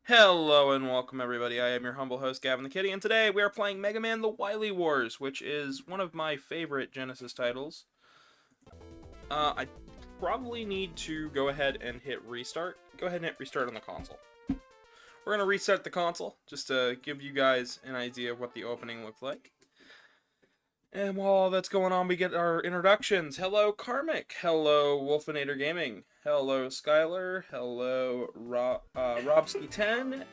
Hello and welcome everybody, I am your humble host Gavin the Kitty, and today we are playing Megaman the Wily Wars, which is one of my favorite Genesis titles. I probably need to go ahead and hit restart. Go ahead and hit restart on the console. We're going to restart the console, just to give you guys an idea of what the opening looked like. And while all that's going on, we get our introductions. Hello, Karmic. Hello, Wolfinator Gaming. Hello, Skylar. Hello, Robski10.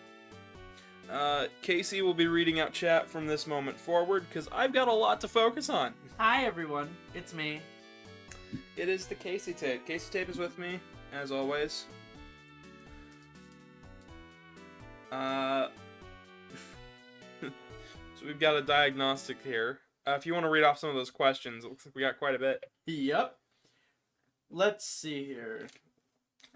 Casey will be reading out chat from this moment forward, because I've got a lot to focus on. Hi, everyone. It's me. It is the Casey Tape. Casey Tape is with me, as always. So we've got a diagnostic here. If you want to read off some of those questions, it looks like we got quite a bit. Yep. Let's see here.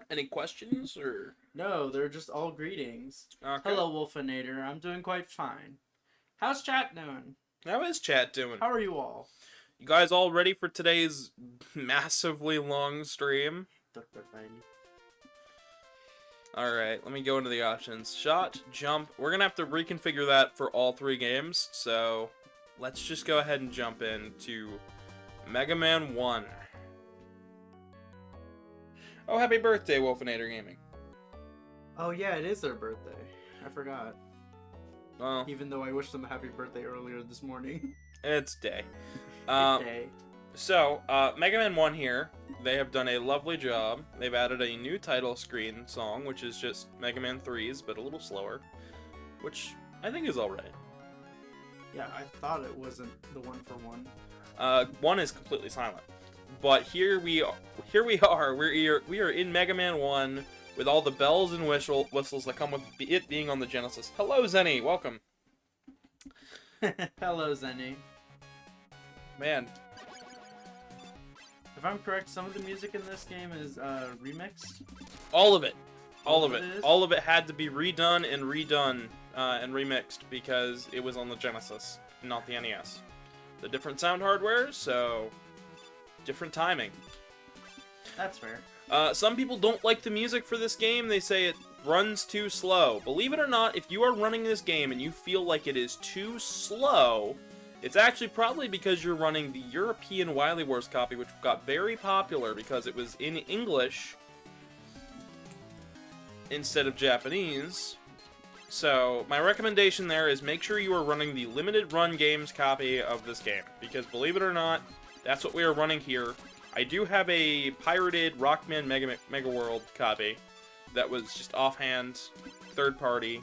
Any questions, or? No, they're just all greetings. Okay. Hello, Wolfinator. I'm doing quite fine. How's chat doing? How is chat doing? How are you all? You guys all ready for today's massively long stream? Dr. Wily. Alright, let me go into the options. Shot, jump. We're gonna have to reconfigure that for all three games, so let's just go ahead and jump into Megaman 1. Oh, happy birthday, Wolfinator Gaming. Oh, yeah, it is their birthday. I forgot. Well, Even though I wished them a happy birthday earlier this morning. it's day. Okay. So, Megaman 1 here, they have done a lovely job. They've added a new title screen song, which is just Mega Man 3's, but a little slower, which I think is alright. Yeah, I thought it wasn't the one for one. 1 is completely silent. But here we are. We are in Mega Man 1 with all the bells and whistles that come with it being on the Genesis. Hello, Zenny. Welcome. Hello, Zenny. Man. If I'm correct, some of the music in this game is remixed. All of it. All of All of it. it is? All of it had to be redone and remixed because it was on the Genesis, not the NES. The different sound hardware, so different timing. That's fair. Some people don't like the music for this game. They say it runs too slow. Believe it or not, if you are running this game and you feel like it is too slow, it's actually probably because you're running the European Wily Wars copy, which got very popular because it was in English instead of Japanese. So, my recommendation there is make sure you are running the limited run games copy of this game, because believe it or not, that's what we are running here. I do have a pirated Rockman Mega World copy that was just offhand, third party,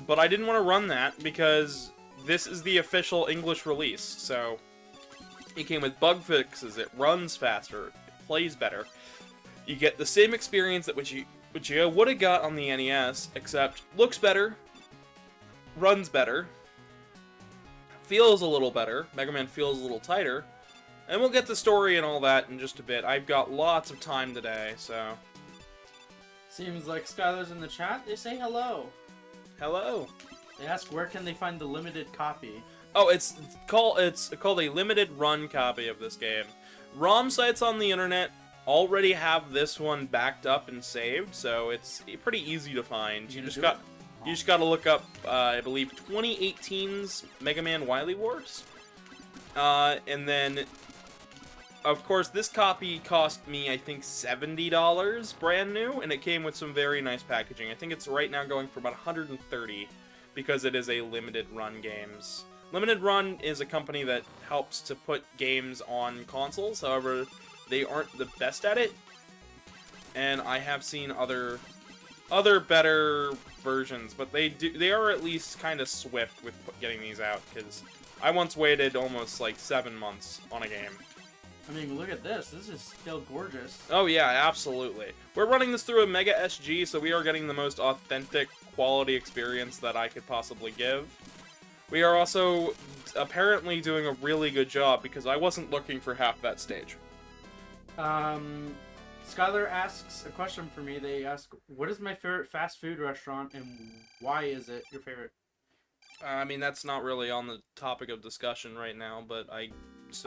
but I didn't want to run that because this is the official English release, so it came with bug fixes, it runs faster, it plays better. You get the same experience that which you would have got on the NES, except looks better, runs better, feels a little better, Mega Man feels a little tighter, and we'll get the story and all that in just a bit. I've got lots of time today, so... Seems like Skylar's in the chat. They say hello. Hello. They ask where can they find the limited copy. Oh, it's called a limited run copy of this game. ROM sites on the internet already have this one backed up and saved, so it's pretty easy to find. You just got to look up, I believe, 2018's Mega Man Wily Wars, and then, of course, this copy cost me, I think, $70 brand new, and it came with some very nice packaging. I think it's right now going for about $130 because it is a limited run games. Limited Run is a company that helps to put games on consoles, however, they aren't the best at it, and I have seen other better versions, but they are at least kind of swift with getting these out, because I once waited almost like 7 months on a game. I mean, look at this. This is still gorgeous. Oh yeah, absolutely. We're running this through a Mega SG, so we are getting the most authentic quality experience that I could possibly give. We are also apparently doing a really good job, because I wasn't looking for half that stage. Skylar asks a question for me. They ask, what is my favorite fast food restaurant, and why is it your favorite? I mean, that's not really on the topic of discussion right now, but I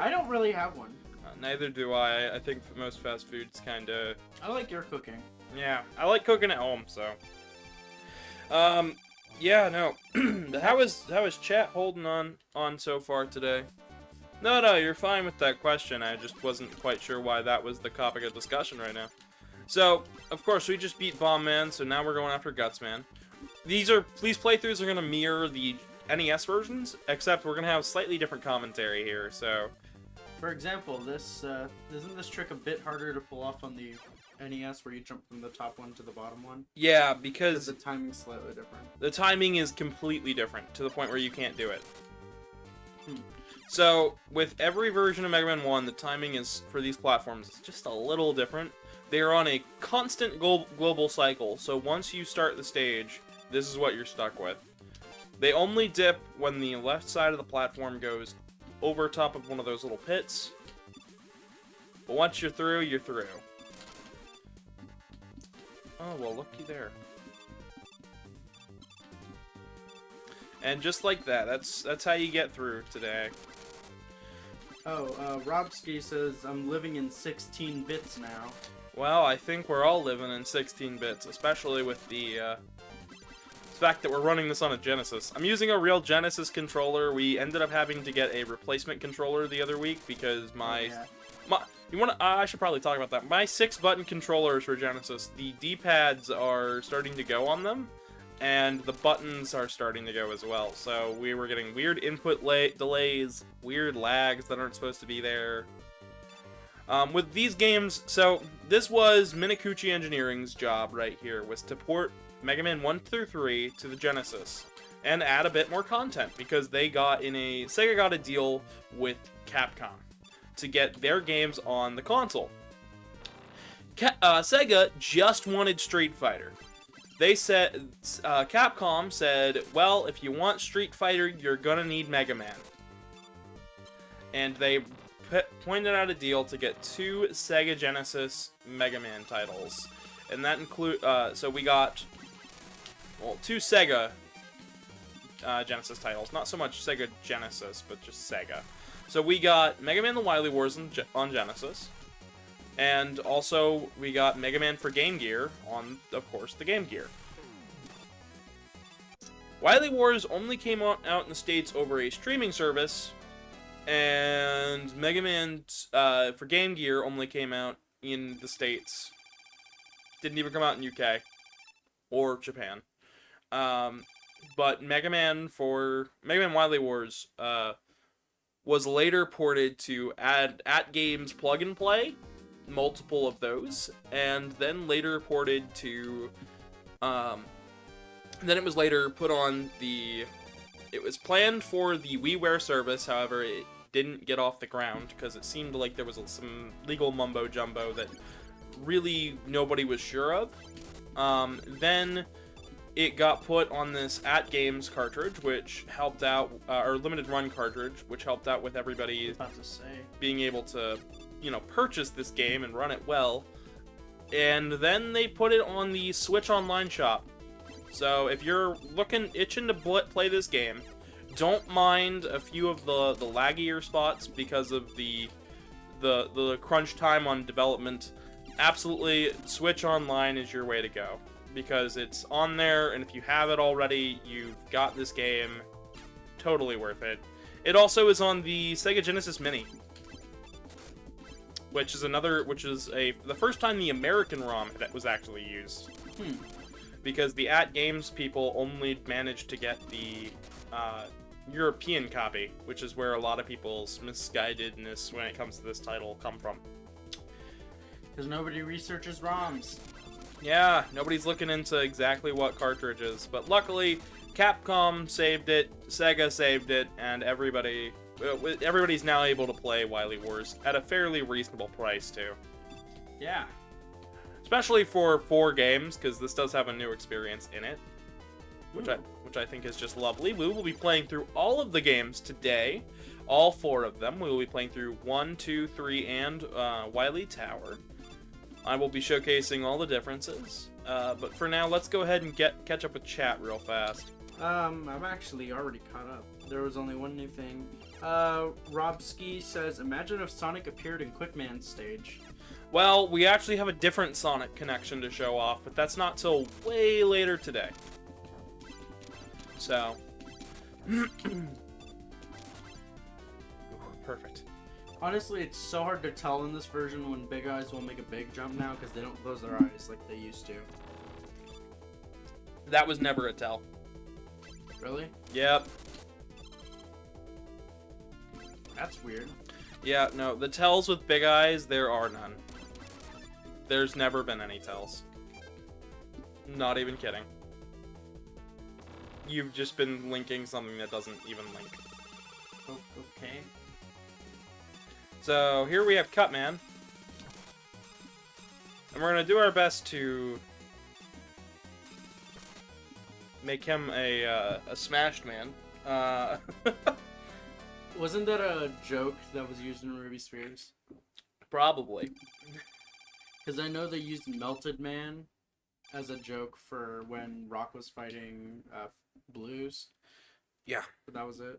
don't really have one. Neither do I. I think for most fast foods kind of... I like your cooking. Yeah, I like cooking at home, so... Yeah, no. How is chat holding on so far today? No, you're fine with that question. I just wasn't quite sure why that was the topic of discussion right now. So, of course, we just beat Bomb Man, so now we're going after Guts Man. These playthroughs are gonna mirror the NES versions, except we're gonna have slightly different commentary here. So, For example, this isn't this trick a bit harder to pull off on the NES, where you jump from the top one to the bottom one? yeah, Because because the timing's slightly different. the timing is completely different to the point where you can't do it. Hmm. So, with every version of Mega Man 1, the timing is for these platforms just a little different. They are on a constant global cycle, so once you start the stage, this is what you're stuck with. They only dip when the left side of the platform goes over top of one of those little pits. But once you're through, you're through. Oh, well, looky there. And just like that, that's how you get through today. Oh, Robski says, I'm living in 16 bits now. Well, I think we're all living in 16 bits, especially with the fact that we're running this on a Genesis. I'm using a real Genesis controller. We ended up having to get a replacement controller the other week because I should probably talk about that. My 6-button controllers for Genesis, the D-pads are starting to go on them, and the buttons are starting to go as well. So we were getting weird input delays, weird lags that aren't supposed to be there. With these games, so this was Minakuchi Engineering's job right here, was to port Mega Man 1 through 3 to the Genesis and add a bit more content because Sega got a deal with Capcom to get their games on the console. Sega just wanted Street Fighter. They said, Capcom said, well, if you want Street Fighter, you're gonna need Mega Man. And they pointed out a deal to get 2 Sega Genesis Mega Man titles. And that so we got, well, 2 Sega Genesis titles. Not so much Sega Genesis, but just Sega. So we got Mega Man the Wily Wars on Genesis. And also, we got Mega Man for Game Gear on, of course, the Game Gear. Wily Wars only came out in the States over a streaming service, and Mega Man for Game Gear only came out in the States. Didn't even come out in UK or Japan. But Mega Man Wily Wars was later ported to At Games Plug and Play, multiple of those, and then later ported to then it was later put on it was planned for the WiiWare service. However, it didn't get off the ground because it seemed like there was some legal mumbo jumbo that really nobody was sure of. Then it got put on this At Games cartridge, which helped out, or limited run cartridge, which helped out with everybody being able to, purchase this game and run it well. And then they put it on the Switch Online shop. So if you're itching to play this game, don't mind a few of the laggier spots because of the crunch time on development. Absolutely, Switch Online is your way to go, because it's on there, and if you have it already, you've got this game. Totally worth it. It also is on the Sega Genesis Mini, which is the first time the American ROM was actually used. Because the At Games people only managed to get the European copy, which is where a lot of people's misguidedness when it comes to this title come from. Because nobody researches ROMs. Yeah, nobody's looking into exactly what cartridges, but luckily Capcom saved it, Sega saved it, and everybody's now able to play Wily Wars at a fairly reasonable price too. Yeah. Especially for 4 games, because this does have a new experience in it, which I think is just lovely. We will be playing through all of the games today, all 4 of them. We will be playing through 1, 2, 3, and Wily Tower. I will be showcasing all the differences, but for now, let's go ahead and catch up with chat real fast. I'm actually already caught up. There was only one new thing. Robski says, imagine if Sonic appeared in Quickman's stage. Well, we actually have a different Sonic connection to show off, but that's not till way later today. So, perfect. Honestly, it's so hard to tell in this version when Big Eyes will make a big jump now because they don't close their eyes like they used to. That was never a tell. Really? Yep. That's weird. Yeah, no, the tells with Big Eyes, there are none. There's never been any tells. Not even kidding. You've just been linking something that doesn't even link. Oh, okay. So, here we have Cutman. And we're going to do our best to make him a smashed man. Wasn't that a joke that was used in Ruby Spheres? Probably. Because I know they used Melted Man as a joke for when Rock was fighting Blues. Yeah. But that was it.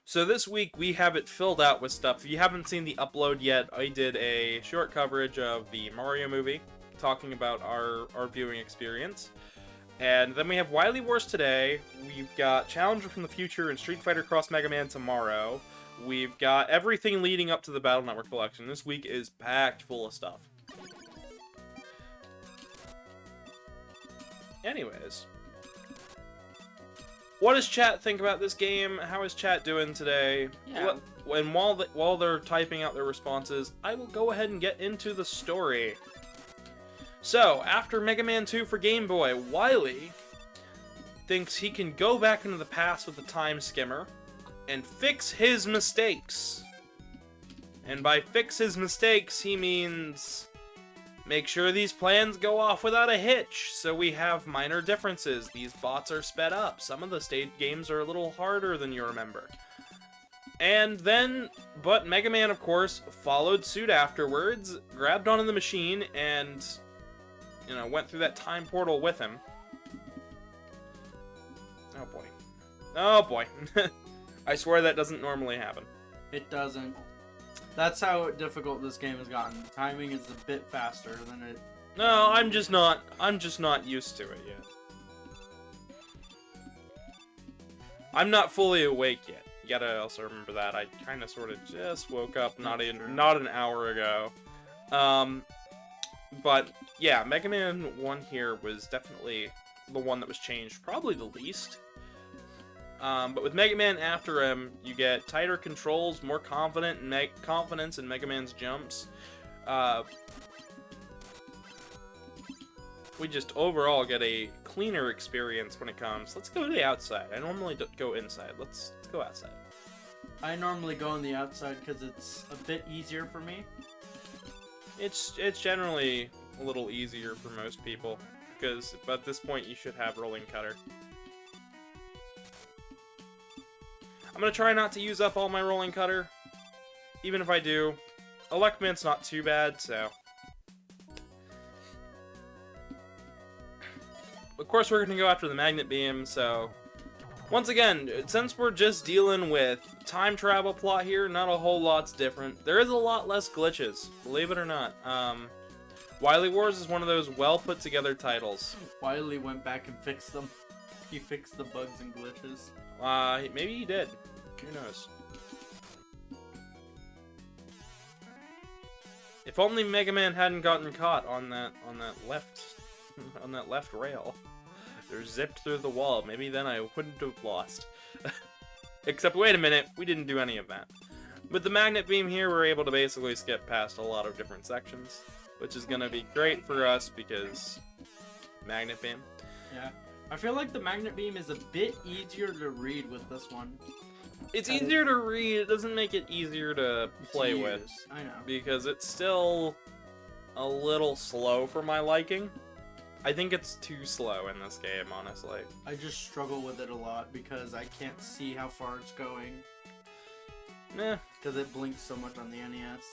So this week we have it filled out with stuff. If you haven't seen the upload yet, I did a short coverage of the Mario movie, talking about our viewing experience. And then we have Wily Wars today. We've got Challenger from the Future and Street Fighter Cross Megaman tomorrow. We've got everything leading up to the Battle Network collection. This week is packed full of stuff. Anyways. What does chat think about this game? How is chat doing today? Yeah. And while they're typing out their responses, I will go ahead and get into the story. So, after Mega Man 2 for Game Boy, Wily thinks he can go back into the past with the Time Skimmer and fix his mistakes. And by fix his mistakes, he means make sure these plans go off without a hitch, so we have minor differences. These bots are sped up. Some of the stage games are a little harder than you remember. And then, but Mega Man, of course, followed suit afterwards, grabbed onto the machine, and, you know, went through that time portal with him. Oh boy. Oh boy. I swear that doesn't normally happen. It doesn't. That's how difficult this game has gotten. Timing is a bit faster than it. No, I'm just not used to it yet. I'm not fully awake yet. You gotta also remember that. I kind of sort of just woke up not an hour ago. But yeah, Mega Man 1 here was definitely the one that was changed, probably the least. But with Mega Man after him, you get tighter controls, more confidence in Mega Man's jumps. We just overall get a cleaner experience when it comes. Let's go to the outside. I normally don't go inside. Let's go outside. I normally go on the outside because it's a bit easier for me. It's generally a little easier for most people, because at this point you should have rolling cutter. I'm gonna try not to use up all my rolling cutter. Even if I do, Electman's not too bad, so. Of course we're gonna go after the Magnet Beam, so. Once again, since we're just dealing with time travel plot here, not a whole lot's different. There is a lot less glitches, believe it or not. Wily Wars is one of those well put together titles. Wily went back and fixed them. He fixed the bugs and glitches. Maybe he did. Who knows? If only Mega Man hadn't gotten caught on that left rail. They're zipped through the wall. Maybe then I wouldn't have lost. Except, wait a minute, we didn't do any of that. With the Magnet Beam here, we're able to basically skip past a lot of different sections, which is gonna be great for us because Magnet Beam. Yeah. I feel like the Magnet Beam is a bit easier to read with this one. It's easier to read, it doesn't make it easier to play with. I know. Because it's still a little slow for my liking. I think it's too slow in this game, honestly. I just struggle with it a lot because I can't see how far it's going. Meh. Because it blinks so much on the NES.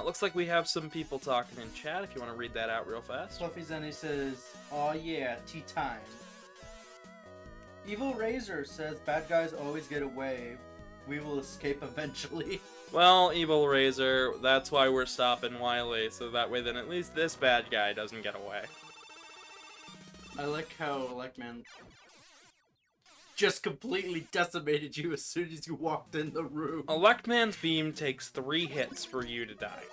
Looks like we have some people talking in chat, if you want to read that out real fast. Fluffy Zenny says, "Aw yeah, tea time." Evil Razor says, "Bad guys always get away We will escape eventually. Well, Evil Razor, that's why we're stopping Wily, so that way then at least this bad guy doesn't get away. I like how Electman just completely decimated you as soon as you walked in the room. Electman's beam takes 3 hits for you to die.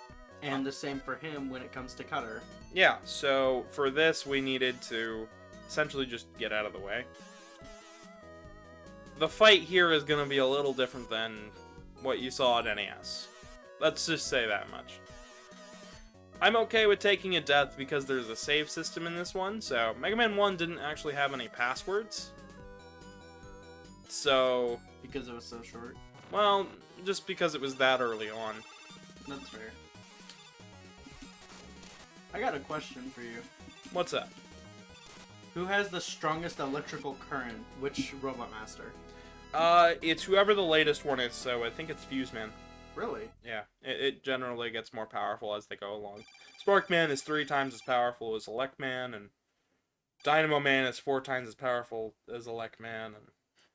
And the same for him when it comes to Cutter. Yeah, so for this we needed to essentially just get out of the way. The fight here is going to be a little different than what you saw at NES. Let's just say that much. I'm okay with taking a death because there's a save system in this one, so Mega Man 1 didn't actually have any passwords. So... Because it was so short? Well, just because it was that early on. That's fair. I got a question for you. What's that? Who has the strongest electrical current? Which Robot Master? It's whoever the latest one is, so I think it's Fuse Man. Really? Yeah, it generally gets more powerful as they go along. Spark Man is 3 times as powerful as Elect Man, and Dynamo Man is 4 times as powerful as Elect Man. And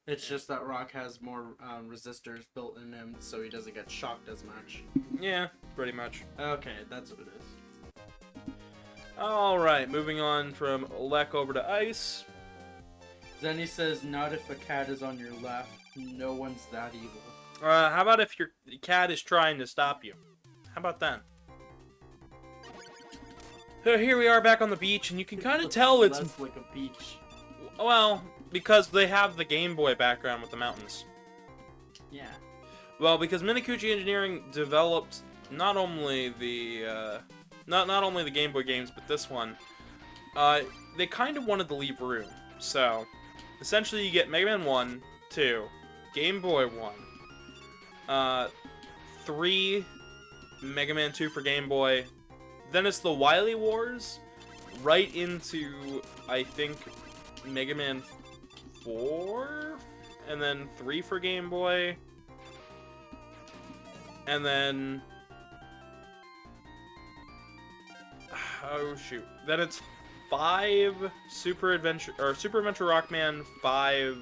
it's just that Rock has more resistors built in him, so he doesn't get shocked as much. yeah, pretty much. Okay, that's what it is. Alright, moving on from Elec over to Ice. Zenny says, not if a cat is on your left. No one's that evil. How about if your cat is trying to stop you? How about that? So here we are back on the beach, and you can kind of tell it's... That's like a beach. Well, because they have the Game Boy background with the mountains. Yeah. Well, because Minicucci Engineering developed not only the not only the Game Boy games, but this one, they kind of wanted to leave room. So, essentially, you get Mega Man 1, 2, Game Boy 1, 3, Mega Man 2 for Game Boy. Then it's the Wily Wars, right into, I think, Mega Man 4, and then 3 for Game Boy, and then... Oh, shoot. Then it's 5 Super Adventure Rockman, 5...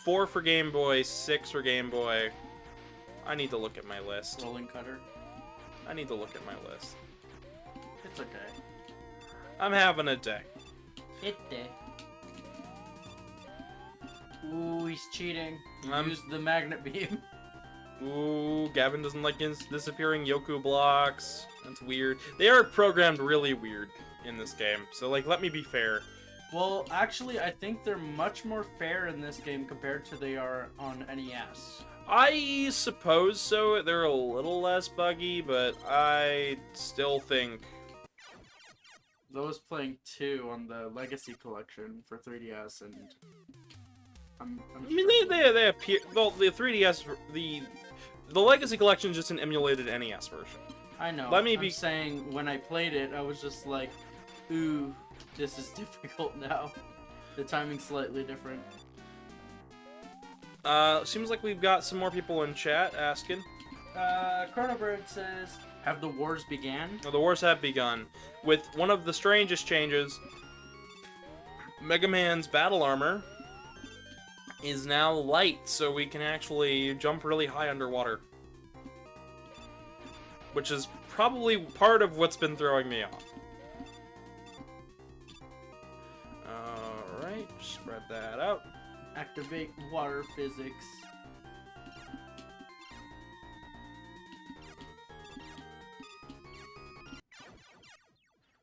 4 for Game Boy, 6 for Game Boy. I need to look at my list. Rolling Cutter. I need to look at my list. It's okay. I'm having a day. Hit day. Ooh, he's cheating. He used the magnet beam. Ooh, Gavin doesn't like disappearing Yoku blocks. That's weird. They are programmed really weird in this game. So, like, let me be fair. Well, actually, I think they're much more fair in this game compared to they are on NES. I suppose so. They're a little less buggy, but I still think... I was playing 2 on the Legacy Collection for 3DS, and... I mean, they appear... Well, the 3DS... The Legacy Collection is just an emulated NES version. I know. I'm saying, when I played it, I was just like, ooh, this is difficult now. The timing's slightly different. Seems like we've got some more people in chat asking. Chronobird says, have the wars began? Oh, the wars have begun. With one of the strangest changes, Mega Man's battle armor is now light, so we can actually jump really high underwater. Which is probably part of what's been throwing me off. Alright, spread that out. Activate water physics.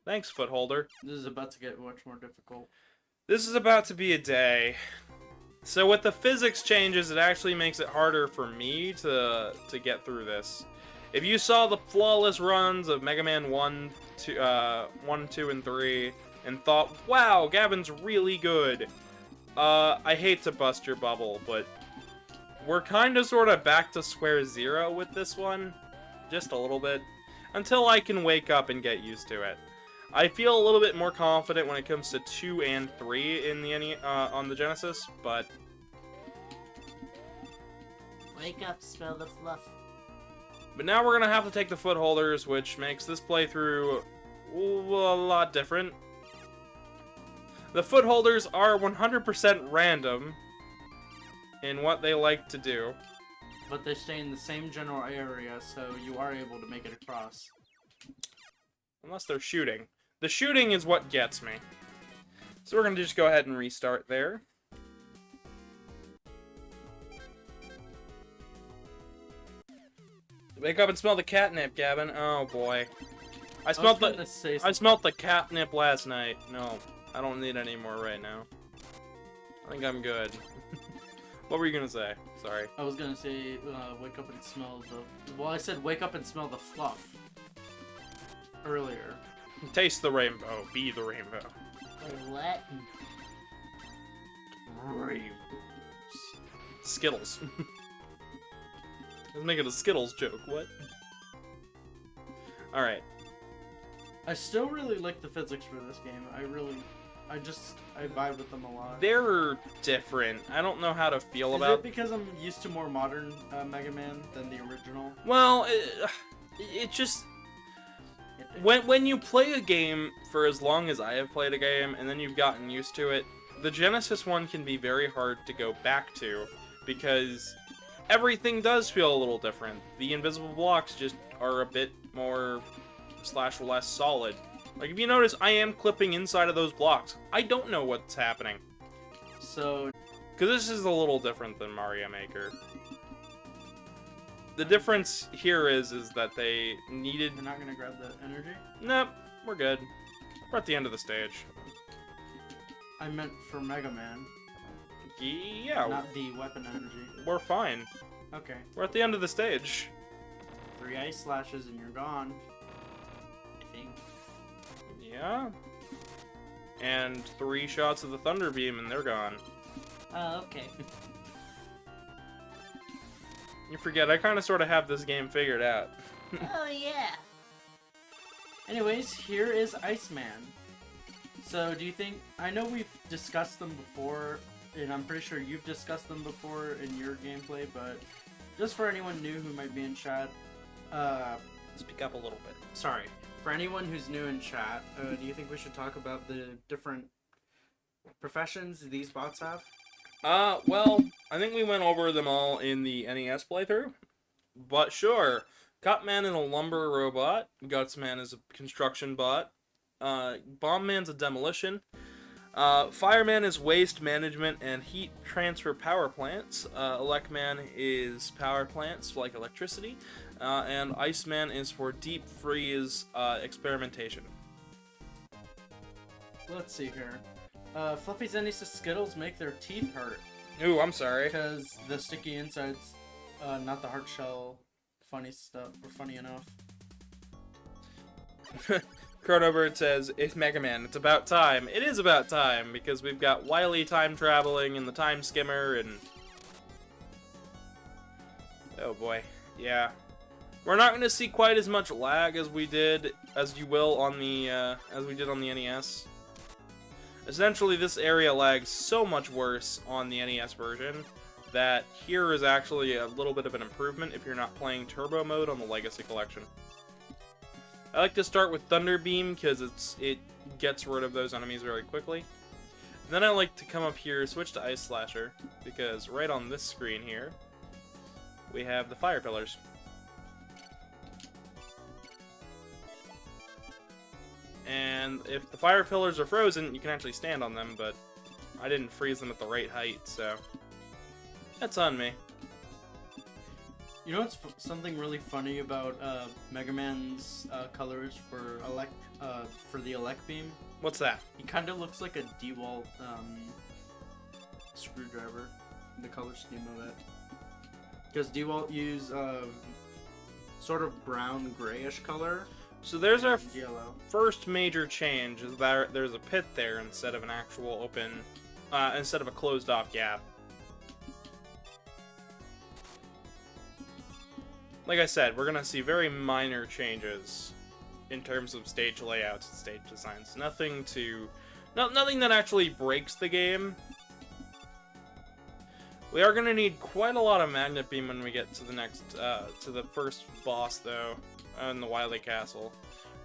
Thanks, Footholder. This is about to get much more difficult. This is about to be a day. So with the physics changes, it actually makes it harder for me to get through this. If you saw the flawless runs of Mega Man 1, 2, and 3, and thought, wow, Gavin's really good, I hate to bust your bubble, but we're kind of sort of back to square zero with this one. Just a little bit. Until I can wake up and get used to it. I feel a little bit more confident when it comes to 2 and 3 in the on the Genesis, but... Wake up, smell the fluff. But now we're gonna have to take the Footholders, which makes this playthrough a lot different. The Footholders are 100% random, in what they like to do. But they stay in the same general area, so you are able to make it across. Unless they're shooting. The shooting is what gets me. So we're going to just go ahead and restart there. Wake up and smell the catnip, Gavin. Oh boy. I smelled the catnip last night. No, I don't need any more right now. I think I'm good. What were you gonna say? Sorry. I was gonna say, wake up and smell the... Well, I said wake up and smell the fluff. Earlier. Taste the rainbow. Be the rainbow. Wait, what? Rainbows. Skittles. I was making a Skittles joke. What? Alright. I still really like the physics for this game. I vibe with them a lot. They're different. I don't know how to feel about... Is it because I'm used to more modern Mega Man than the original? Well, it just... When you play a game for as long as I have played a game, and then you've gotten used to it, the Genesis one can be very hard to go back to, because everything does feel a little different. The invisible blocks just are a bit more / less solid. Like, if you notice, I am clipping inside of those blocks. I don't know what's happening. So... Because this is a little different than Mario Maker. The difference here is that they needed... You're not gonna grab the energy? Nope, we're good. We're at the end of the stage. I meant for Mega Man. Yeah. Not the weapon energy. We're fine. Okay. We're at the end of the stage. 3 ice slashes and you're gone. I think. Yeah. And 3 shots of the Thunder Beam and they're gone. Oh, okay. You forget, I kind of sort of have this game figured out. Oh, yeah. Anyways, here is Iceman. So, do you think... I know we've discussed them before, and I'm pretty sure you've discussed them before in your gameplay, but just for anyone new who might be in chat... Speak up a little bit. Sorry. For anyone who's new in chat, do you think we should talk about the different professions these bots have? Well, I think we went over them all in the NES playthrough. But sure. Cutman is a lumber robot. Gutsman is a construction bot. Bombman's a demolition. Fireman is waste management and heat transfer power plants. Elecman is power plants like electricity. And Iceman is for deep freeze experimentation. Let's see here. Fluffy Zenny says Skittles make their teeth hurt. Ooh, I'm sorry. Because the sticky inside's not the hard shell funny stuff, or funny enough. Chronobird says, it's Megaman, it's about time. It is about time, because we've got Wily time traveling and the time skimmer and... Oh boy, yeah. We're not going to see quite as much lag as we did, as you will on the, as we did on the NES. Essentially, this area lags so much worse on the NES version that here is actually a little bit of an improvement if you're not playing Turbo Mode on the Legacy Collection. I like to start with Thunder Beam because it gets rid of those enemies very quickly. And then I like to come up here, switch to Ice Slasher, because right on this screen here, we have the Fire Pillars. And if the fire pillars are frozen, you can actually stand on them, but I didn't freeze them at the right height, so that's on me. You know what's something really funny about Mega Man's colors for the Elect Beam? What's that? He kind of looks like a DeWalt screwdriver, the color scheme of it. Because DeWalt use sort of brown grayish color. So there's our yellow. First major change is that there's a pit there instead of an actual open, instead of a closed off gap. Like I said, we're gonna see very minor changes in terms of stage layouts and stage designs. Nothing that actually breaks the game. We are gonna need quite a lot of Magnet Beam when we get to the next, to the first boss though. In the Wily Castle.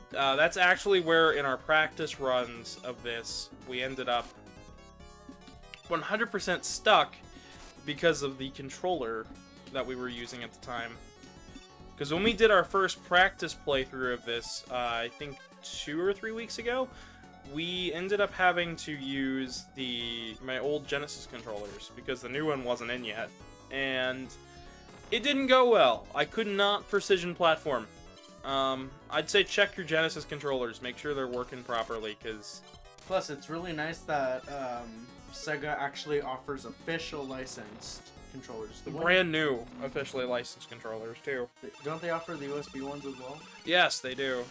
That's actually where, in our practice runs of this, we ended up 100% stuck because of the controller that we were using at the time. Because when we did our first practice playthrough of this, I think 2 or 3 weeks ago, we ended up having to use my old Genesis controllers because the new one wasn't in yet, and it didn't go well. I could not precision platform. I'd say check your Genesis controllers, make sure they're working properly, because... Plus, it's really nice that Sega actually offers official licensed controllers. Brand new officially licensed controllers, too. Don't they offer the USB ones as well? Yes, they do.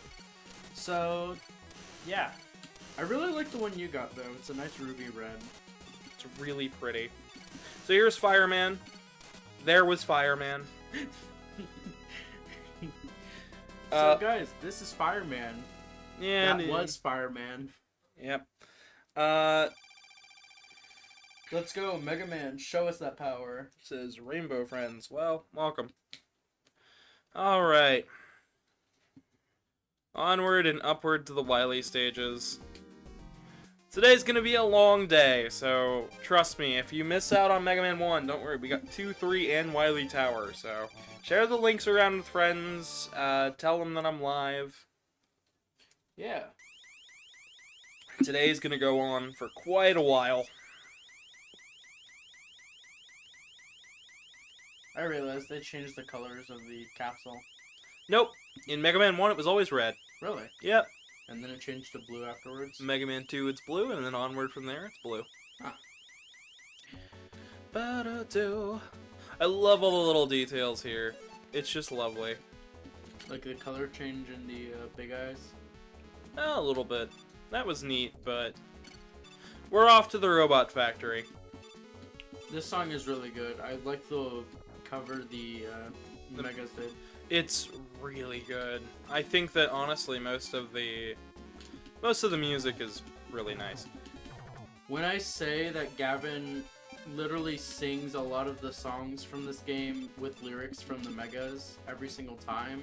So, yeah. I really like the one you got, though. It's a nice ruby red. It's really pretty. So here's Fireman. There was Fireman. So, guys, this is Fireman. Yeah, that was Fireman. Yep. Let's go, Megaman. Show us that power. Says Rainbow Friends. Well, welcome. Alright. Onward and upward to the Wily stages. Today's gonna be a long day, so trust me, if you miss out on Mega Man 1, don't worry, we got 2, 3, and Wily Tower, so share the links around with friends, tell them that I'm live. Yeah. Today's gonna go on for quite a while. I realized they changed the colors of the capsule. Nope. In Mega Man 1, it was always red. Really? Yep. And then it changed to blue afterwards? Mega Man 2, it's blue, and then onward from there, it's blue. Huh. Ba-da-do. I love all the little details here. It's just lovely. Like the color change in the big eyes? A little bit. That was neat, but we're off to the robot factory. This song is really good. I like the cover the Megas did. It's really good. I think that honestly most of the music is really nice. When I say that Gavin literally sings a lot of the songs from this game with lyrics from the Megas every single time,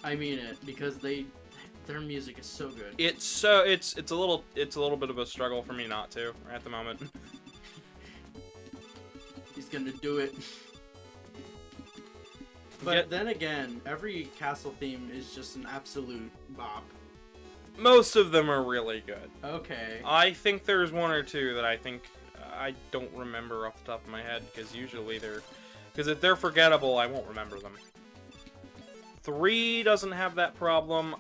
I mean it, because their music is so good. It's a little bit of a struggle for me not to at the moment. He's gonna do it. But then again, every castle theme is just an absolute bop. Most of them are really good. Okay. I think there's one or two that I don't remember off the top of my head, because usually because if they're forgettable, I won't remember them. 3 doesn't have that problem.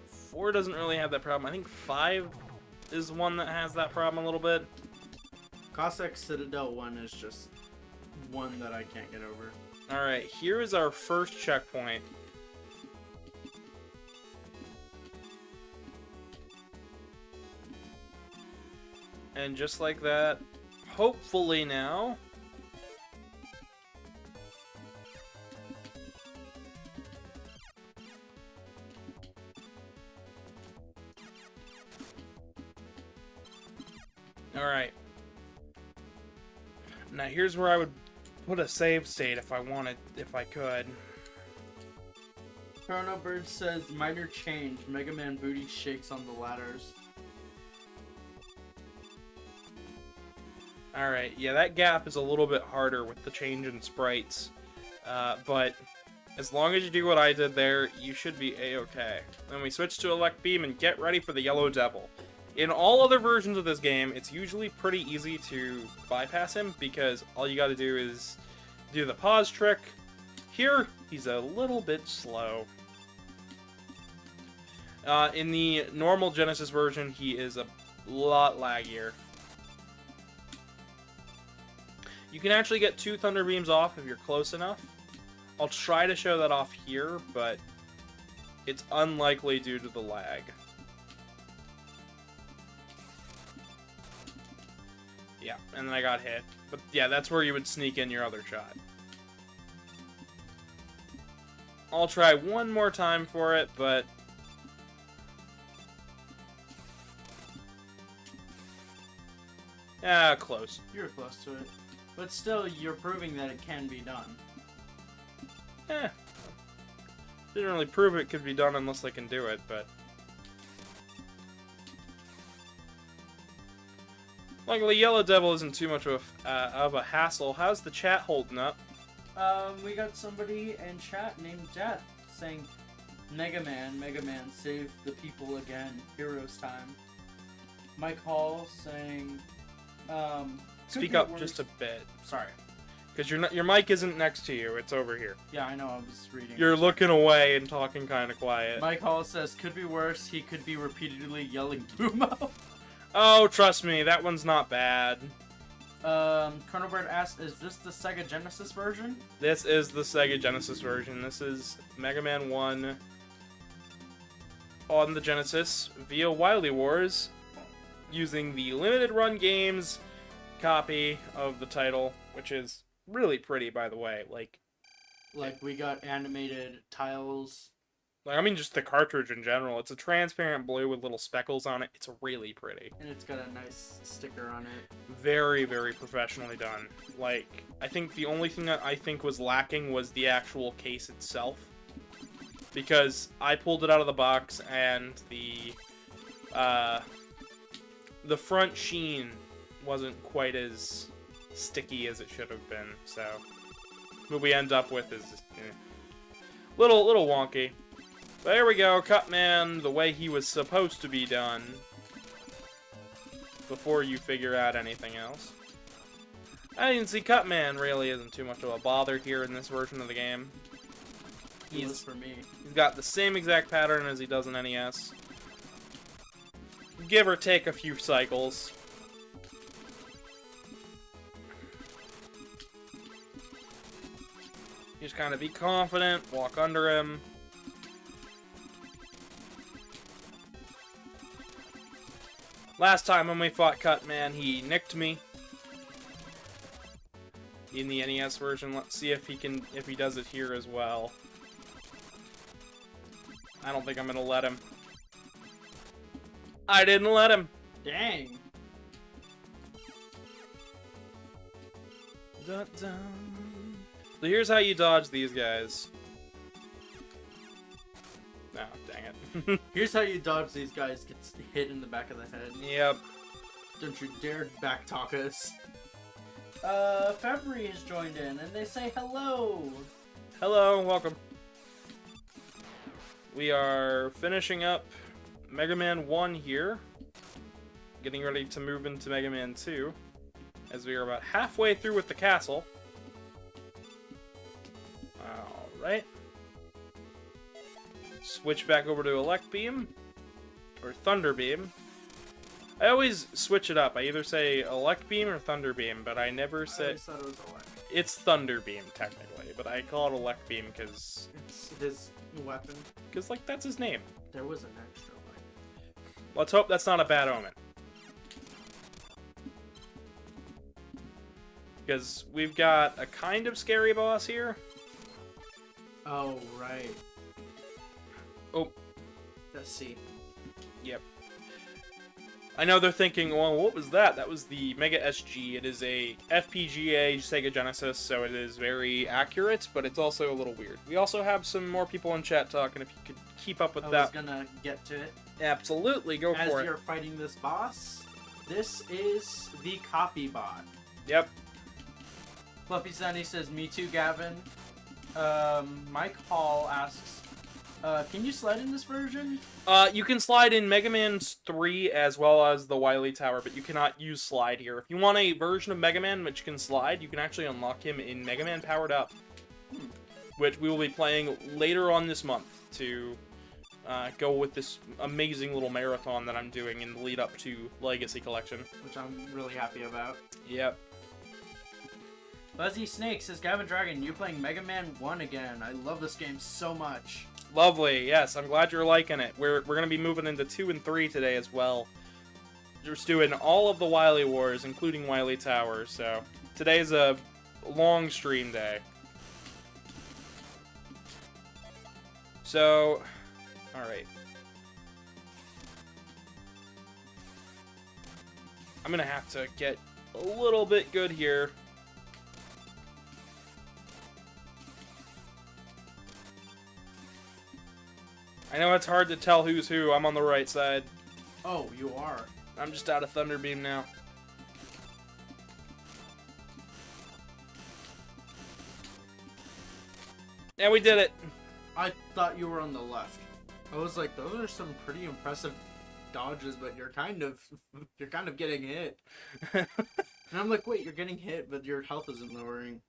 4 doesn't really have that problem. I think 5 is one that has that problem a little bit. Cossack Citadel 1 is just one that I can't get over. Alright, here is our first checkpoint. And just like that, hopefully now... Alright. Now here's where I would put a save state if I could. Chrono Bird says, minor change, Mega Man booty shakes on the ladders. Alright, yeah, that gap is a little bit harder with the change in sprites. But as long as you do what I did there, you should be a-okay. Then we switch to Elect Beam and get ready for the Yellow Devil. In all other versions of this game, it's usually pretty easy to bypass him, because all you gotta do is do the pause trick. Here, he's a little bit slow. In the normal Genesis version, he is a lot laggier. You can actually get 2 Thunder Beams off if you're close enough. I'll try to show that off here, but it's unlikely due to the lag. Yeah, and then I got hit. But yeah, that's where you would sneak in your other shot. I'll try one more time for it, but... yeah, close. You're close to it. But still, you're proving that it can be done. Didn't really prove it could be done unless I can do it, but... Luckily, Yellow Devil isn't too much of a hassle. How's the chat holding up? We got somebody in chat named Death saying, Megaman, save the people again. Heroes time. Mike Hall saying, Speak up just a bit. Sorry. Because your mic isn't next to you, it's over here. Yeah, I know, I was reading. You're looking away and talking kind of quiet. Mike Hall says, could be worse, he could be repeatedly yelling Bumo. Oh, trust me, that one's not bad. Colonel Bird asks, is this the Sega Genesis version? This is the Sega Genesis version. This is Mega Man 1 on the Genesis via Wily Wars, using the limited run games copy of the title, which is really pretty, by the way. Like we got animated tiles. I mean, just the cartridge in general. It's a transparent blue with little speckles on it. It's really pretty. And it's got a nice sticker on it. Very, very professionally done. Like, I think the only thing that I think was lacking was the actual case itself. Because I pulled it out of the box and the front sheen wasn't quite as sticky as it should have been. So, what we end up with is little wonky. There we go, Cutman, the way he was supposed to be done. Before you figure out anything else. I didn't see Cutman really isn't too much of a bother here in this version of the game. He's for me. He's got the same exact pattern as he does in NES. Give or take a few cycles. You just kind of be confident, walk under him. Last time when we fought Cutman, he nicked me in the NES version. Let's see if he does it here as well. I don't think I'm gonna let him. I didn't let him. Dang. Dun, dun. So here's how you dodge these guys. No, dang it. Here's how you dodge these guys. Gets hit in the back of the head. Yep. Don't you dare backtalk us. Furry has joined in, and they say hello. Hello, welcome. We are finishing up Mega Man 1 here. Getting ready to move into Mega Man 2. As we are about halfway through with the castle. Alright. Switch back over to Elect Beam. Or Thunder Beam. I always switch it up. I either say Elect Beam or Thunder Beam, but I never say... I always thought it was Elect. It's Thunder Beam, technically, but I call it Elect Beam because... It's his weapon. Because, like, that's his name. There was an extra life. Let's hope that's not a bad omen. Because we've got a kind of scary boss here. Oh, right. Oh. Let's see. Yep. I know they're thinking, well, what was that? That was the Mega SG. It is a FPGA Sega Genesis, so it is very accurate, but it's also a little weird. We also have some more people in chat talking, if you could keep up with that. I was gonna get to it. Absolutely, go for it. As you're fighting this boss, this is the copy bot. Yep. Fluffy Sunny says, me too, Gavin. Mike Hall asks, can you slide in this version? You can slide in Mega Man 3 as well as the Wily Tower, but you cannot use slide here. If you want a version of Mega Man which can slide, you can actually unlock him in Mega Man Powered Up. Which we will be playing later on this month to go with this amazing little marathon that I'm doing in the lead up to Legacy Collection. Which I'm really happy about. Yep. Fuzzy Snake says, Gavin Dragon, you playing Mega Man 1 again. I love this game so much. Lovely, yes, I'm glad you're liking it. We're going to be moving into 2 and 3 today as well. Just doing all of the Wily Wars, including Wily Tower, so today's a long stream day. So, alright. I'm going to have to get a little bit good here. I know it's hard to tell who's who. I'm on the right side. Oh, you are. I'm just out of Thunder Beam now. Yeah, we did it. I thought you were on the left. I was like, those are some pretty impressive dodges, but you're kind of getting hit. And I'm like, wait, you're getting hit, but your health isn't lowering.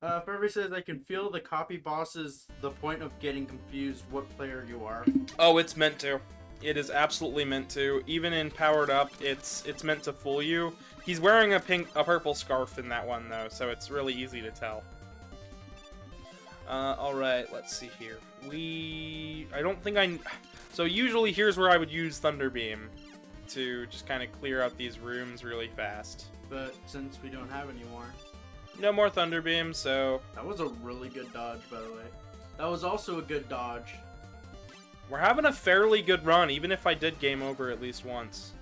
Furry says, I can feel the copy boss is the point of getting confused what player you are. Oh, it's meant to. It is absolutely meant to. Even in Powered Up, it's meant to fool you. He's wearing a purple scarf in that one, though, so it's really easy to tell. Alright, let's see here. So usually here's where I would use Thunder Beam to just kind of clear out these rooms really fast. But since we don't have any more... No more Thunder Beam, so... That was a really good dodge, by the way. That was also a good dodge. We're having a fairly good run, even if I did game over at least once.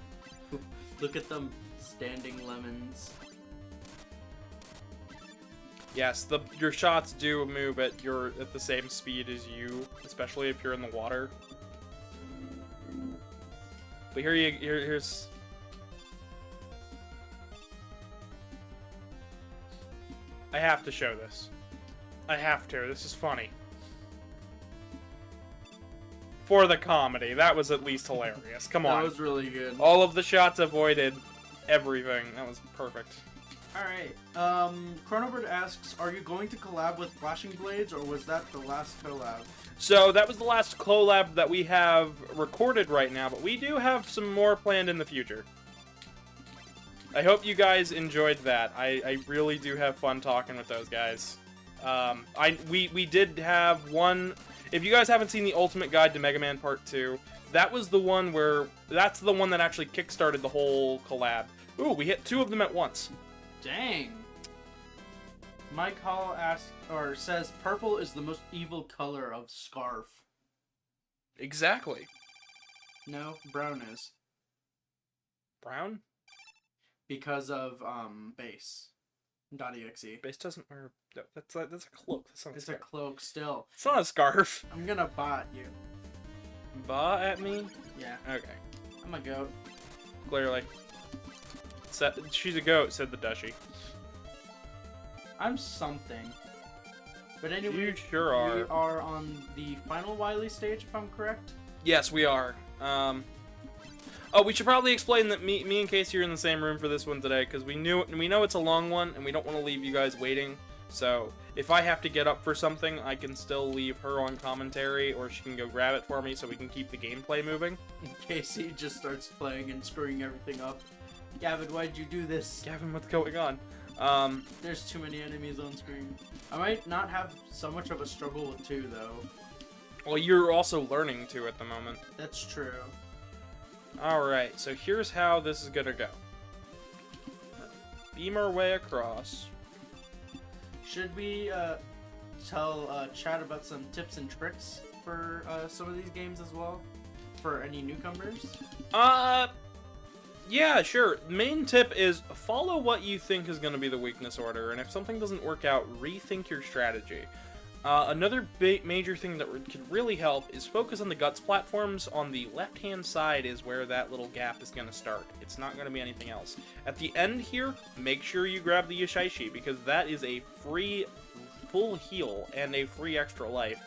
Look at them standing lemons. Yes, your shots do move at the same speed as you, especially if you're in the water. But here's... I have to show this. I have to. This is funny. For the comedy. That was at least hilarious. Come on. That was really good. All of the shots avoided everything. That was perfect. Alright. Chronobird asks, are you going to collab with Flashing Blades, or was that the last collab? So, that was the last collab that we have recorded right now, but we do have some more planned in the future. I hope you guys enjoyed that. I really do have fun talking with those guys. We did have one... If you guys haven't seen the Ultimate Guide to Megaman Part 2, that was the one where... That's the one that actually kickstarted the whole collab. Ooh, we hit 2 of them at once. Dang. Mike Hall asks, or says, purple is the most evil color of Scarf. Exactly. No, brown is. Brown? Because of, base. .exe. Base doesn't wear... That's a cloak. That's not It's a scarf. a cloak still. It's not a scarf. I'm gonna bot you. Bot at me? Yeah. Okay. I'm a goat. Clearly. She's a goat, said the Dushy. I'm something. But anyway, You sure are. We are on the final Wily stage, if I'm correct. Yes, we are. Oh, we should probably explain that me and Casey are in the same room for this one today, because we know it's a long one, and we don't want to leave you guys waiting. So, if I have to get up for something, I can still leave her on commentary, or she can go grab it for me so we can keep the gameplay moving. Casey just starts playing and screwing everything up. Gavin, why'd you do this? Gavin, what's going on? There's too many enemies on screen. I might not have so much of a struggle with 2, though. Well, you're also learning to at the moment. That's true. Alright, so here's how this is gonna go. Beam our way across. Should we tell chat about some tips and tricks for some of these games as well? For any newcomers? Yeah, sure. Main tip is follow what you think is going to be the weakness order, and if something doesn't work out, rethink your strategy. Another major thing that could really help is focus on the guts platforms. On the left-hand side is where that little gap is going to start. It's not going to be anything else. At the end here, make sure you grab the Yashaishi, because that is a free full heal and a free extra life.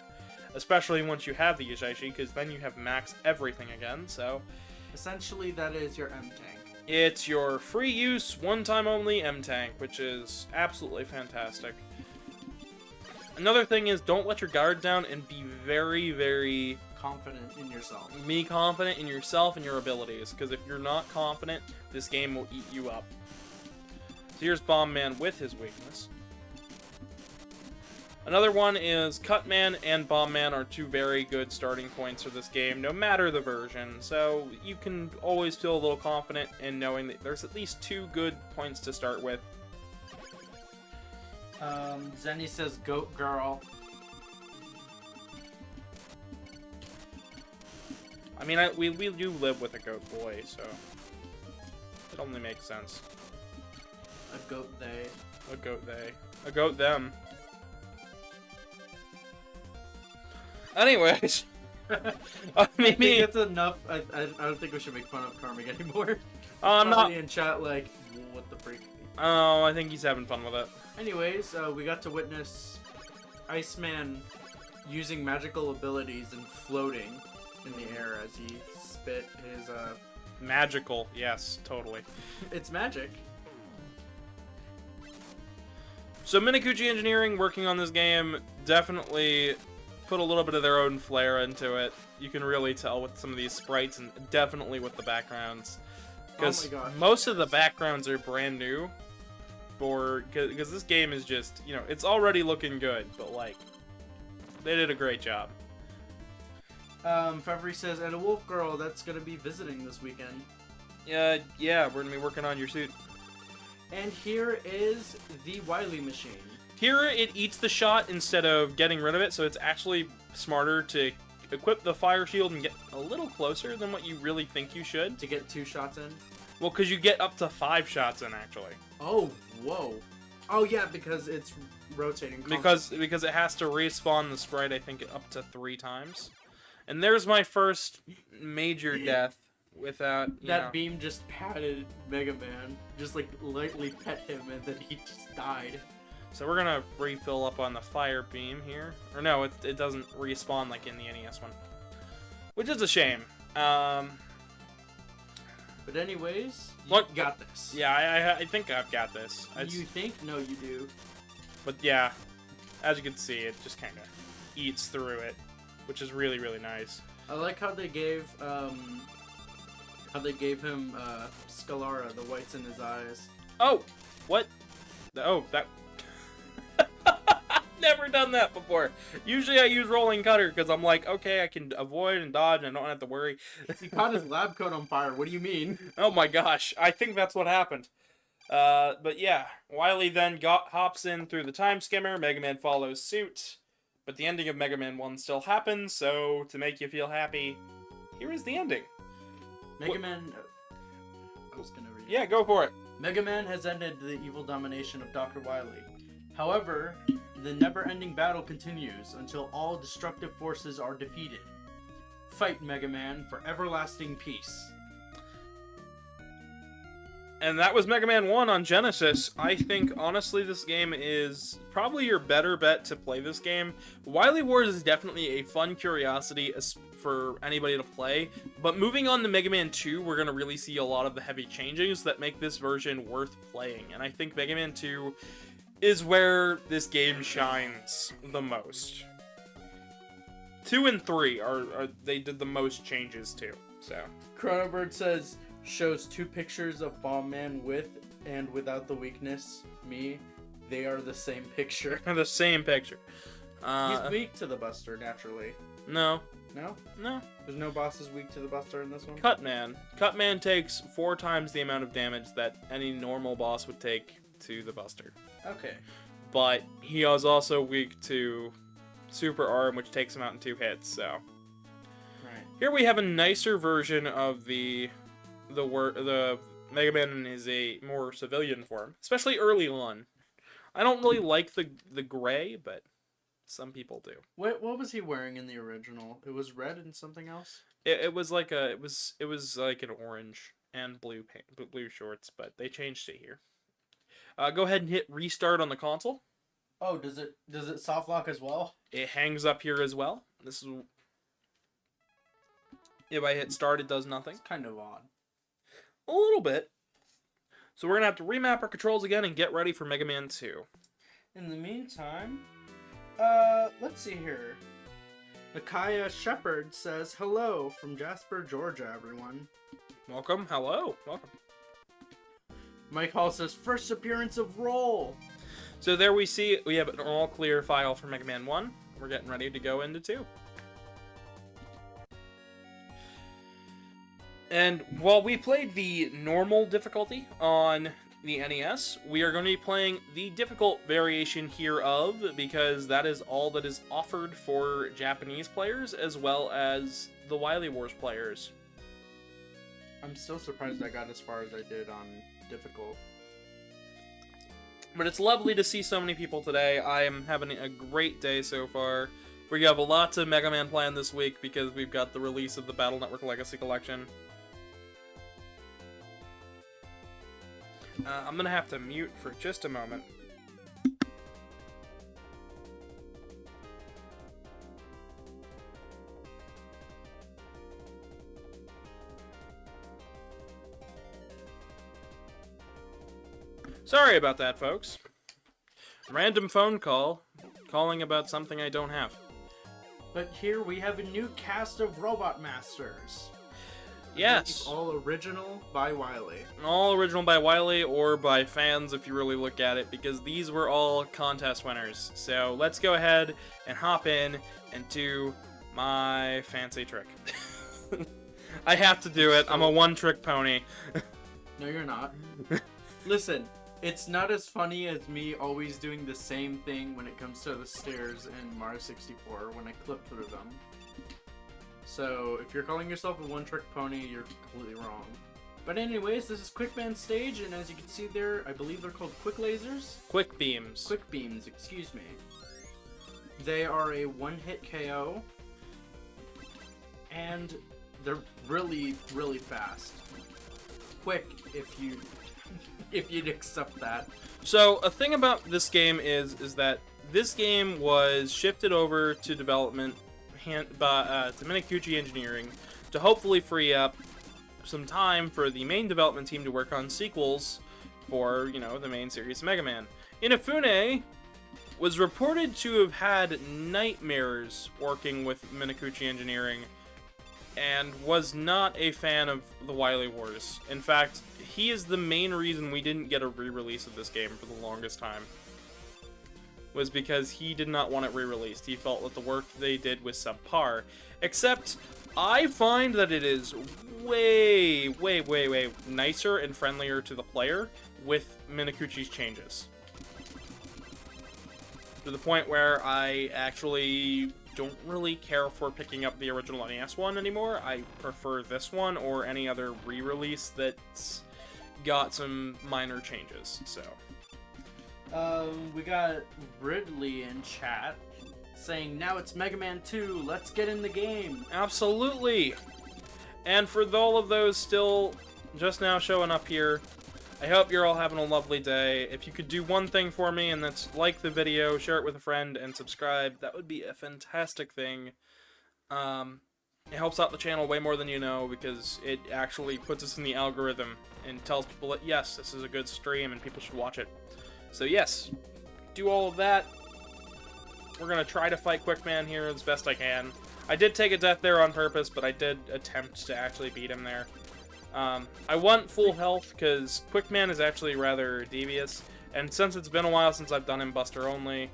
Especially once you have the Yashaishi, because then you have max everything again, so... Essentially, that is your M-Tank. It's your free use, one-time only M-Tank, which is absolutely fantastic. Another thing is, don't let your guard down and be very, very... confident in yourself. Be confident in yourself and your abilities, because if you're not confident, this game will eat you up. So here's Bomb Man with his weakness. Another one is Cut Man and Bomb Man are 2 very good starting points for this game, no matter the version, so you can always feel a little confident in knowing that there's at least 2 good points to start with. Zenny says, Goat Girl. I mean, we do live with a goat boy, so it only makes sense. A goat they. A goat they. A goat them. Anyways, I think it's enough. I don't think we should make fun of Karmic anymore. I'm not in chat like, what the freak. Oh, I think he's having fun with it. Anyways, we got to witness Iceman using magical abilities and floating in the air as he spit his Magical, yes, totally. It's magic. So Minakuchi Engineering, working on this game, definitely put a little bit of their own flair into it. You can really tell with some of these sprites and definitely with the backgrounds. Because most of the backgrounds are brand new. Because this game is just, you know, it's already looking good, but like, they did a great job. Furry says, and a wolf girl that's gonna be visiting this weekend. Yeah, we're gonna be working on your suit. And here is the Wily machine. Here it eats the shot instead of getting rid of it, so it's actually smarter to equip the fire shield and get a little closer than what you really think you should. To get 2 shots in? Well, because you get up to 5 shots in, actually. Oh, whoa. Oh, yeah, because it's rotating. Because it has to respawn the sprite, I think, up to 3 times. And there's my first major death without, that beam just patted Megaman. Just, like, lightly pet him, and then he just died. So we're gonna refill up on the fire beam here. Or no, it doesn't respawn like in the NES one. Which is a shame. But anyways, you got this. Yeah, I think I've got this. You think? No, you do. But yeah, as you can see, it just kind of eats through it, which is really, really nice. I like how they gave him Scalara, the whites in his eyes. Oh, what? Oh, that. Never done that before. Usually I use rolling cutter because I'm like, okay, I can avoid and dodge and I don't have to worry. He caught his lab coat on fire. What do you mean? Oh my gosh, I think that's what happened. But yeah, Wily then hops in through the time skimmer. Megaman follows suit. But the ending of Mega Man 1 still happens, so to make you feel happy, here is the ending. Megaman... I was gonna read it. Yeah, go for it. Megaman has ended the evil domination of Dr. Wily. However, the never-ending battle continues until all destructive forces are defeated. Fight, Megaman, for everlasting peace. And that was Mega Man 1 on Genesis. I think, honestly, this game is probably your better bet to play this game. Wily Wars is definitely a fun curiosity for anybody to play. But moving on to Mega Man 2, we're going to really see a lot of the heavy changes that make this version worth playing. And I think Mega Man 2 is where this game shines the most. 2 and 3 they did the most changes to. So Chronobird says, shows 2 pictures of Bomb Man with and without the weakness. Me, they are the same picture. The same picture. He's weak to the Buster, naturally. No. No? No. There's no bosses weak to the Buster in this one? Cutman. Cutman takes 4 times the amount of damage that any normal boss would take to the Buster. Okay. But he is also weak to Super Arm, which takes him out in 2 hits, so. Right. Here we have a nicer version of the Mega Man in his a more civilian form, especially early on. I don't really like the gray, but some people do. What was he wearing in the original? It was red and something else? It was like it was like an orange and blue shorts, but they changed it here. Go ahead and hit restart on the console. Oh, does it soft lock as well? It hangs up here as well. This is if I hit start, it does nothing. It's kind of odd. A little bit. So we're gonna have to remap our controls again and get ready for Mega Man 2. In the meantime, let's see here. Micaiah Shepard says hello from Jasper, Georgia, everyone. Welcome. Hello. Welcome. Mike Hall says first appearance of Roll. So there we have an all clear file for Mega Man 1. We're getting ready to go into 2. And while we played the normal difficulty on the NES, we are going to be playing the difficult variation hereof, because that is all that is offered for Japanese players as well as the Wily Wars players. I'm still surprised I got as far as I did on difficult. But it's lovely to see so many people today. I am having a great day so far. We have lots of Mega Man planned this week because we've got the release of the Battle Network Legacy Collection. I'm going to have to mute for just a moment. Sorry about that, folks. Random phone call, calling about something I don't have. But here we have a new cast of Robot Masters. Yes. All original by Wily. All original by Wily or by fans if you really look at it, because these were all contest winners. So let's go ahead and hop in and do my fancy trick. I have to do it. I'm a one-trick pony. No, you're not. Listen, it's not as funny as me always doing the same thing when it comes to the stairs in Mario 64 when I clip through them. So, if you're calling yourself a one-trick pony, you're completely wrong. But anyways, this is Quickman's stage, and as you can see there, I believe they're called Quick Lasers? Quick Beams. Quick Beams, excuse me. They are a one-hit KO, and they're really, really fast. Quick, if you... if you'd accept that. So, a thing about this game is that this game was shifted over to development to Megakuchi Engineering to hopefully free up some time for the main development team to work on sequels for, you know, the main series Mega Man. Inafune was reported to have had nightmares working with Megakuchi Engineering and was not a fan of the Wily Wars. In fact, he is the main reason we didn't get a re-release of this game for the longest time. Was because he did not want it re-released. He felt that the work they did was subpar. Except, I find that it is way, way, way, way nicer and friendlier to the player with Minakuchi's changes. To the point where I actually don't really care for picking up the original NES one anymore. I prefer this one or any other re-release that's got some minor changes, so... We got Ridley in chat saying, now it's Mega Man 2, let's get in the game. Absolutely! And for all of those still just now showing up here, I hope you're all having a lovely day. If you could do one thing for me, and that's like the video, share it with a friend, and subscribe, that would be a fantastic thing. It helps out the channel way more than you know, because it actually puts us in the algorithm and tells people that, yes, this is a good stream and people should watch it. So yes, do all of that. We're going to try to fight Quickman here as best I can. I did take a death there on purpose, but I did attempt to actually beat him there. I want full health, because Quickman is actually rather devious, and since it's been a while since I've done him Buster only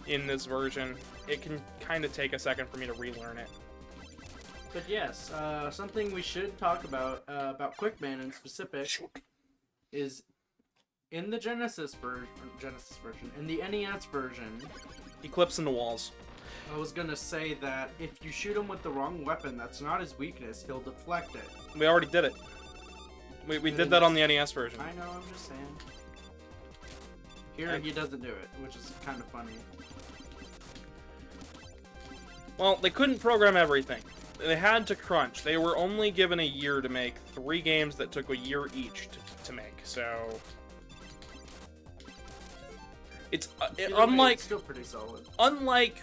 in this version, it can kind of take a second for me to relearn it. But yes, something we should talk about Quickman in specific, is in the Genesis version, in the NES version, He clips into walls. I was gonna say that if you shoot him with the wrong weapon, that's not his weakness, he'll deflect it. We already did it. We did that on the NES version. I know, I'm just saying. Here he doesn't do it, which is kind of funny. Well, they couldn't program everything. They had to crunch. They were only given a year to make 3 games that took a year each to make, so... It's unlike... It's still pretty solid. Unlike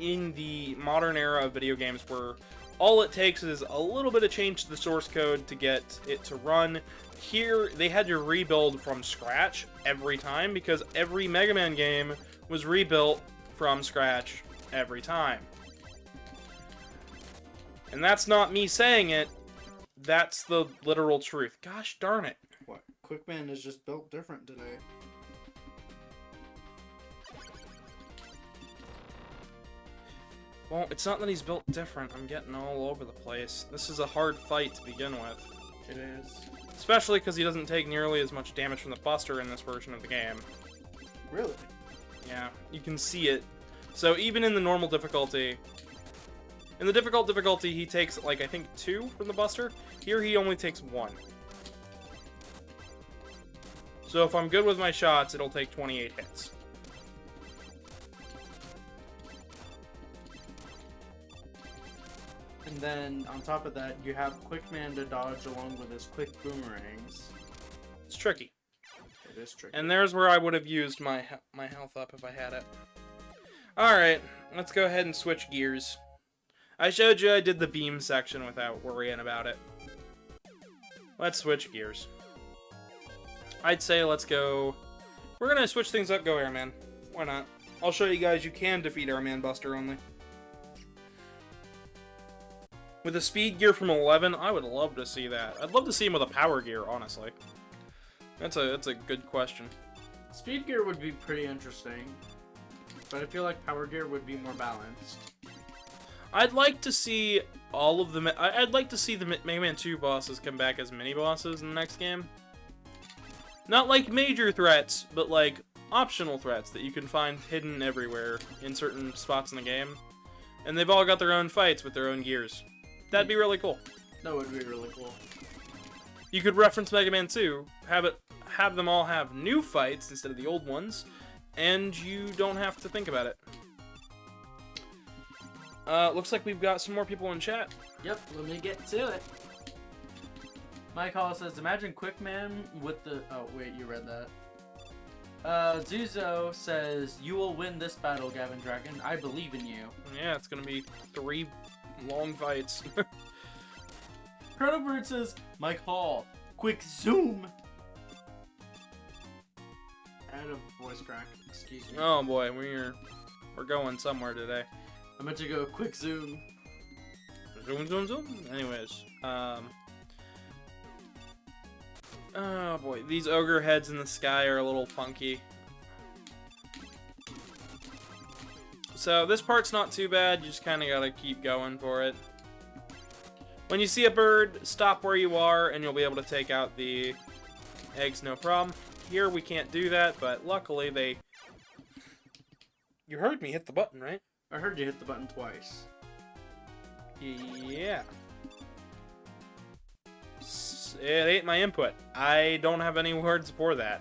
in the modern era of video games where all it takes is a little bit of change to the source code to get it to run, here they had to rebuild from scratch every time because every Mega Man game was rebuilt from scratch every time. And that's not me saying it, that's the literal truth. Gosh darn it. What? Quickman is just built different today. Well, it's not that he's built different. I'm getting all over the place. This is a hard fight to begin with. It is. Especially because he doesn't take nearly as much damage from the Buster in this version of the game. Really? Yeah, you can see it. So even in the normal difficulty... In the difficult difficulty, he takes, like, I think 2 from the Buster. Here, he only takes 1. So if I'm good with my shots, it'll take 28 hits. And then, on top of that, you have Quickman to dodge along with his quick boomerangs. It's tricky. It is tricky. And there's where I would have used my health up if I had it. Alright, let's go ahead and switch gears. I showed you I did the beam section without worrying about it. Let's switch gears. I'd say let's go. We're gonna switch things up. Go Airman. Why not? I'll show you guys you can defeat Airman Buster only. With a speed gear from 11, I would love to see that. I'd love to see him with a power gear, honestly. That's a good question. Speed gear would be pretty interesting, but I feel like power gear would be more balanced. I'd like to see all of the. I'd like to see the Mega Man 2 bosses come back as mini bosses in the next game. Not like major threats, but like optional threats that you can find hidden everywhere in certain spots in the game. And they've all got their own fights with their own gears. That'd be really cool. That would be really cool. You could reference Mega Man 2, have them all have new fights instead of the old ones, and you don't have to think about it. Looks like we've got some more people in chat. Yep, let me get to it. Mike Hall says, imagine Quickman with the... Oh, wait, you read that. Zuzo says, you will win this battle, Gavin Dragon. I believe in you. Yeah, it's gonna be 3 long fights. Chronobird says, Mike Hall, quick zoom! I had a voice crack, excuse me. Oh boy, we're going somewhere today. I meant to go quick zoom. Zoom, zoom, zoom. Anyways, oh boy, these ogre heads in the sky are a little funky. So this part's not too bad, you just kind of gotta keep going for it. When you see a bird, stop where you are and you'll be able to take out the eggs no problem. Here we can't do that, but luckily they... You heard me hit the button, right? I heard you hit the button twice. Yeah. It ate my input. I don't have any words for that.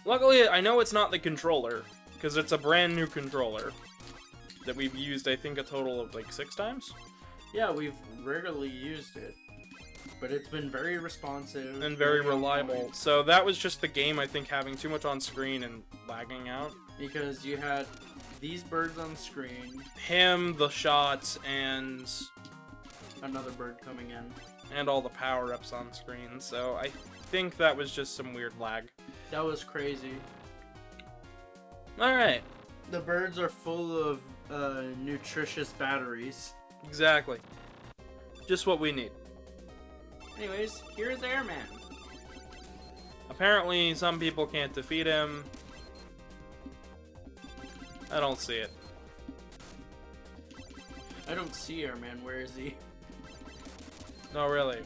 Luckily, I know it's not the controller, because it's a brand new controller that we've used, I think, a total of like 6 times. Yeah, we've rarely used it, but it's been very responsive and very reliable. So that was just the game, I think, having too much on screen and lagging out. Because you had these birds on screen, him, the shots, and another bird coming in, and all the power-ups on screen. So I think that was just some weird lag. That was crazy. Alright. The birds are full of nutritious batteries. Exactly. Just what we need. Anyways, here's Airman. Apparently, some people can't defeat him. I don't see it. I don't see Airman. Where is he? No, really.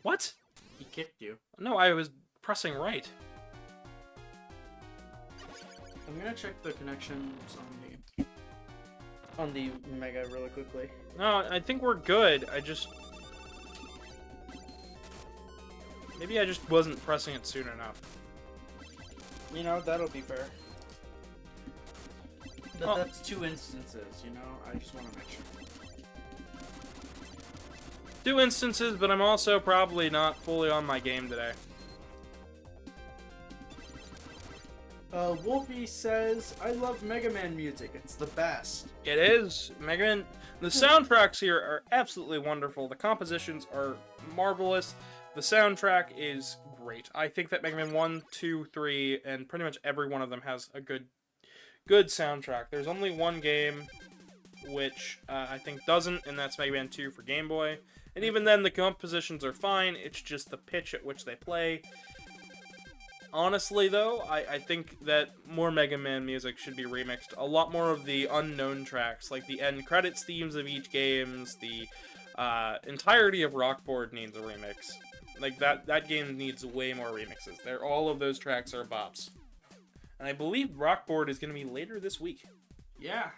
What? He kicked you. No, I was pressing right. I'm gonna check the connections on the Mega really quickly. No, I think we're good. Maybe I just wasn't pressing it soon enough. You know, that'll be fair. Oh. That's 2 instances, you know? I just want to make sure. 2 instances, but I'm also probably not fully on my game today. Wolfie says, I love Mega Man music. It's the best. It is. Mega Man. The soundtracks here are absolutely wonderful. The compositions are marvelous. The soundtrack is great. I think that Mega Man 1, 2, 3, and pretty much every one of them has a good soundtrack. There's only one game which I think doesn't, and that's Mega Man 2 for Game Boy. And even then, the compositions are fine. It's just the pitch at which they play. Honestly, though, I think that more Mega Man music should be remixed. A lot more of the unknown tracks, like the end credits themes of each games, the entirety of Rockboard needs a remix. Like, that game needs way more remixes. All of those tracks are bops. And I believe Rockboard is going to be later this week. Yeah.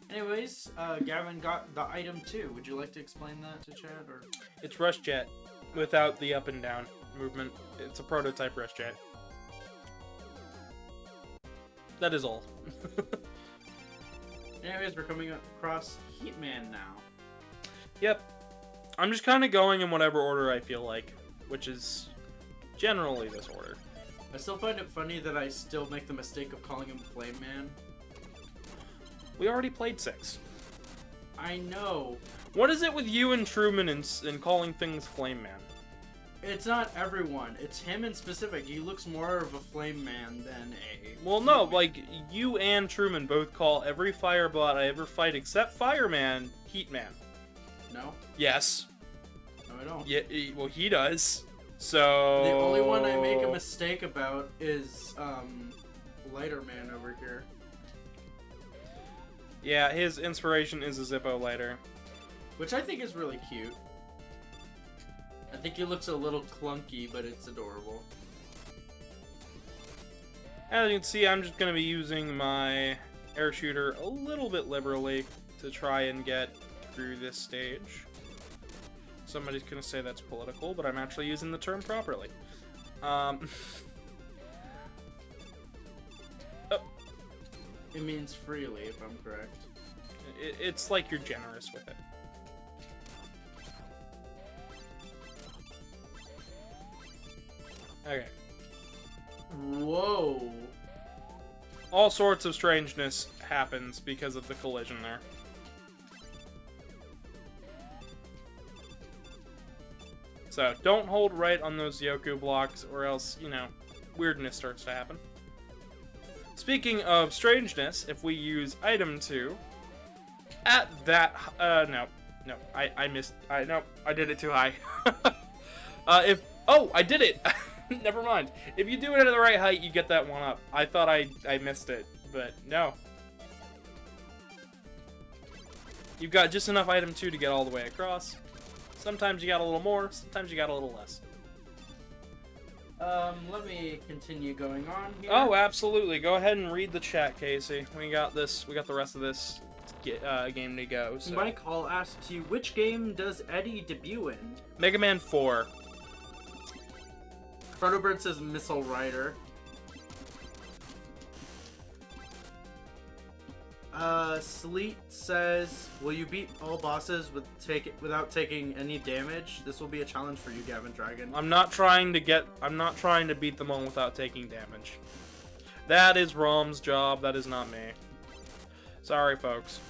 Anyways, Gavin got the item too. Would you like to explain that to Chad? Or It's Rush Jet, without the up and down movement. It's a prototype Rush Jet. That is all. Anyways, we're coming across Heatman now. Yep. I'm just kind of going in whatever order I feel like, which is generally this order. I still find it funny that I still make the mistake of calling him Flame Man. We already played 6. I know. What is it with you and Truman and calling things Flame Man? It's not everyone. It's him in specific. He looks more of a Flame Man than a... Well, no, like, you and Truman both call every Firebot I ever fight except Fireman, Heat Man. No? Yes. No, I don't. Yeah, well, he does. So... The only one I make a mistake about is, Lighter Man over here. Yeah, his inspiration is a Zippo lighter. Which I think is really cute. I think he looks a little clunky, but it's adorable. As you can see, I'm just going to be using my air shooter a little bit liberally to try and get through this stage. Somebody's going to say that's political, but I'm actually using the term properly. Oh. It means freely, if I'm correct. It's like you're generous with it. Okay. Whoa. All sorts of strangeness happens because of the collision there. So, don't hold right on those Yoku blocks or else, you know, weirdness starts to happen. Speaking of strangeness, if we use item 2, at that, no, I missed, no, I did it too high. Oh, I did it! Never mind. If you do it at the right height, you get that one up. I thought I missed it, but no. You've got just enough item 2 to get all the way across. Sometimes you got a little more, sometimes you got a little less. Let me continue going on here. Oh, absolutely. Go ahead and read the chat, Casey. We got this. We got the rest of this game to go. So. Mike Hall asks you, which game does Eddie debut in? Megaman 4. Protobird says Missile Rider. Sleet says, will you beat all bosses without taking any damage? This will be a challenge for you, Gavin Dragon. I'm not trying to beat them all without taking damage. That is Rom's job, that is not me. Sorry, folks.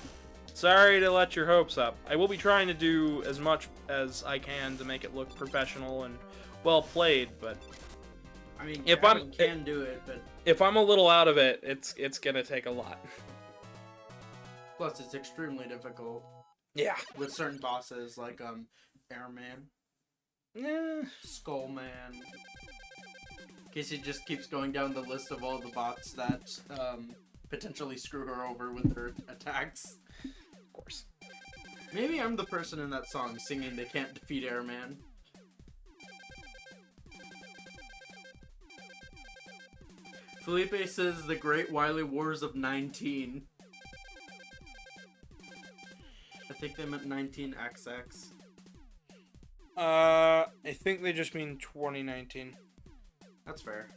Sorry to let your hopes up. I will be trying to do as much as I can to make it look professional and well played, but I mean, if Gavin can do it, but if I'm a little out of it, it's gonna take a lot. Plus, it's extremely difficult. Yeah. With certain bosses, like, Airman. Skullman. Casey just keeps going down the list of all the bots that, potentially screw her over with their attacks. Of course. Maybe I'm the person in that song singing They Can't Defeat Airman. Felipe says The Great Wily Wars of 19. I think they meant 19XX. I think they just mean 2019. That's fair.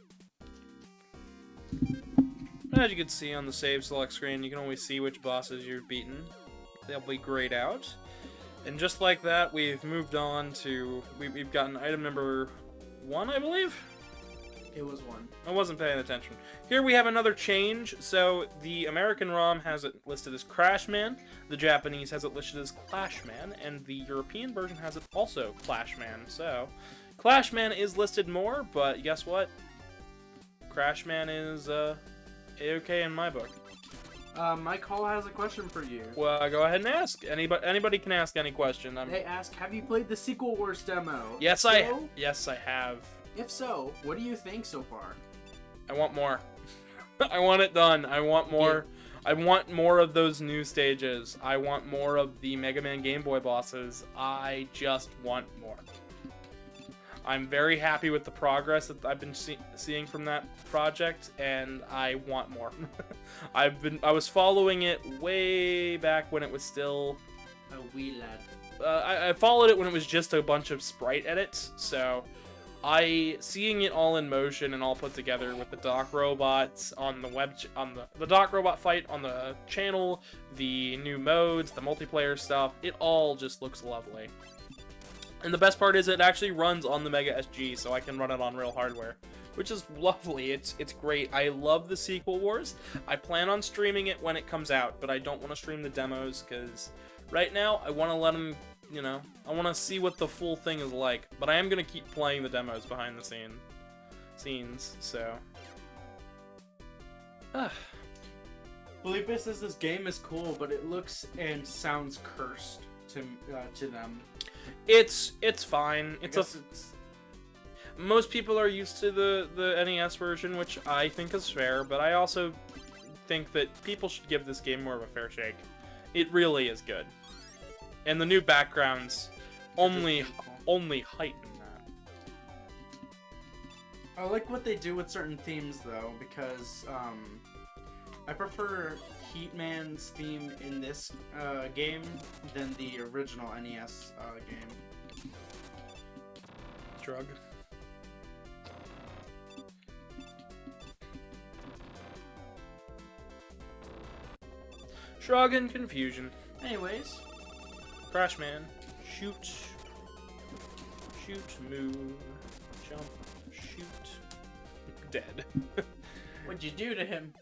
As you can see on the save select screen, you can always see which bosses you've beaten. They'll be grayed out. And just like that, we've moved on to... We've gotten item number 1, I believe? It was 1. I wasn't paying attention. Here we have another change. So the American ROM has it listed as Crashman, the Japanese has it listed as Clashman, and the European version has it also Clashman. So Clashman is listed more, but guess what? Crashman is A-okay in my book. Mike Hall has a question for you. Well, go ahead and ask. Anybody can ask any question. They ask, have you played the Sequel Wars demo? Yes, I have. If so, what do you think so far? I want more. I want it done. I want more. Yeah. I want more of those new stages. I want more of the Mega Man Game Boy bosses. I just want more. I'm very happy with the progress that I've been seeing from that project, and I want more. I was following it way back when it was still a wee lad. I followed it when it was just a bunch of sprite edits, so seeing it all in motion and all put together with the Doc robots on the Doc robot fight on the channel, the new modes, the multiplayer stuff, it all just looks lovely. And the best part is it actually runs on the Mega SG, so I can run it on real hardware, which is lovely. It's great. I love the Sequel Wars. I plan on streaming it when it comes out, but I don't want to stream the demos because right now I want to let them, you know, I want to see what the full thing is like. But I am going to keep playing the demos behind the scenes, so. Felipe says this game is cool, but it looks and sounds cursed to them. It's fine. Most people are used to the NES version, which I think is fair, but I also think that people should give this game more of a fair shake. It really is good. And the new backgrounds only heighten that. I like what they do with certain themes, though, because I prefer Heatman's theme in this game than the original NES game. Shrug. Shrug and confusion. Anyways. Crash Man. Shoot. Shoot, move, jump, shoot. Dead. What'd you do to him?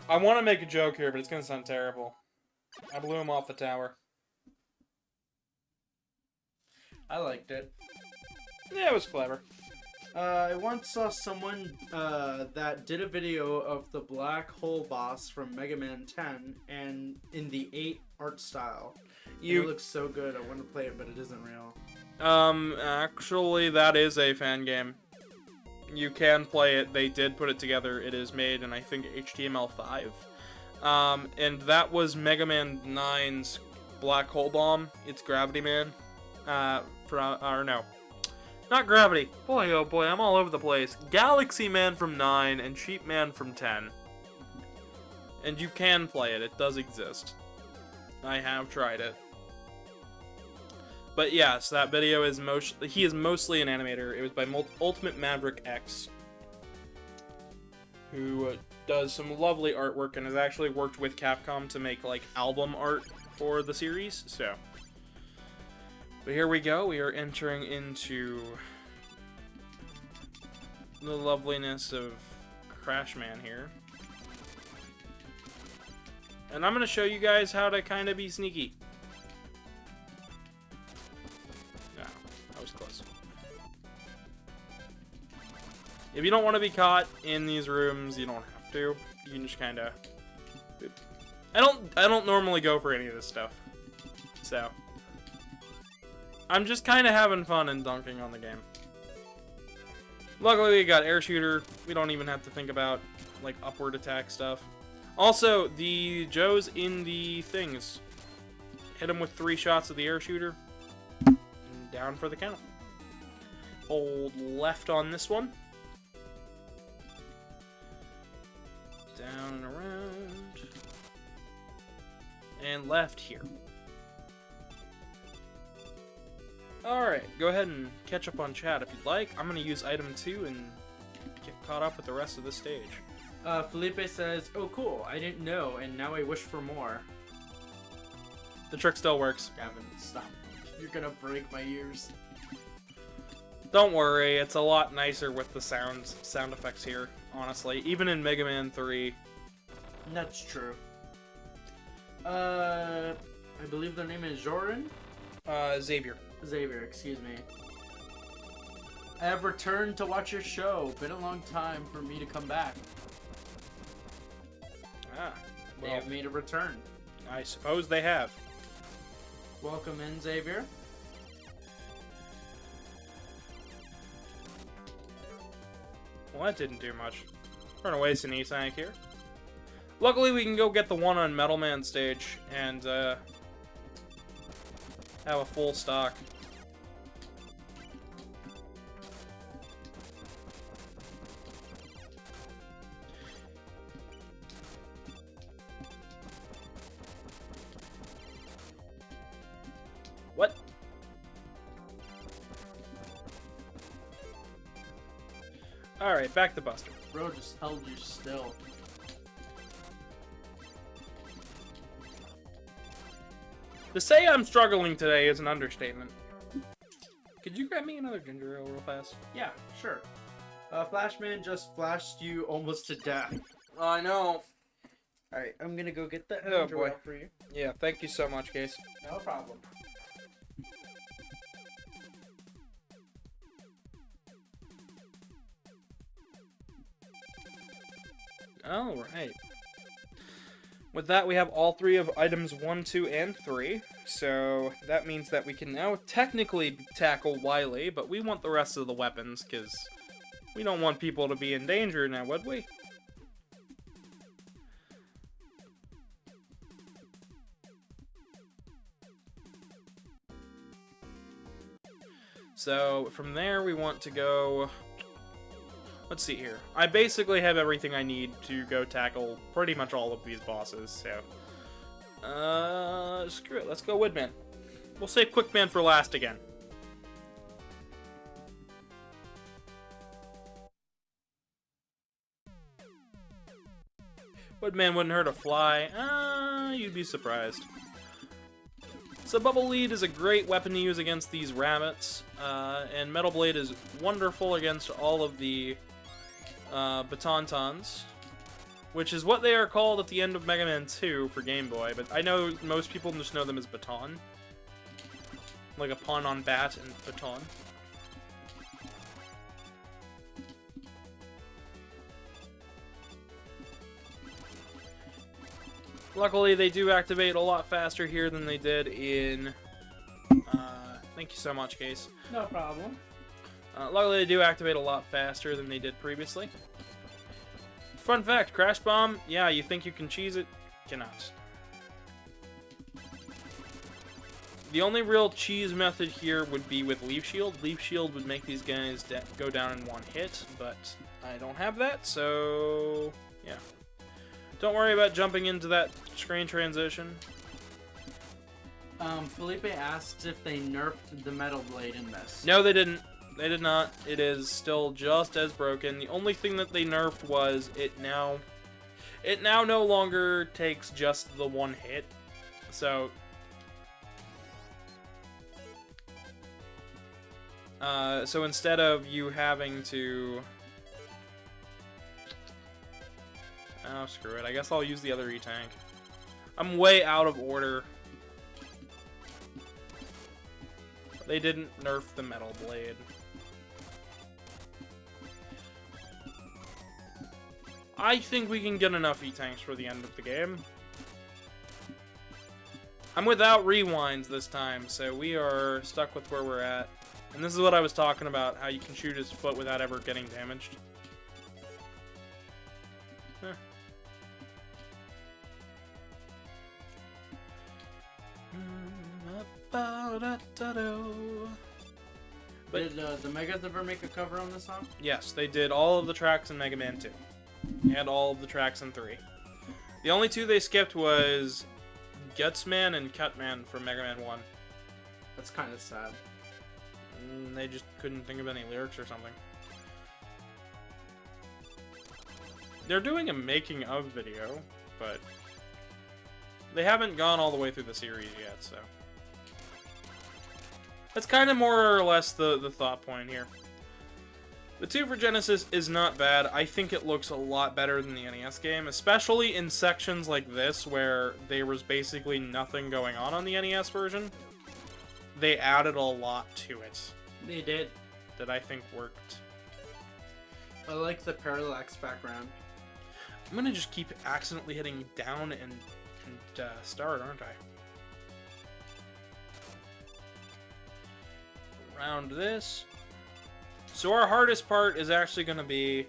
I want to make a joke here, but it's going to sound terrible. I blew him off the tower. I liked it. Yeah, it was clever. I once saw someone that did a video of the black hole boss from Megaman 10 and in the 8 art style. It looks so good. I want to play it, but it isn't real. Actually, that is a fan game. You can play it. They did put it together. It is made in, I think, HTML5. And that was Mega Man 9's Black Hole Bomb. It's Gravity Man. Or no. Not Gravity. Boy, oh boy, I'm all over the place. Galaxy Man from 9 and Sheep Man from 10. And you can play it. It does exist. I have tried it. But yes, that video is he is mostly an animator. It was by Ultimate Maverick X, who does some lovely artwork and has actually worked with Capcom to make like album art for the series. So, but here we go. We are entering into the loveliness of Crash Man here, and I'm gonna show you guys how to kind of be sneaky. Close. If you don't want to be caught in these rooms, you don't have to. You can just kind of. I don't normally go for any of this stuff, so I'm just kind of having fun and dunking on the game. Luckily, we got air shooter. We don't even have to think about like upward attack stuff. Also, the Joes in the things hit them with 3 shots of the air shooter. Down for the count. Hold left on this one. Down and around. And left here. Alright, go ahead and catch up on chat if you'd like. I'm going to use item 2 and get caught up with the rest of the stage. Felipe says, oh cool, I didn't know, and now I wish for more. The trick still works. Gavin, stop. You're gonna break my ears. Don't worry, it's a lot nicer with the sound effects here, honestly. Even in Mega Man 3. That's true. I believe their name is Joran? Xavier. Xavier, excuse me. I have returned to watch your show. Been a long time for me to come back. Ah, They have made a return. I suppose they have. Welcome in, Xavier. Well, that didn't do much. Run away, Sinisank here. Luckily, we can go get the one on Metal Man stage and have a full stock. What? Alright, back to Buster. Bro just held you still. To say I'm struggling today is an understatement. Could you grab me another ginger ale real fast? Yeah, sure. Flashman just flashed you almost to death. I know. Alright, I'm gonna go get that Oh, ginger boy. ale for you. Yeah, thank you so much, Case. No problem. Alright. With that, we have all three of items 1, 2, and 3. So that means that we can now technically tackle Wily, but we want the rest of the weapons, because we don't want people to be in danger now, would we? So from there, we want to go... Let's see here. I basically have everything I need to go tackle pretty much all of these bosses, so... screw it. Let's go Woodman. We'll save Quickman for last again. Woodman wouldn't hurt a fly. You'd be surprised. So Bubble Lead is a great weapon to use against these rabbits, and Metal Blade is wonderful against all of the Batontons, which is what they are called at the end of Mega Man 2 for Game Boy, but I know most people just know them as Baton. Like a pun on bat and baton. Luckily, they do activate a lot faster here than they did in... thank you so much, Case. No problem. Luckily, they do activate a lot faster than they did previously. Fun fact, Crash Bomb, yeah, you think you can cheese it? Cannot. The only real cheese method here would be with Leaf Shield. Leaf Shield would make these guys go down in one hit, but I don't have that, so yeah. Don't worry about jumping into that screen transition. Felipe asked if they nerfed the Metal Blade in this. No, they didn't. They did not. It is still just as broken. The only thing that they nerfed was it now no longer takes just the one hit. So so instead of you having to... Oh, screw it. I guess I'll use the other E-Tank. I'm way out of order. They didn't nerf the Metal Blade. I think we can get enough E-Tanks for the end of the game. I'm without rewinds this time, so we are stuck with where we're at. And this is what I was talking about, how you can shoot his foot without ever getting damaged. Huh. But did the Megas ever make a cover on this song? Yes, they did all of the tracks in Mega Man 2. And all of the tracks in 3. The only two they skipped was Gutsman and Cutman from Mega Man 1. That's kind of sad. They just couldn't think of any lyrics or something. They're doing a making of video, but they haven't gone all the way through the series yet, so... That's kind of more or less the thought point here. The 2 for Genesis is not bad. I think it looks a lot better than the NES game, especially in sections like this where there was basically nothing going on the NES version. They added a lot to it. They did. That I think worked. I like the parallax background. I'm gonna just keep accidentally hitting down and start, aren't I? Around this. So our hardest part is actually going to be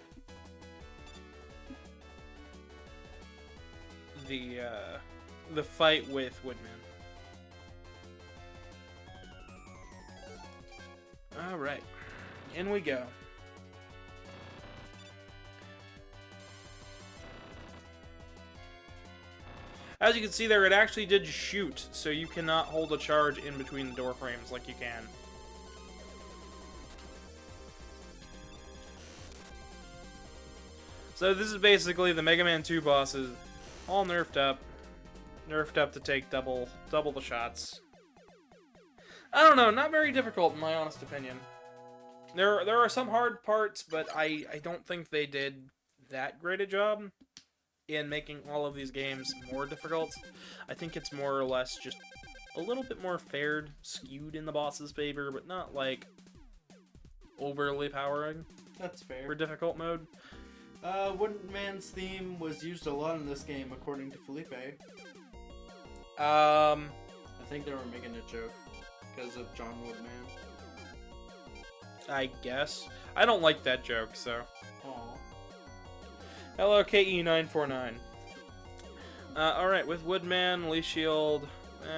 the fight with Woodman. All right, in we go. As you can see there, it actually did shoot, so you cannot hold a charge in between the door frames like you can. So this is basically the Mega Man 2 bosses, all nerfed up. Nerfed up to take double the shots. I don't know, not very difficult in my honest opinion. There are some hard parts, but I don't think they did that great a job in making all of these games more difficult. I think it's more or less just a little bit more fared, skewed in the boss's favor, but not like overly powering. That's fair. For difficult mode. Woodman's theme was used a lot in this game, according to Felipe. I I think they were making a joke because of John Woodman. I guess. I don't like that joke, so. Aw. Hello, KE949. Alright, with Woodman, Lee Shield,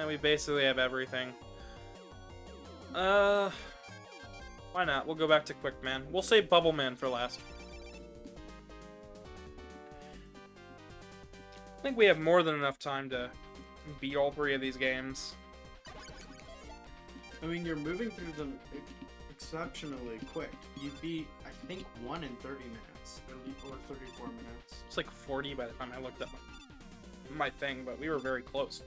we basically have everything. Why not? We'll go back to Quick Man. We'll save Bubble Man for last. I think we have more than enough time to beat all three of these games. I mean, you're moving through them exceptionally quick. You beat, I think, 1 in 30 minutes, or 34 minutes. It's like 40 by the time I looked up my thing, but we were very close.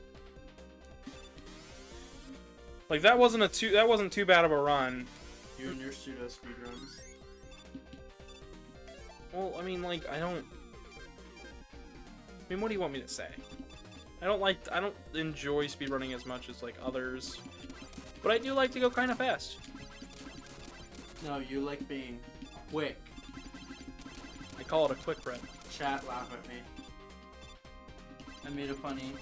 Like that wasn't too bad of a run. You and your pseudo speedruns. Well, I mean, like I mean, what do you want me to say? I don't enjoy speedrunning as much as like others, but I do like to go kind of fast. No, you like being quick. I call it a quick run. Chat, laugh at me. I made a funny.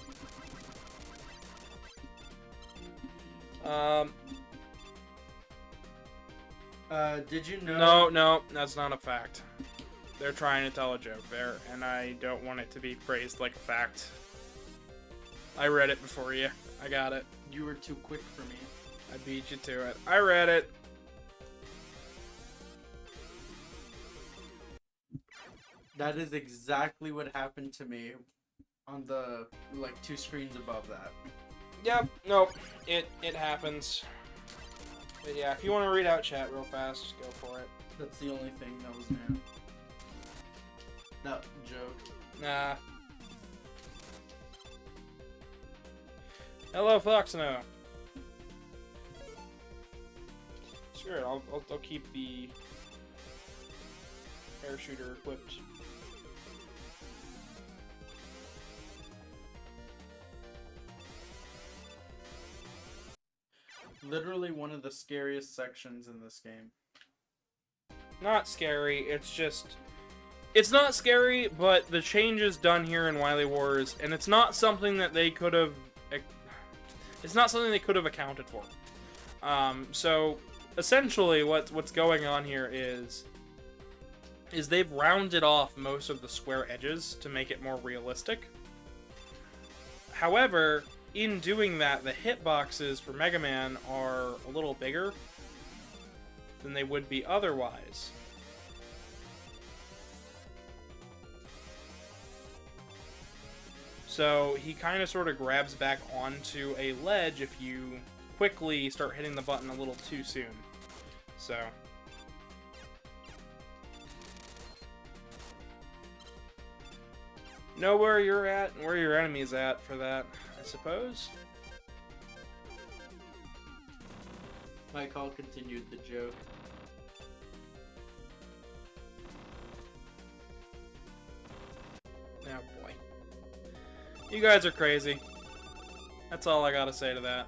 Did you know? No, that's not a fact. They're trying to tell a joke there, and I don't want it to be phrased like a fact. I read it before you. I got it. You were too quick for me. I beat you to it. I read it. That is exactly what happened to me on the, like, 2 screens above that. Yep, nope. It happens. But yeah, if you want to read out chat real fast, just go for it. That's the only thing that was new. That joke. Nah. Hello, Foxno. Sure, I'll keep the air shooter equipped. Literally one of the scariest sections in this game. Not scary, it's just... It's not scary, but the changes done here in Wily Wars, and it's not something that they could have... It's not something they could have accounted for. So, essentially, what's going on here is they've rounded off most of the square edges to make it more realistic. However, in doing that, the hitboxes for Megaman are a little bigger than they would be otherwise. So he kind of sort of grabs back onto a ledge if you quickly start hitting the button a little too soon. So... know where you're at and where your enemy's at for that, I suppose. My call continued the joke. Oh boy. You guys are crazy. That's all I gotta say to that.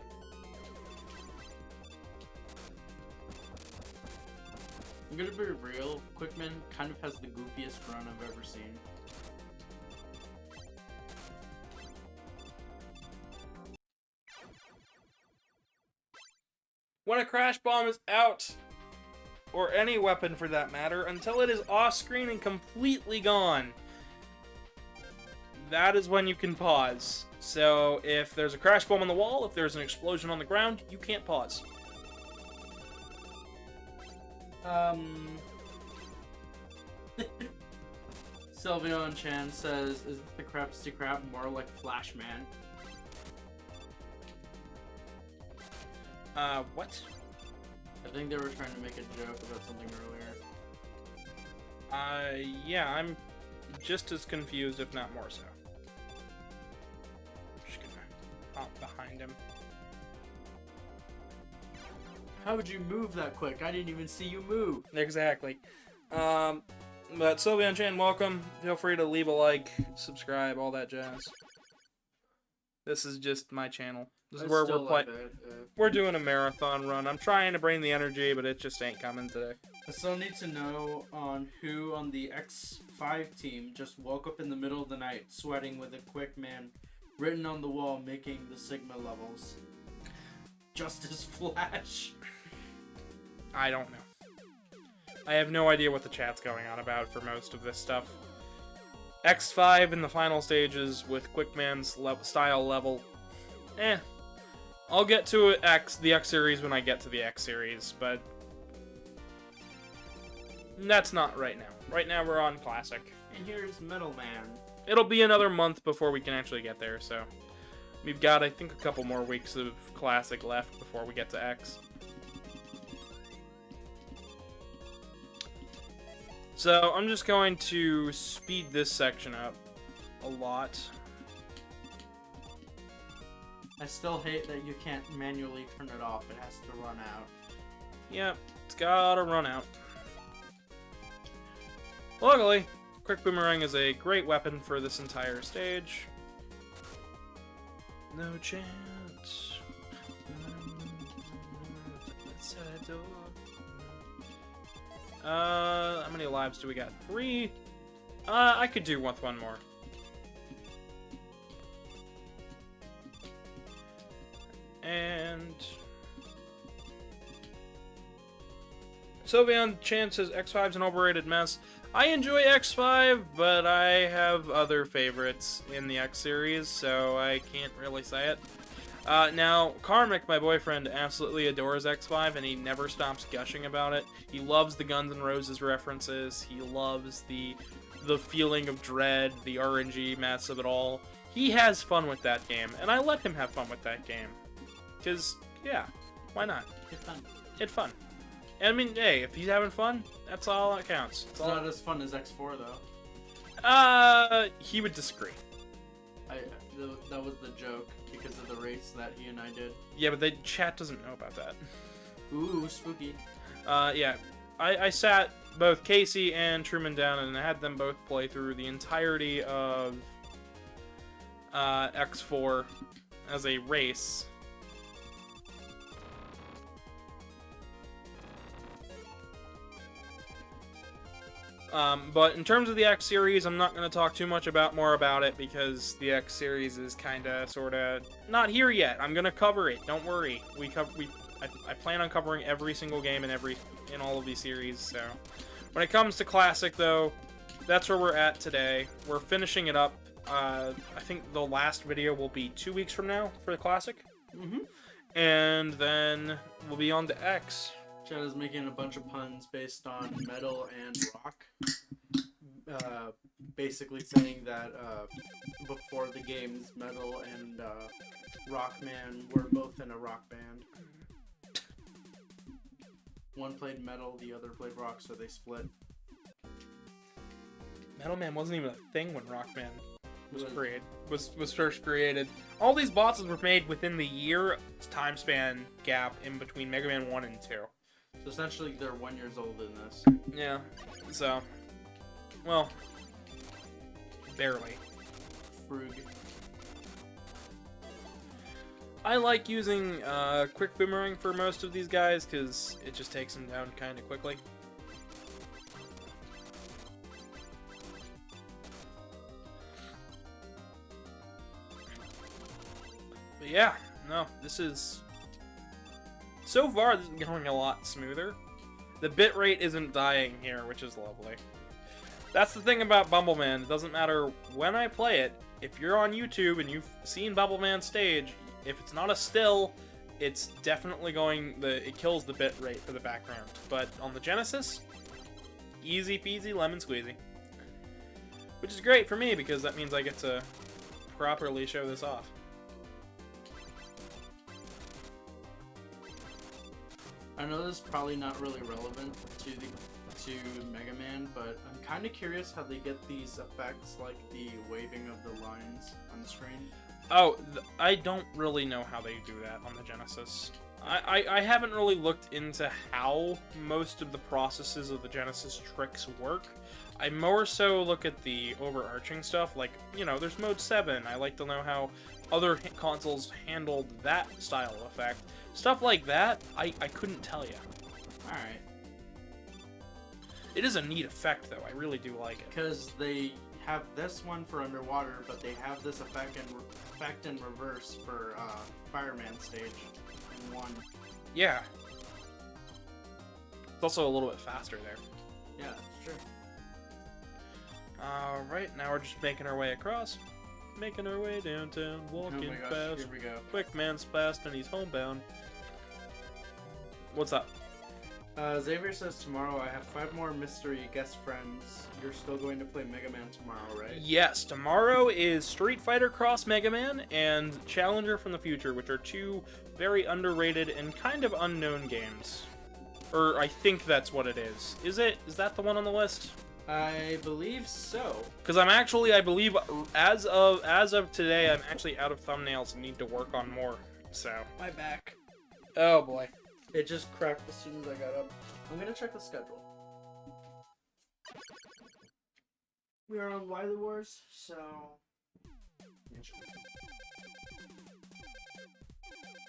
I'm gonna be real, Quickman kind of has the goofiest run I've ever seen. When a crash bomb is out, or any weapon for that matter, until it is off-screen and completely gone, that is when you can pause. So if there's a crash bomb on the wall, if there's an explosion on the ground, you can't pause. Sylvio and Chan says, is the Crepesty Crab more like Flashman? What? I think they were trying to make a joke about something earlier. Yeah, I'm just as confused, if not more so. Just gonna find him. How would you move that quick? I didn't even see you move. Exactly. But Sylvian Chan, welcome. Feel free to leave a like, subscribe, all that jazz. This is just my channel. This is where we're playing. We're doing a marathon run. I'm trying to bring the energy, but it just ain't coming today. I still need to know on who on the X5 team just woke up in the middle of the night sweating with a quick man written on the wall making the Sigma levels. Justice Flash. I don't know. I have no idea what the chat's going on about for most of this stuff. X5 in the final stages with Quickman's style level. I'll get to the X series when I get to the X series, but that's not right now. Right now we're on Classic. And here's Metal Man. It'll be another month before we can actually get there, so we've got, I think, a couple more weeks of Classic left before we get to X. So I'm just going to speed this section up a lot. I still hate that you can't manually turn it off. It has to run out. Yep, it's gotta run out. Luckily, Quick Boomerang is a great weapon for this entire stage. No chance. How many lives do we got? 3? I could do with one more. And Sylvian Chan says X5's an overrated mess. I enjoy X5, but I have other favorites in the X series, so I can't really say it. Now, Karmic, my boyfriend, absolutely adores X5, and he never stops gushing about it. He loves the Guns N' Roses references. He loves the feeling of dread, the RNG mess of it all. He has fun with that game, and I let him have fun with that game. Because, yeah, why not? It's fun. It's fun. And I mean, hey, if he's having fun, that's all that counts. It's not as fun as X4, though. He would disagree. That was the joke because of the race that he and I did. Yeah, but the chat doesn't know about that. Ooh, spooky. Yeah. I sat both Casey and Truman down and I had them both play through the entirety of X4 as a race. But in terms of the X series, I'm not going to talk too much more about it because the X series is kind of, sort of, not here yet. I'm going to cover it. Don't worry. I plan on covering every single game in all of these series. So when it comes to Classic, though, that's where we're at today. We're finishing it up. I think the last video will be 2 weeks from now for the Classic. Mm-hmm. And then we'll be on to X. Chad is making a bunch of puns based on metal and rock. Basically saying that before the games, Metal and Rockman were both in a rock band. One played metal, the other played rock, so they split. Metal Man wasn't even a thing when Rockman was first created. All these bosses were made within the year time span gap in between Mega Man 1 and 2. So essentially, they're 1 year old in this. Yeah. So, well, barely. Frug. I like using Quick Boomerang for most of these guys because it just takes them down kind of quickly. But yeah, no, so far this is going a lot smoother. The bitrate isn't dying here, which is lovely. That's the thing about Bumbleman. It doesn't matter when I play it. If you're on YouTube and you've seen Bumbleman's stage, if it's not a still, it's definitely it kills the bitrate for the background. But on the Genesis, easy peasy lemon squeezy. Which is great for me because that means I get to properly show this off. I know this is probably not really relevant to Mega Man, but I'm kind of curious how they get these effects, like the waving of the lines on the screen. Oh, I don't really know how they do that on the Genesis. I haven't really looked into how most of the processes of the Genesis tricks work. I more so look at the overarching stuff, like, you know, there's Mode 7. I like to know how other consoles handled that style of effect. Stuff like that, I couldn't tell you. Alright. It is a neat effect, though. I really do like it. Because they have this one for underwater, but they have this effect in reverse for Fireman stage in one. Yeah. It's also a little bit faster there. Yeah, it's true. Alright, now we're just making our way across. Making our way downtown, walking Oh my gosh, fast. here we go. Quick man's fast and he's homebound. What's up? Xavier says tomorrow I have 5 more mystery guest friends. You're still going to play Megaman tomorrow, right? Yes, tomorrow is Street Fighter Cross Megaman and Challenger from the Future, which are 2 very underrated and kind of unknown games. Or I think that's what it is. Is it? Is that the one on the list? I believe so. Because I'm actually, I believe, as of today, I'm actually out of thumbnails and need to work on more. So My back. oh boy. It just cracked as soon as I got up. I'm gonna check the schedule. We are on Wily Wars, so...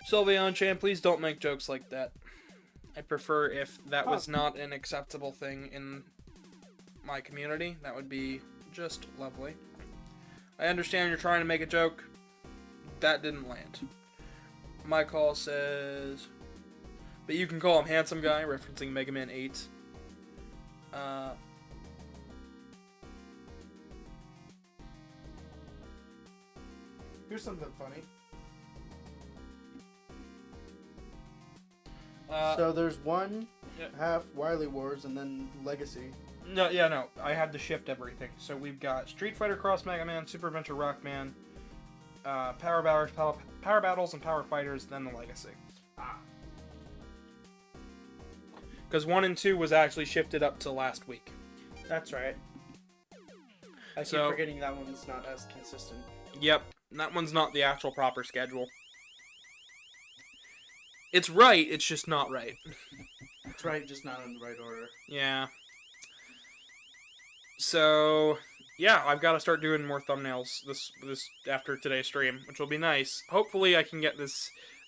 Sylveon Chan, please don't make jokes like that. I prefer if that was not an acceptable thing in my community. That would be just lovely. I understand you're trying to make a joke. That didn't land. My call says... But you can call him Handsome Guy, referencing Mega Man 8. Here's something funny. So there's one half Wily Wars and then Legacy. No, I had to shift everything. So we've got Street Fighter Cross Mega Man, Super Adventure Rockman, Power Battles, and Power Fighters, then the Legacy. Because 1 and 2 was actually shifted up to last week. That's right. I keep forgetting that one's not as consistent. Yep, that one's not the actual proper schedule. It's right, it's just not right. It's right, just not in the right order. Yeah. So, yeah, I've got to start doing more thumbnails this after today's stream, which will be nice. Hopefully I can get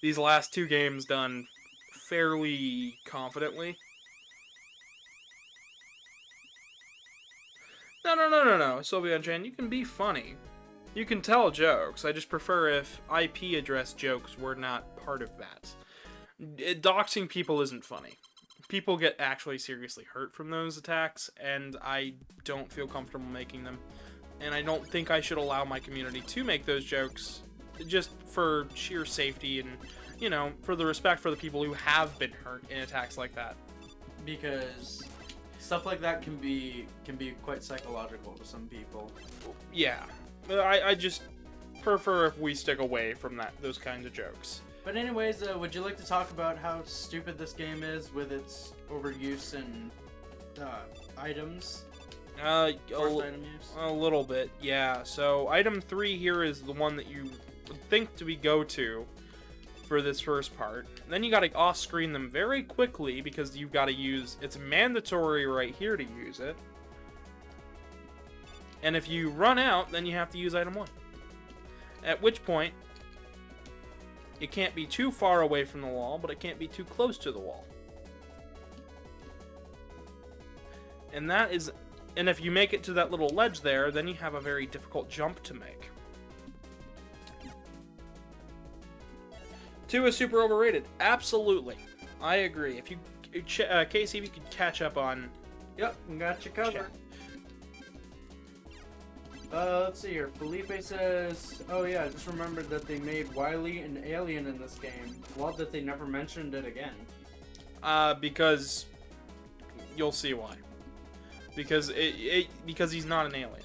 these last 2 games done fairly confidently. No, Sylveon Chan, you can be funny. You can tell jokes. I just prefer if IP address jokes were not part of that. Doxing people isn't funny. People get actually seriously hurt from those attacks, and I don't feel comfortable making them. And I don't think I should allow my community to make those jokes, just for sheer safety and, you know, for the respect for the people who have been hurt in attacks like that. Because stuff like that can be quite psychological to some people. Yeah. I just prefer if we stick away from those kinds of jokes. But anyways, would you like to talk about how stupid this game is with its overuse and items? A little bit, yeah. So item 3 here is the one that you would think to be go-to for this first part. Then you gotta off-screen them very quickly because you've gotta use... It's mandatory right here to use it. And if you run out, then you have to use item 1. At which point, it can't be too far away from the wall, but it can't be too close to the wall. And that is... And if you make it to that little ledge there, then you have a very difficult jump to make. 2 is super overrated. Absolutely. I agree. If you... Casey, if you could catch up on... Yep, got you covered. Chat. Let's see here. Felipe says, oh yeah, I just remembered that they made Wily an alien in this game. Well, that they never mentioned it again. Because... You'll see why. Because because he's not an alien.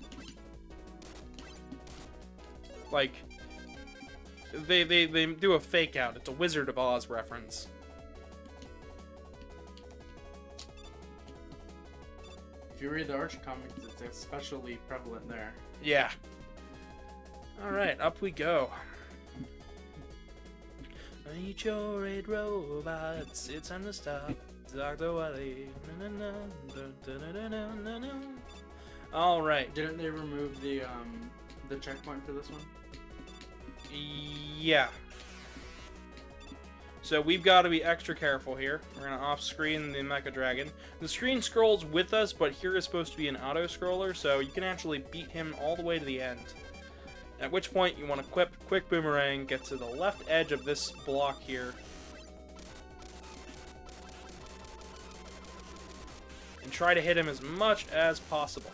Like... They do a fake out. It's a Wizard of Oz reference. If you read the Archie comics, it's especially prevalent there. Yeah. Alright, up we go. Meteorate robots, it's time to stop. Dr. Wily. Alright. Didn't they remove the checkpoint for this one? Yeah. So we've got to be extra careful here. We're going to off-screen the Mecha Dragon. The screen scrolls with us, but here is supposed to be an auto-scroller, so you can actually beat him all the way to the end. At which point, you want to quick boomerang, get to the left edge of this block here. And try to hit him as much as possible.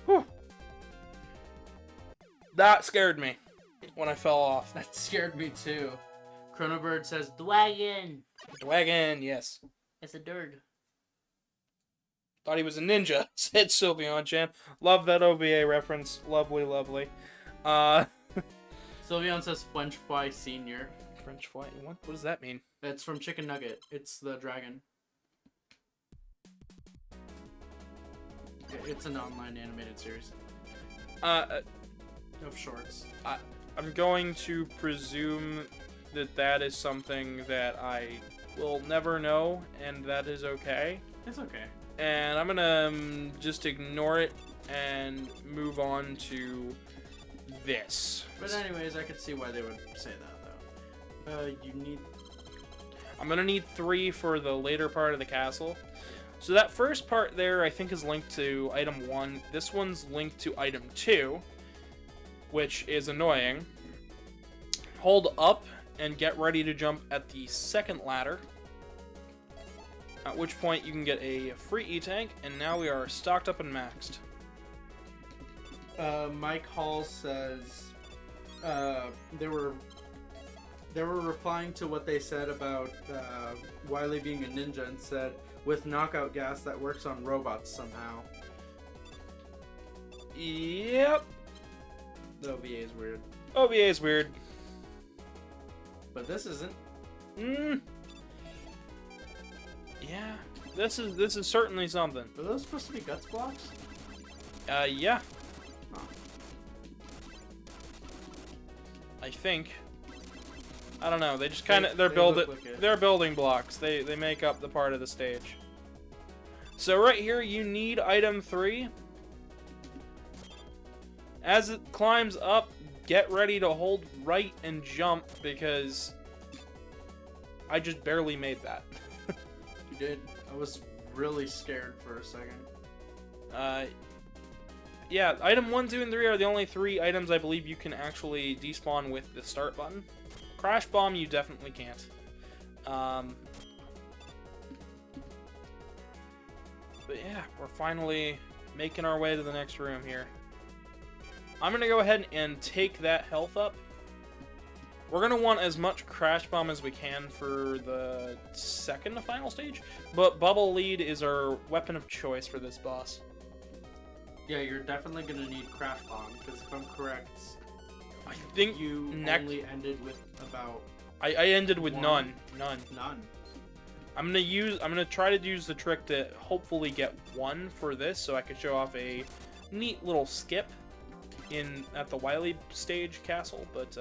Whew. That scared me when I fell off. That scared me too. Chronobird says, Dwagon! Dwagon, yes. It's a dirg. Thought he was a ninja, said Sylveon-chan. Love that OVA reference. Lovely, lovely. Sylveon says French Fry Senior. French fry? What does that mean? It's from Chicken Nugget. It's the dragon. It's an online animated series. Of shorts. I'm going to presume that that is something that I will never know, and that is okay. It's okay. And I'm gonna just ignore it and move on to this. But anyways, I could see why they would say that, though. You need... I'm gonna need 3 for the later part of the castle. So that first part there, I think, is linked to item 1. This one's linked to item 2, which is annoying. Hold up and get ready to jump at the second ladder. At which point you can get a free E-Tank, and now we are stocked up and maxed. Mike Hall says they were replying to what they said about Wily being a ninja and said, with knockout gas that works on robots somehow. Yep. The OVA is weird. OVA is weird. But this isn't. Yeah. This is certainly something. Are those supposed to be guts blocks? Yeah. Huh. I think. I don't know. They just kind of They look like it. they're building blocks. They make up the part of the stage. So right here you need item 3. As it climbs up, get ready to hold right and jump because I just barely made that. You did. I was really scared for a second. Yeah, item 1, 2, and 3 are the only 3 items I believe you can actually despawn with the start button. Crash Bomb, you definitely can't. But yeah, we're finally making our way to the next room here. I'm going to go ahead and take that health up. We're going to want as much Crash Bomb as we can for the second to final stage, but Bubble Lead is our weapon of choice for this boss. Yeah, you're definitely gonna need Crash Bomb, because if I'm correct, I think you only ended with about... I ended with one. None. None. I'm gonna try to use the trick to hopefully get 1 for this, so I could show off a neat little skip at the Wily stage castle, but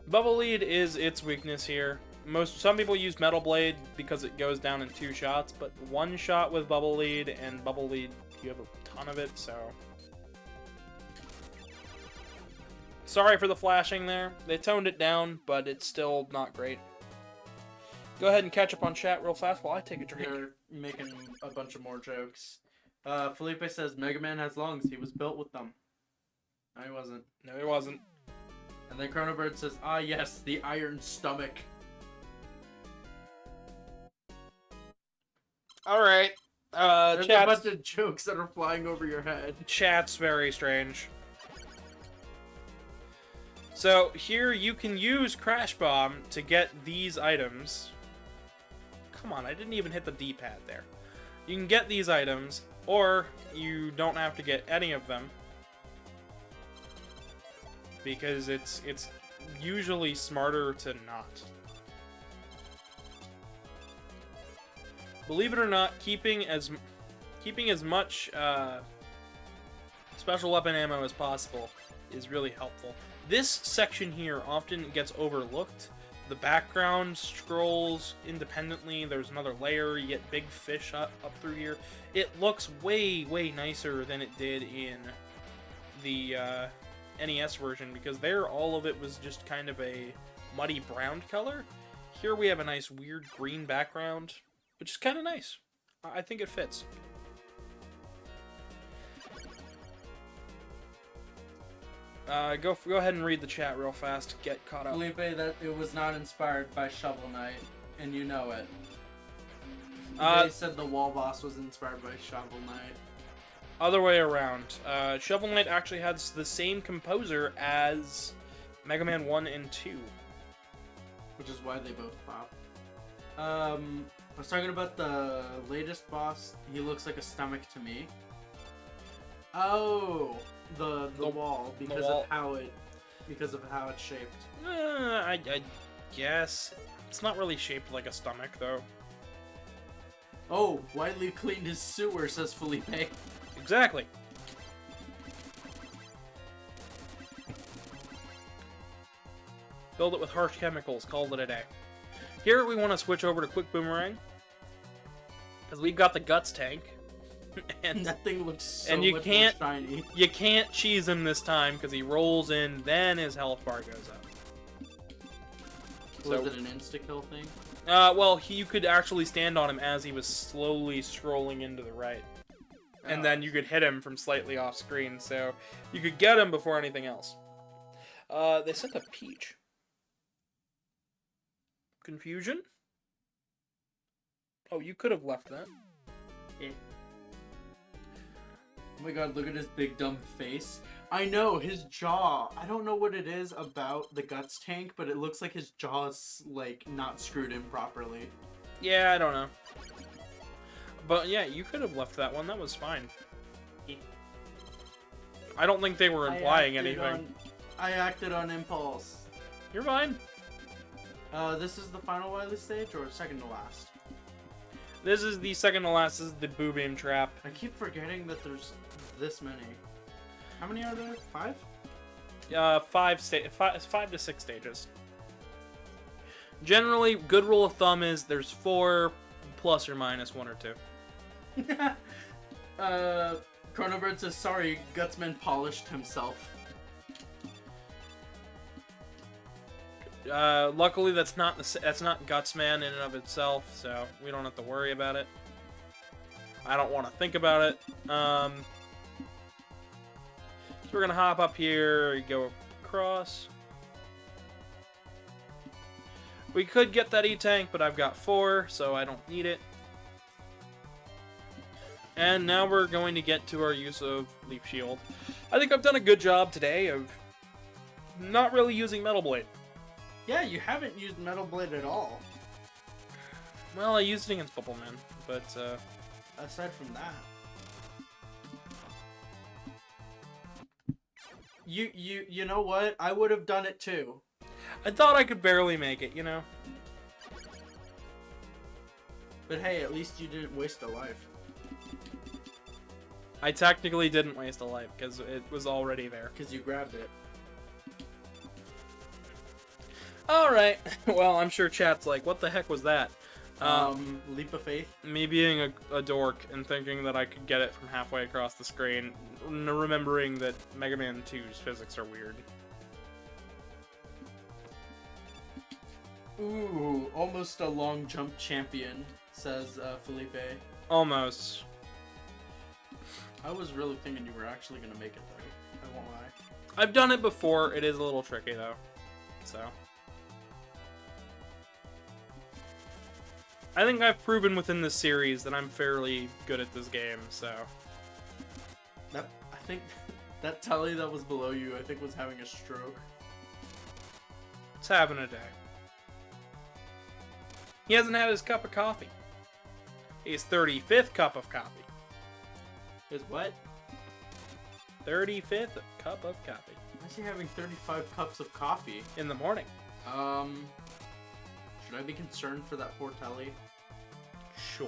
Bubble Lead is its weakness here. Some people use Metal Blade because it goes down in 2 shots, but 1 shot with Bubble Lead, and Bubble Lead, you have a ton of it, so... Sorry for the flashing there. They toned it down, but it's still not great. Go ahead and catch up on chat real fast while I take a drink. They're making a bunch of more jokes. Felipe says, Megaman has lungs. He was built with them. No, he wasn't. No, it wasn't. And then Chronobird says, ah yes, the iron stomach. Alright. There's a bunch of jokes that are flying over your head. Chat's very strange. So, here you can use Crash Bomb to get these items. Come on, I didn't even hit the D-pad there. You can get these items, or you don't have to get any of them. Because it's usually smarter to not. Believe it or not, keeping as much special weapon ammo as possible is really helpful. This section here often gets overlooked. The background scrolls independently. There's another layer. You get big fish up through here. It looks way, way nicer than it did in the NES version, because there all of it was just kind of a muddy brown color. Here we have a nice weird green background, which is kind of nice. I think it fits. Go ahead and read the chat real fast. Get caught up. Felipe, that it was not inspired by Shovel Knight, and you know it. They said the wall boss was inspired by Shovel Knight. Other way around. Shovel Knight actually has the same composer as Mega Man 1 and 2. Which is why they both pop. I was talking about the latest boss. He looks like a stomach to me. Oh, the wall, because of how it's shaped. I guess it's not really shaped like a stomach though. Oh, Wily cleaned his sewer, says Felipe. Exactly. Build it with harsh chemicals. Called it a day. Here we want to switch over to Quick Boomerang, because we've got the Guts tank. And that thing looks so and you much can't, more shiny. You can't cheese him this time because he rolls in, then his health bar goes up. Was it an insta-kill thing? Well, you could actually stand on him as he was slowly scrolling into the right. And then you could hit him from slightly off screen, so you could get him before anything else. They sent a Peach. Confusion? Oh, you could have left that. Yeah. Oh my god, look at his big dumb face. I know, his jaw. I don't know what it is about the Guts tank, but it looks like his jaw's, like, not screwed in properly. Yeah, I don't know. But yeah, you could have left that one. That was fine. I don't think they were implying anything. I acted on impulse. You're fine. This is the final Wily stage, or second to last? This is the second to last. This is the Boo Beam Trap. I keep forgetting that there's this many. How many are there? 5? 5 to 6 stages. Generally, good rule of thumb is there's 4 plus or minus 1 or 2. Chronobird says, sorry, Gutsman polished himself. Luckily, that's not Gutsman in and of itself, so we don't have to worry about it. I don't want to think about it. So we're gonna hop up here, go across. We could get that E-Tank, but I've got 4, so I don't need it. And now we're going to get to our use of Leaf Shield. I think I've done a good job today of not really using Metal Blade. Yeah, you haven't used Metal Blade at all. Well, I used it against Bubbleman, but aside from that, you know what? I would have done it too. I thought I could barely make it, you know. But hey, at least you didn't waste a life. I technically didn't waste a life because it was already there. Because you grabbed it. Alright, well, I'm sure chat's like, what the heck was that? Leap of faith? Me being a dork and thinking that I could get it from halfway across the screen, remembering that Mega Man 2's physics are weird. Ooh, almost a long jump champion, says Felipe. Almost. I was really thinking you were actually going to make it, though. I won't lie. I've done it before. It is a little tricky, though. So. I think I've proven within this series that I'm fairly good at this game, so. I think that Telly that was below you, I think was having a stroke. It's having a day. He hasn't had his cup of coffee. His 35th cup of coffee. His what? 35th cup of coffee. Why is he having 35 cups of coffee? In the morning. Should I be concerned for that poor Telly? Sure.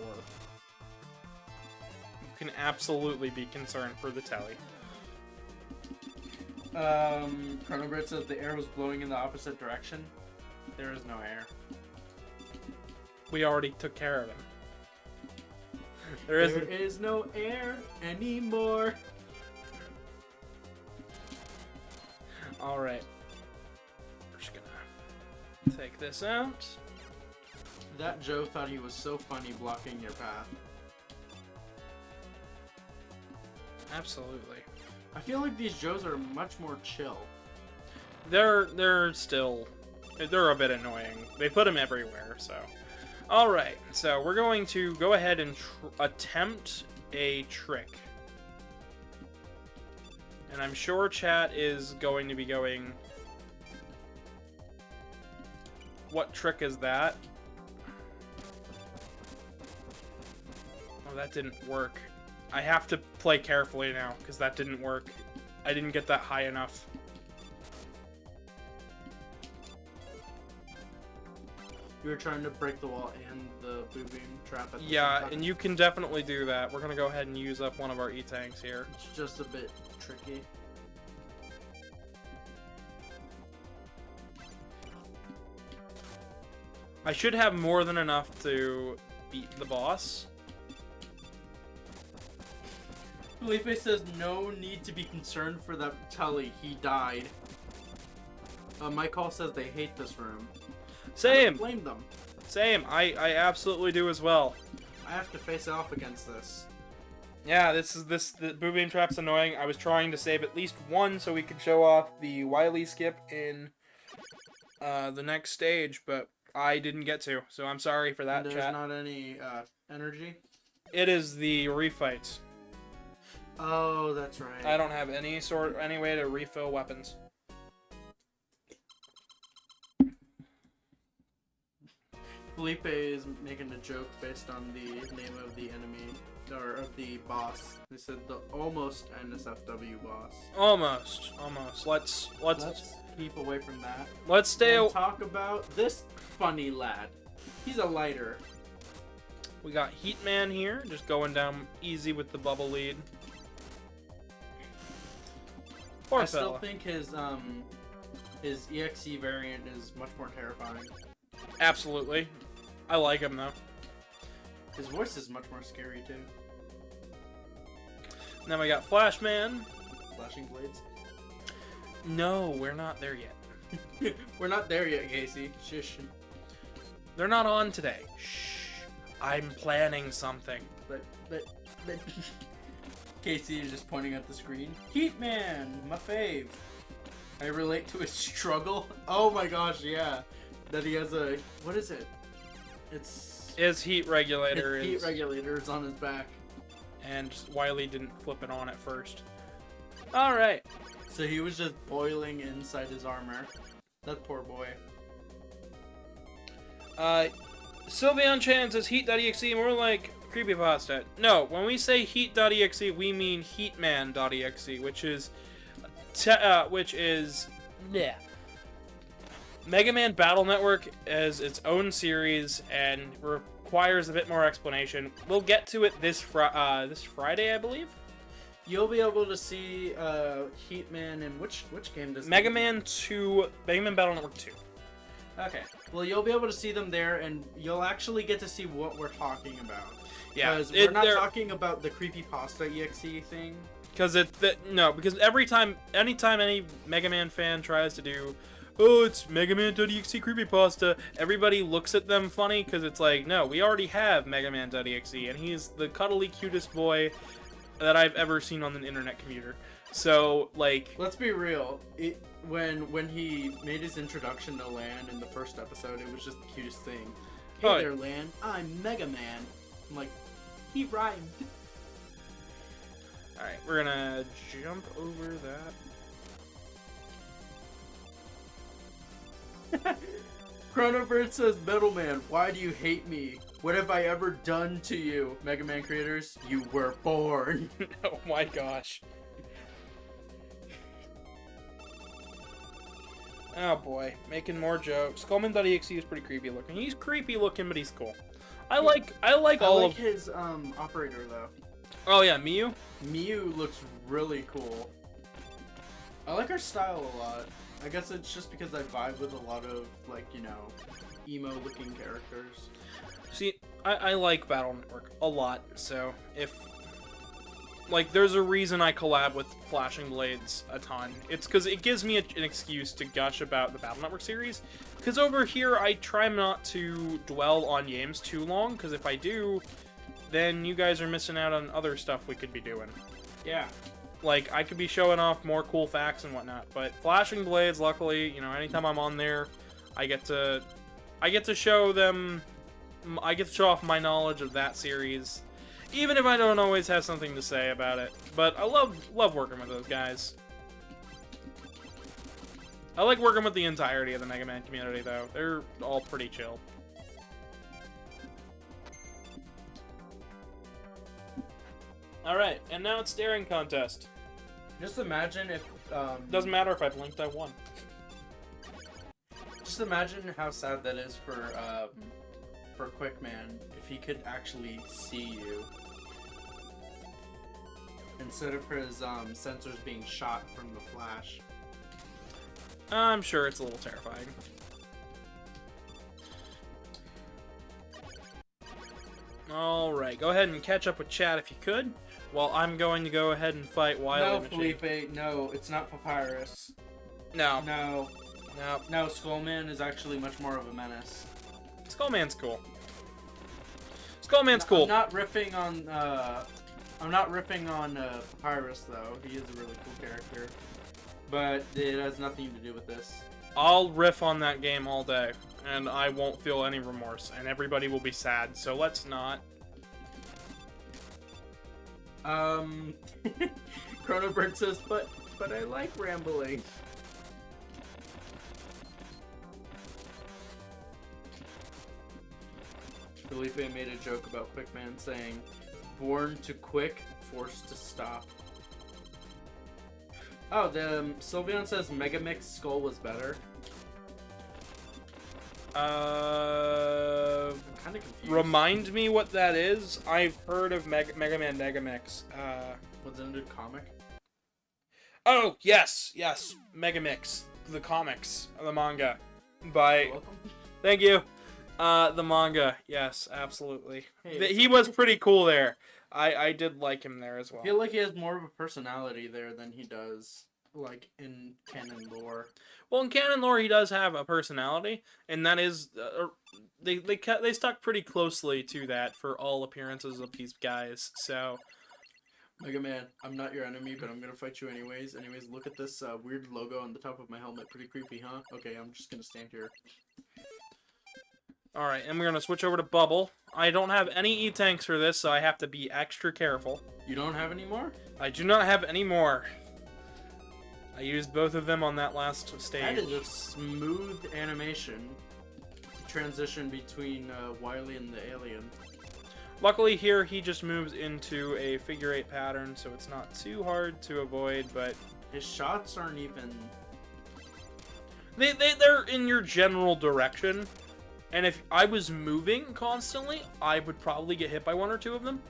You can absolutely be concerned for the telly. Chronobird says the air was blowing in the opposite direction. There is no air. We already took care of him. There is no air anymore. Alright. We're just gonna take this out. That Joe thought he was so funny blocking your path. Absolutely. I feel like these Joes are much more chill. They're still... They're a bit annoying. They put them everywhere, so... Alright, so we're going to go ahead and attempt a trick. And I'm sure chat is going to be going... What trick is that? Oh, that didn't work. I have to play carefully now, because that didn't work. I didn't get that high enough. You were trying to break the wall and the boom trap at the Yeah, same time. and you can definitely do that. We're going to go ahead and use up one of our E-tanks here. It's just a bit tricky. I should have more than enough to beat the boss. Felipe says no need to be concerned for that Tully. He died. My call says they hate this room. I Same. don't blame them. Same. I absolutely do as well. I have to face off against this. Yeah, the Boo Beam Trap's annoying. I was trying to save at least one so we could show off the Wily skip in the next stage, but I didn't get to, so I'm sorry for that, There's chat. not any energy. It is the refights. Oh, that's right. I don't have any way to refill weapons. Felipe is making a joke based on the name of the enemy, or of the boss. They said the almost NSFW boss. Almost. Let's keep away from that. let's stay. And talk about this funny lad. He's a lighter. We got Heat Man here, just going down easy with the bubble lead. Poor I still fella. think his EXE variant is much more terrifying. Absolutely. I like him though. His voice is much more scary too. And then we got Flash Man. Flashing blades. No, we're not there yet. We're not there yet, Casey. Shush. They're not on today. Shh. I'm planning something. But Casey is just pointing at the screen. Heat Man, my fave. I relate to his struggle. Oh my gosh, yeah. That he has a, what is it? His heat regulator his is... heat regulator is on his back. And Wily didn't flip it on at first. Alright. So he was just boiling inside his armor. That poor boy. Sylveon Chan says Heat.exe, more like creepypasta. No, when we say Heat.exe, we mean Heatman.exe, which is yeah. Megaman Battle Network is its own series and requires a bit more explanation. We'll get to it this Friday, I believe. You'll be able to see Heatman in which game does Megaman Battle Network 2. Okay. Well, you'll be able to see them there, and you'll actually get to see what we're talking about. Yeah, Because we're not talking about the creepypasta EXE thing. Because because anytime any Mega Man fan tries to do, oh, it's Megaman.exe creepypasta, everybody looks at them funny because it's like, no, we already have Megaman.exe, and he's the cuddly cutest boy that I've ever seen on the internet computer. So, like, Let's be real. When he made his introduction to Lan in the first episode, it was just the cutest thing. Hey Oh, there, Lan. I'm Mega Man. I'm like, he rhymed. alright, we're gonna jump over that. Chronobird says, Middleman, why do you hate me? What have I ever done to you? Mega Man creators, you were born. Oh my gosh. Oh boy, making more jokes. Coleman.exe is pretty creepy looking. He's creepy looking, but he's cool. I like all of his operator though. Oh yeah, Miyu? Miyu looks really cool. I like her style a lot. I guess it's just because I vibe with a lot of, like, you know, emo-looking characters. See, I like Battle Network a lot, so if... Like, there's a reason I collab with Flashing Blades a ton. It's because it gives me an excuse to gush about the Battle Network series. Because over here, I try not to dwell on games too long, because if I do, then you guys are missing out on other stuff we could be doing. Yeah. Like, I could be showing off more cool facts and whatnot, but Flashing Blades, luckily, you know, anytime I'm on there, I get to show them... I get to show off my knowledge of that series. Even if I don't always have something to say about it. But I love working with those guys. I like working with the entirety of the Mega Man community, though. They're all pretty chill. Alright, and now it's staring contest. Just imagine if... Doesn't matter if I blinked, I won. Just imagine how sad that is for Quickman if he could actually see you. Instead of his sensors being shot from the flash. I'm sure it's a little terrifying. Alright, go ahead and catch up with chat if you could, while I'm going to go ahead and fight Wily. No, Felipe, no, it's not Papyrus. No. No. No. No, Skullman is actually much more of a menace. Skullman's cool. Skullman's cool. I'm not ripping on Papyrus though. He is a really cool character, but it has nothing to do with this. I'll riff on that game all day, and I won't feel any remorse, and everybody will be sad. So let's not. Chronobird says, but I like rambling. Felipe made a joke about Quickman saying, "Born to quick, forced to stop." Oh, the Sylveon says Megamix Skull was better. I'm kind of confused. Remind me what that is. I've heard of Megaman Megamix. Was it a comic? Oh, yes, Megamix, the comics, the manga, by. You're welcome. Thank you. The manga, yes, absolutely. Hey, He was pretty cool there. I did like him there as well. I feel like he has more of a personality there than he does, like, in canon lore. Well, in canon lore, he does have a personality, and that is they stuck pretty closely to that for all appearances of these guys. So, Mega Man, I'm not your enemy, but I'm gonna fight you anyways. Anyways, look at this weird logo on the top of my helmet. Pretty creepy, huh? Okay, I'm just gonna stand here. all right, and we're gonna switch over to Bubble. I don't have any E-tanks for this, so I have to be extra careful. You don't have any more? I do not have any more. I used both of them on that last stage. That is a smooth animation to transition between Wily and the alien. Luckily here, he just moves into a figure 8 pattern, so it's not too hard to avoid, but... His shots aren't even... They're in your general direction, and if I was moving constantly, I would probably get hit by one or two of them.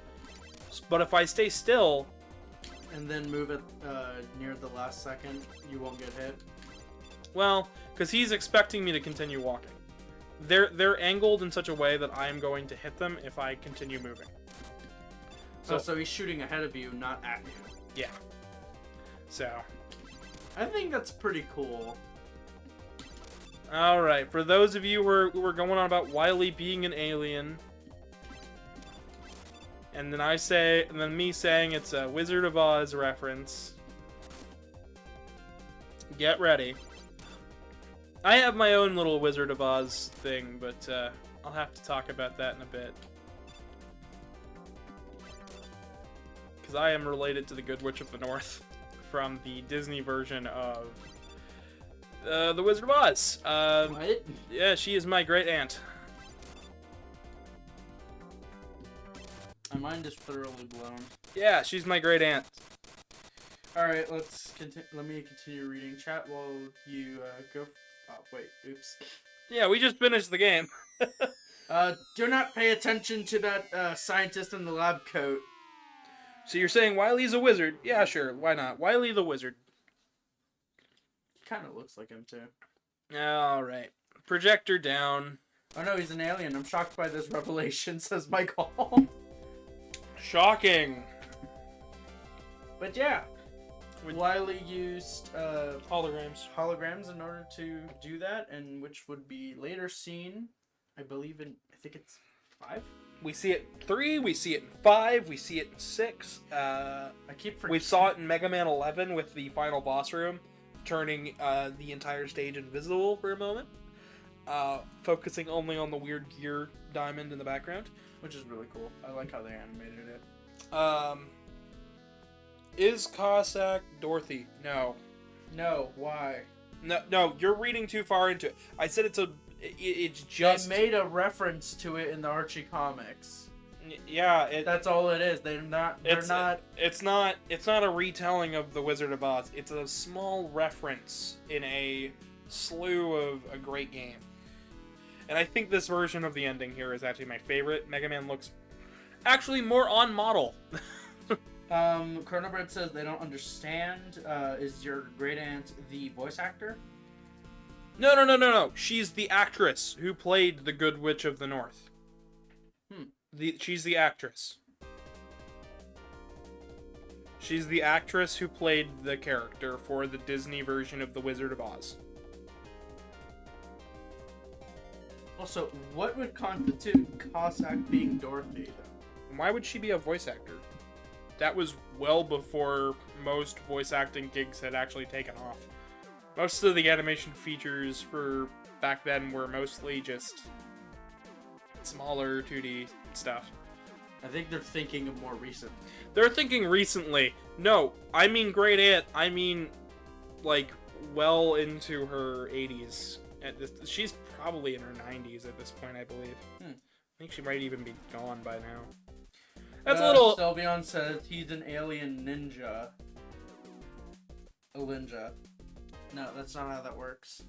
But if I stay still... And then move it near the last second, you won't get hit. Well, because he's expecting me to continue walking. They're angled in such a way that I am going to hit them if I continue moving. So he's shooting ahead of you, not at you. Yeah. So. I think that's pretty cool. Alright, for those of you who were going on about Wily being an alien, and then me saying it's a Wizard of Oz reference, get ready. I have my own little Wizard of Oz thing, but I'll have to talk about that in a bit. Because I am related to the Good Witch of the North from the Disney version of the Wizard of Oz. What? Yeah, she is my great aunt. My mind is thoroughly blown. Yeah, she's my great aunt. Alright, let me continue reading chat while you go. Oh, wait, oops. Yeah, we just finished the game. Do not pay attention to that scientist in the lab coat. So you're saying Wily's a wizard? Yeah, sure, why not? Wily the wizard. kind of looks like him too. All right. Projector down. Oh no, he's an alien. I'm shocked by this revelation, says Michael. Shocking. But yeah, Wily used Holograms. in order to do that, and which would be later seen, I believe I think it's 5. We see it in 3, we see it in 5, we see it in 6. I keep forgetting. We saw it in Mega Man 11 with the final boss room, turning the entire stage invisible for a moment, focusing only on the weird gear diamond in the background. Which is really cool. I like how they animated it. Is Cossack Dorothy? No. No, why? No, you're reading too far into it. I said it's just... They made a reference to it in the Archie comics. Yeah, that's all it is. It's not a retelling of The Wizard of Oz. It's a small reference in a slew of a great game. And I think this version of the ending here is actually my favorite. Mega Man looks actually more on model. Chronobread says they don't understand. Is your great aunt the voice actor? No. She's the actress who played the Good Witch of the North. She's the actress. She's the actress who played the character for the Disney version of The Wizard of Oz. Also, what would constitute Cossack being Dorothy, though? Why would she be a voice actor? That was well before most voice acting gigs had actually taken off. Most of the animation features for back then were mostly just smaller 2D stuff. I think they're thinking of more recent. They're thinking recently. No, I mean great aunt. I mean, like, well into her 80s. She's probably in her 90s at this point, I believe. I think she might even be gone by now. That's a little... Sylveon says he's an alien ninja. A ninja. No, that's not how that works.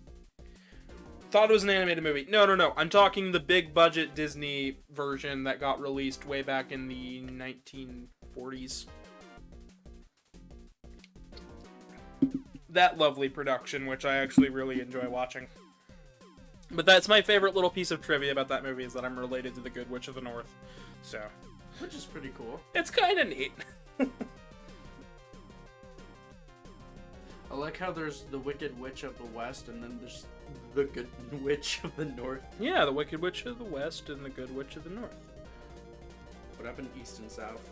Thought it was an animated movie. No. I'm talking the big budget Disney version that got released way back in the 1940s. That lovely production, which I actually really enjoy watching. But that's my favorite little piece of trivia about that movie, is that I'm related to the Good Witch of the North. So... Which is pretty cool. It's kind of neat. I like how there's the Wicked Witch of the West, and then there's the Good Witch of the North. Yeah, the Wicked Witch of the West and the Good Witch of the North. What happened East and South?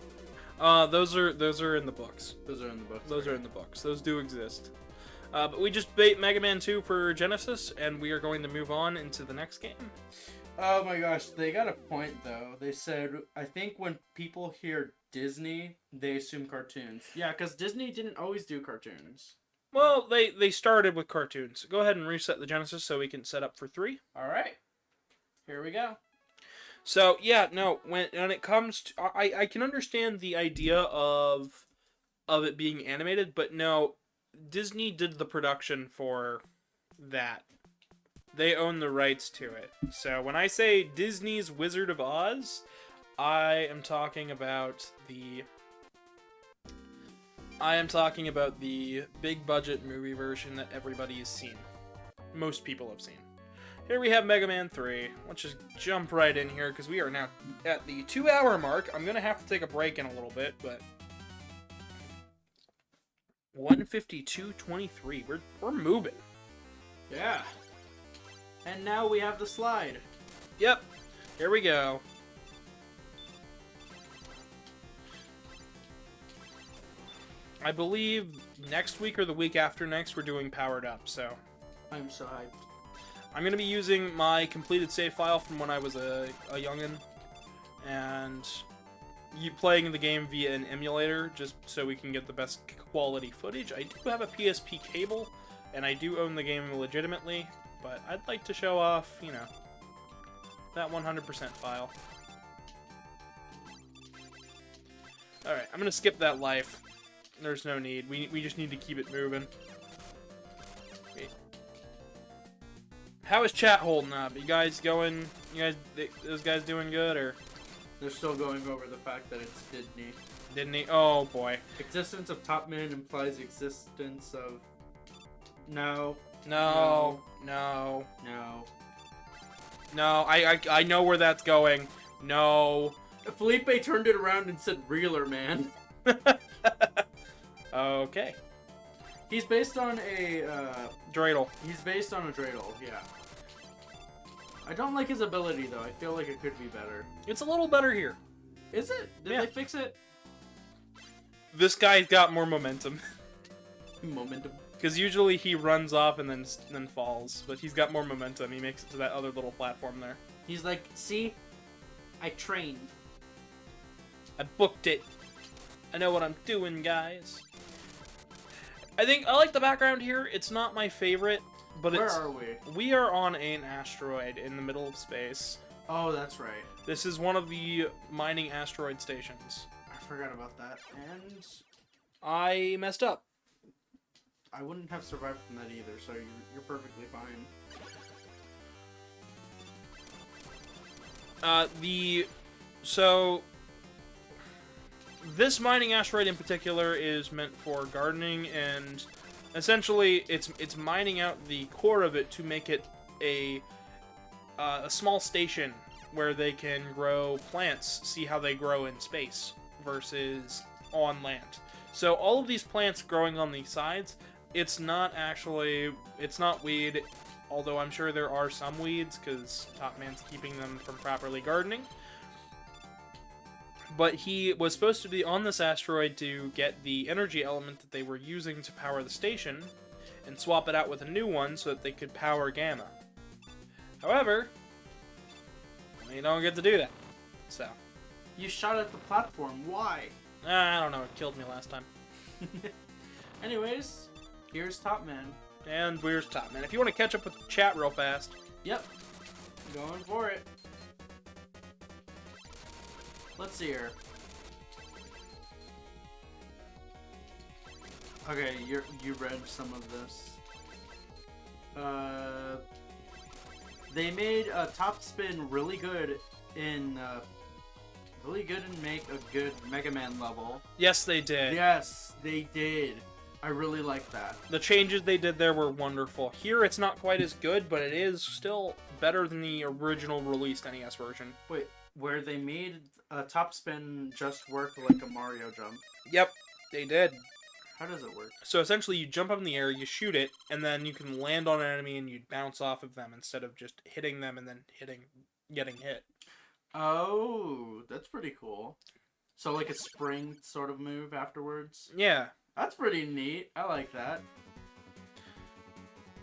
Those are in the books. Those are in the books. Those are in the books. Those do exist. But we just beat Mega Man 2 for Genesis, and we are going to move on into the next game. Oh my gosh, they got a point though. They said, I think when people hear Disney, they assume cartoons. Yeah, because Disney didn't always do cartoons. Well, they started with cartoons. Go ahead and reset the Genesis so we can set up for 3. Alright. Here we go. So, yeah, no, when it comes to... I can understand the idea of it being animated, but no, Disney did the production for that. They own the rights to it. So when I say Disney's Wizard of Oz, I am talking about the big budget movie version that everybody has seen. Most people have seen. Here we have Mega Man 3. Let's just jump right in here because we are now at the 2-hour mark. I'm going to have to take a break in a little bit, but 1:52:23. We're moving. Yeah. And now we have the slide. Yep. Here we go. I believe next week or the week after next we're doing Powered Up, so... I'm so hyped. I'm going to be using my completed save file from when I was a youngin', and playing the game via an emulator, just so we can get the best quality footage. I do have a PSP cable, and I do own the game legitimately, but I'd like to show off, you know, that 100% file. Alright, I'm going to skip that life. There's no need. We just need to keep it moving. Okay. How is chat holding up? You guys going... those guys doing good, or...? They're still going over the fact that it's Disney. Didn't he? Oh, boy. Existence of Top Man implies existence of No. No. No. No. No. I know where that's going. No. Felipe turned it around and said Reeler Man. Okay. He's based on a, Dreidel. He's based on a dreidel, yeah. I don't like his ability, though. I feel like it could be better. It's a little better here. Is it? Did Yeah. they fix it? This guy's got more momentum. Momentum. Because usually he runs off and then falls. But he's got more momentum. He makes it to that other little platform there. He's like, see? I trained. I booked it. I know what I'm doing, guys. I like the background here. It's not my favorite, but Where are we? We are on an asteroid in the middle of space. Oh, that's right. This is one of the mining asteroid stations. I forgot about that. And I messed up. I wouldn't have survived from that either, so you're perfectly fine. So this mining asteroid in particular is meant for gardening, and essentially it's mining out the core of it to make it a small station where they can grow plants, see how they grow in space versus on land. So all of these plants growing on the sides, it's not weed, although I'm sure there are some weeds because Top Man's keeping them from properly gardening. But he was supposed to be on this asteroid to get the energy element that they were using to power the station and swap it out with a new one so that they could power Gamma. However, you don't get to do that. So. You shot at the platform. Why? I don't know. It killed me last time. Anyways, here's Top Man. And where's Top Man? If you want to catch up with the chat real fast. Yep. Going for it. Let's see here. Okay, you read some of this. They made Top Spin really good in make a good Megaman level. Yes, they did. Yes, they did. I really like that. The changes they did there were wonderful. Here, it's not quite as good, but it is still better than the original released NES version. Wait, where they made Top Spin just work like a Mario jump? Yep, they did. How does it work? So essentially, you jump up in the air, you shoot it, and then you can land on an enemy and you bounce off of them instead of just hitting them and then getting hit. Oh, that's pretty cool. So like a spring sort of move afterwards? Yeah. That's pretty neat. I like that.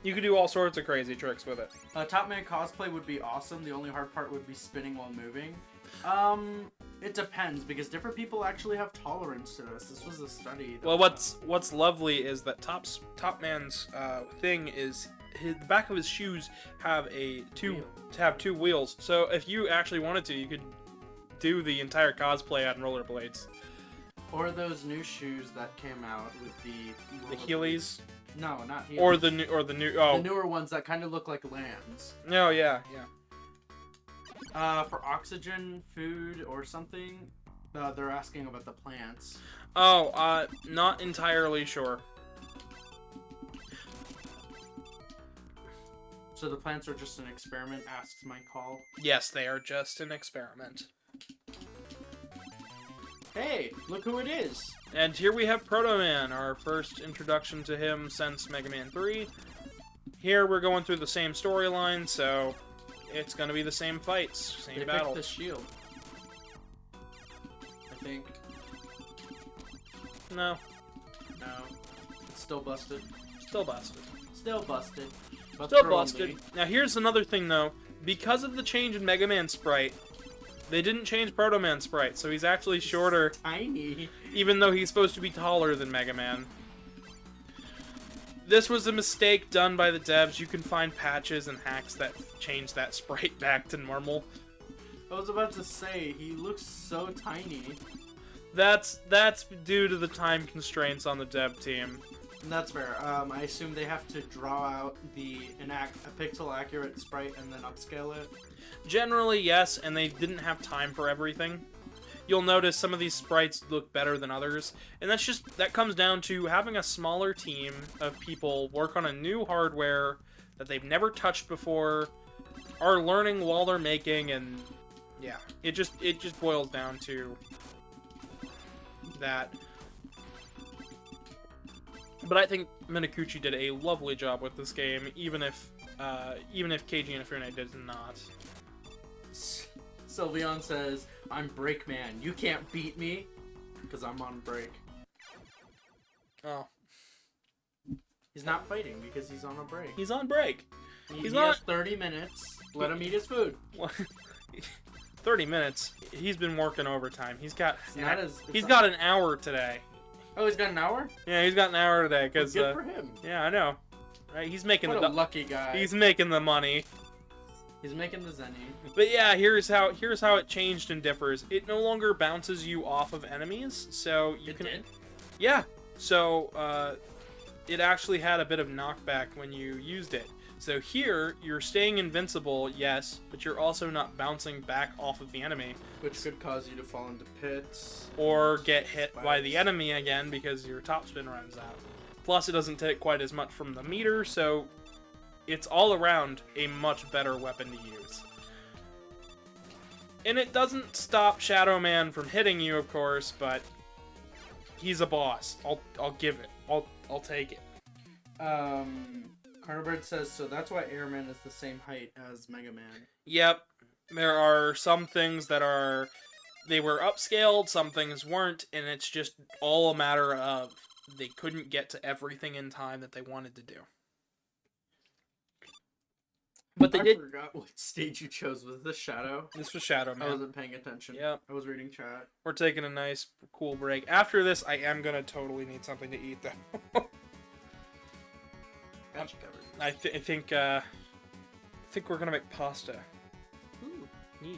You could do all sorts of crazy tricks with it. Top Man cosplay would be awesome. The only hard part would be spinning while moving. It depends because different people actually have tolerance to this. This was a study. Well, what's lovely is that Top Man's thing is the back of his shoes have two wheels. So if you actually wanted to, you could do the entire cosplay on rollerblades. Or those new shoes that came out with the Heelys. No, not Heelys. Or the new. Oh, the newer ones that kind of look like lands. No, yeah. For oxygen, food, or something, they're asking about the plants. Oh, not entirely sure. So the plants are just an experiment, asks my call. Yes, they are just an experiment. Hey, look who it is! And here we have Proto Man, our first introduction to him since Mega Man 3. Here we're going through the same storyline, so it's going to be the same fights, same battle. They picked the shield. I think. No. No. It's still busted. Still busted. Still busted. But Still thoroughly. busted. Now here's another thing though. Because of the change in Mega Man sprite, they didn't change Proto Man sprite, so he's actually shorter. Tiny. Even though he's supposed to be taller than Mega Man. This was a mistake done by the devs. You can find patches and hacks that change that sprite back to normal. I was about to say, he looks so tiny. That's due to the time constraints on the dev team. That's fair. I assume they have to draw out a pixel accurate sprite and then upscale it. Generally, yes, and they didn't have time for everything. you'll notice some of these sprites look better than others, and that comes down to having a smaller team of people work on a new hardware that they've never touched before, are learning while they're making, and yeah, it just boils down to that. But I think Minakuchi did a lovely job with this game, even if Keiji Inafune did not. Sylveon says, "I'm break man. You can't beat me, because I'm on break." Oh, He's not fighting because he's on a break. he's on break. He has 30 minutes. Let him eat his food. 30 minutes. He's been working overtime. He's got It's got an hour today. Oh, he's got an hour? Yeah, he's got an hour today because Good for him. yeah, I know. Right, he's making What the a lucky guy. he's making the money. He's making the zenny. But yeah, here's how it changed and differs. It no longer bounces you off of enemies, so you can. Did? Yeah. So it actually had a bit of knockback when you used it. So here you're staying invincible, yes, but you're also not bouncing back off of the enemy, Which could cause you to fall into pits. or get hit by the Spikes. enemy again because your topspin runs out. Plus, it doesn't take quite as much from the meter, so it's all around a much better weapon to use. And it doesn't stop Shadow Man from hitting you, of course, but he's a boss. I'll give it. I'll take it. Carnibird says, so that's why Airman is the same height as Megaman. Yep, there are some things that they were upscaled, some things weren't, and it's just all a matter of they couldn't get to everything in time that they wanted to do. But they did. I forgot what stage you chose. Was this Shadow? This was Shadow I Man. wasn't paying attention. Yep. I was reading chat. We're taking a nice, cool break. After this, I am gonna totally need something to eat, though. Got you covered. I think we're gonna make pasta. Ooh. Yeah.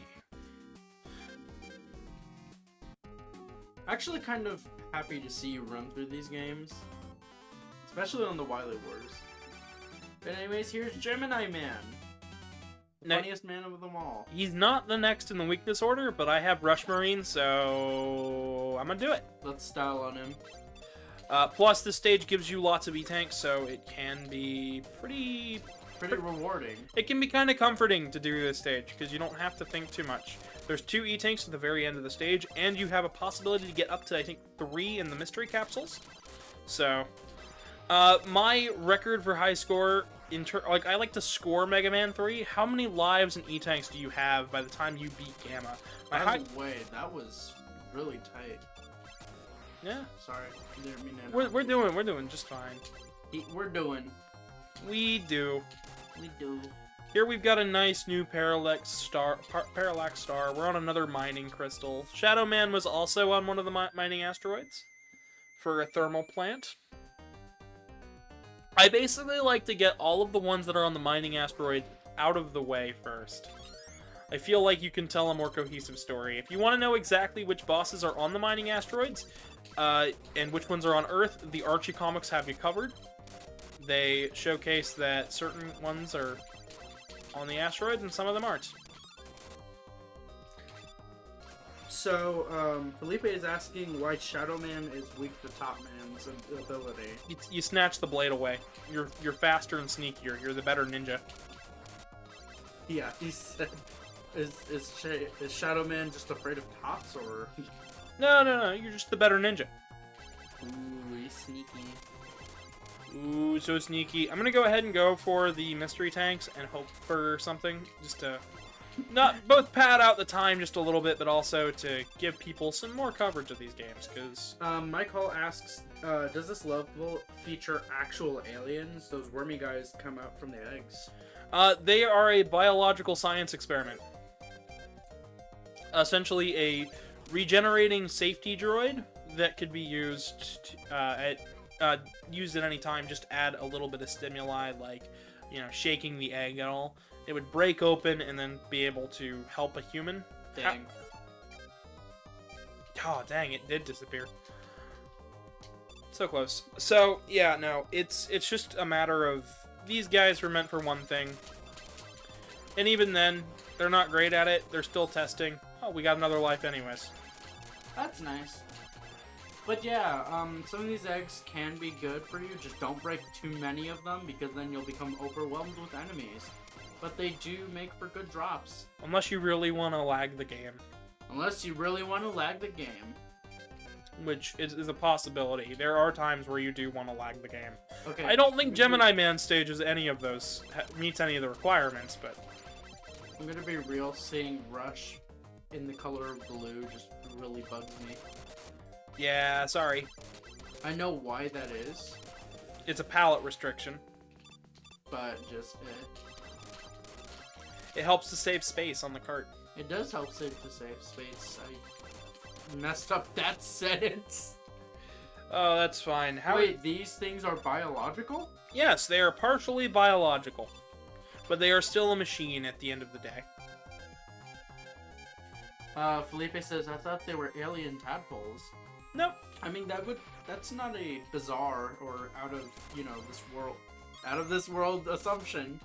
Actually, kind of happy to see you run through these games, especially on the Wily Wars. But anyways, here's Gemini Man, the Now- funniest man of them all. He's not the next in the weakness order, but I have Rush Marine, so I'm gonna do it. Let's style on him. Plus, this stage gives you lots of E-tanks, so it can be pretty rewarding. It can be kind of comforting to do this stage, because you don't have to think too much. There's 2 E-tanks at the very end of the stage, and you have a possibility to get up to, I think, 3 in the mystery capsules. So, my record for high score, I like to score Mega Man 3. How many lives and E-tanks do you have by the time you beat Gamma? By the way, that was really tight. Yeah, Sorry, didn't mean to we're doing just fine. We're doing. We do. We do. Here we've got a nice new Parallax Star. We're on another mining crystal. Shadow Man was also on one of the mining asteroids for a thermal plant. I basically like to get all of the ones that are on the mining asteroid out of the way first. I feel like you can tell a more cohesive story. If you want to know exactly which bosses are on the mining asteroids, and which ones are on Earth, the Archie comics have you covered. They showcase that certain ones are on the asteroids and some of them aren't. So, Felipe is asking why Shadow Man is weak to Top Man's ability. You snatch the blade away. You're faster and sneakier. You're the better ninja. Yeah, he said, is Shadow Man just afraid of tops, or? No. You're just the better ninja. Ooh, he's sneaky. Ooh, so sneaky. I'm gonna go ahead and go for the mystery tanks and hope for something, just to not both pad out the time just a little bit, but also to give people some more coverage of these games, because... Mike Hall asks, does this level feature actual aliens? Those wormy guys come out from the eggs. They are a biological science experiment. Essentially a regenerating safety droid that could be used used at any time. Just add a little bit of stimuli, like, shaking the egg and all. It would break open and then be able to help a human. Dang. Oh, dang, it did disappear. So close. So, yeah, no, it's just a matter of these guys were meant for one thing. And even then, they're not great at it. They're still testing. Oh, we got another life anyways. That's nice. But yeah, some of these eggs can be good for you. Just don't break too many of them because then you'll become overwhelmed with enemies. But they do make for good drops. Unless you really want to lag the game. Unless you really want to lag the game. Which is a possibility. There are times where you do want to lag the game. Okay. I don't think Gemini Man stages any of those meets any of the requirements, but I'm gonna be real, seeing Rush in the color of blue just really bugs me. yeah, sorry. I know why that is, It's a palette restriction. but just It helps to save space on the cart. it does help save space. I messed up that sentence. Oh, that's fine. Wait, these things are biological? Yes, they are partially biological, but they are still a machine at the end of the day. Felipe says, I thought they were alien tadpoles. Nope. I mean, that's not a bizarre or out of this world assumption,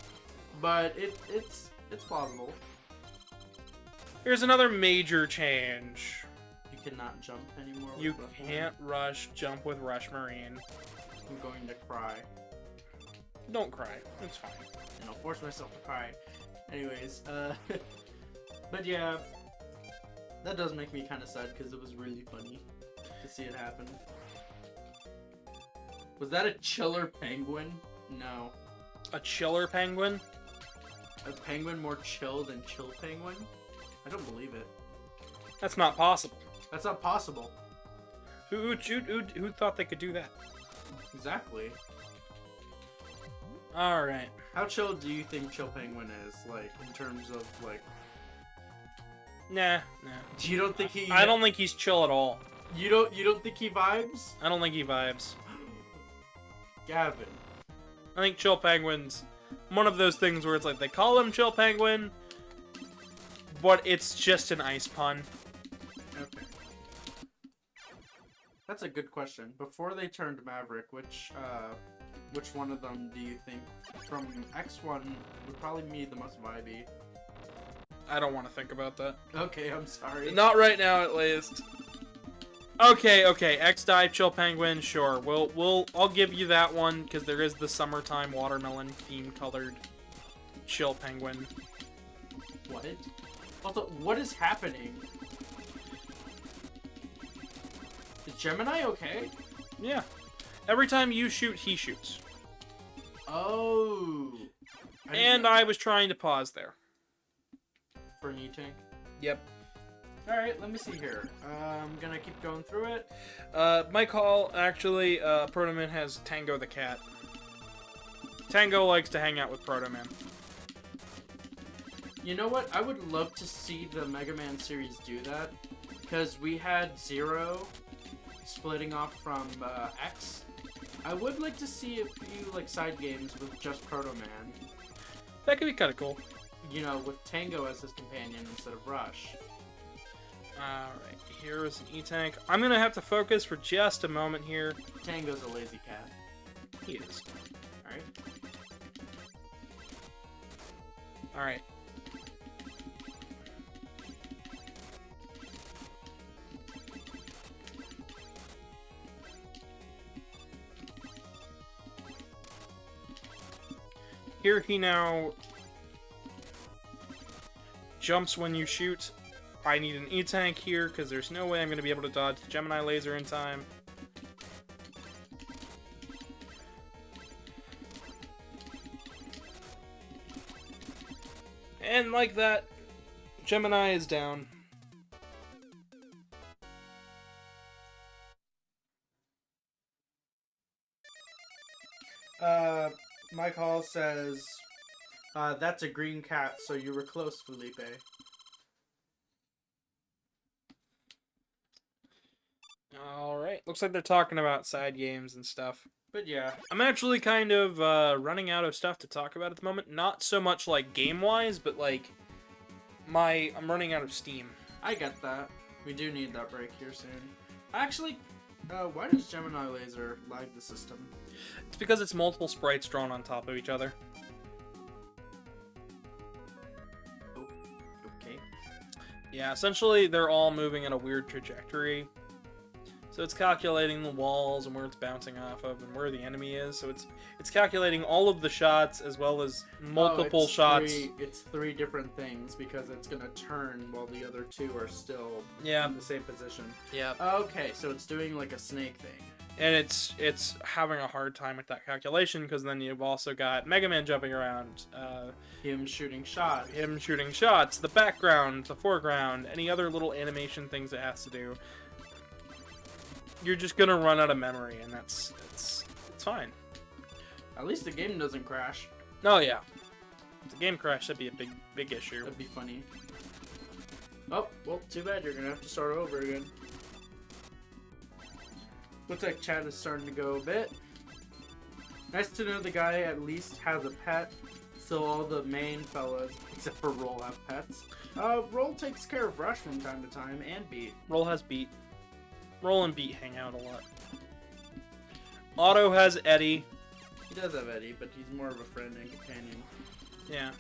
but it's plausible. Here's another major change. You cannot jump anymore. With You Rush can't jump with Rush Marine. I'm going to cry. Don't cry. It's fine. And I'll force myself to cry. Anyways, but yeah, that does make me kind of sad because it was really funny to see it happen. Was that a chiller penguin? No. A chiller penguin? A penguin more chill than chill penguin? I don't believe it. That's not possible. That's not possible. Who thought they could do that? Exactly. Alright. How chill do you think chill penguin is? Like, in terms of, like... Nah. You don't think he... I don't think he's chill at all. You don't think he vibes? I don't think he vibes. Gavin. I think chill penguin's one of those things where it's like they call him chill penguin, but it's just an ice pun. Okay. That's a good question. Before they turned Maverick, which one of them do you think from X1 would probably be the most vibey? I don't want to think about that. Okay, I'm sorry. Not right now, at least. Okay. X-Dive, chill penguin, sure. I'll give you that one because there is the summertime watermelon theme colored chill penguin. What? Also, what is happening? Is Gemini okay? Yeah. Every time you shoot, he shoots. Oh. And I was trying to pause there. For an E-Tank? Yep. Alright, let me see here. I'm gonna keep going through it. My call, actually, Protoman has Tango the cat. Tango likes to hang out with Protoman. You know what? I would love to see the Megaman series do that. Because we had Zero splitting off from X. I would like to see a few like side games with just Protoman. That could be kind of cool. You know, with Tango as his companion instead of Rush. Alright, here's an E-Tank. I'm gonna have to focus for just a moment here. Tango's a lazy cat. He is. Alright. Alright. Here he now jumps when you shoot. I need an E-Tank here, because there's no way I'm going to be able to dodge the Gemini laser in time. And like that, Gemini is down. Mike Hall says, that's a green cat, so you were close, Felipe. Alright, looks like they're talking about side games and stuff. But yeah. I'm actually kind of running out of stuff to talk about at the moment. Not so much like game-wise, but like I'm running out of steam. I get that. We do need that break here soon. Actually, why does Gemini Laser lag the system? It's because it's multiple sprites drawn on top of each other. Oh, okay. Yeah, essentially they're all moving in a weird trajectory. So it's calculating the walls and where it's bouncing off of and where the enemy is. So it's calculating all of the shots as well as multiple shots. It's 3 different things because it's gonna turn while the other 2 are still Yeah. in the same position. Yeah. Okay, so it's doing like a snake thing. And it's having a hard time with that calculation because then you've also got Megaman jumping around, Him shooting shots. the background, the foreground, any other little animation things it has to do. You're just gonna run out of memory, and it's fine. At least the game doesn't crash. Oh yeah, if the game crash, that'd be a big issue. That'd be funny. Oh, well, too bad. You're gonna have to start over again. Looks like chat is starting to go a bit. Nice to know the guy at least has a pet, so all the main fellas, except for Roll, have pets. Roll takes care of Rush from time to time, and Beat. Roll has Beat. Roll and Beat hang out a lot. Otto has Eddie. He does have Eddie, but he's more of a friend and companion. Yeah.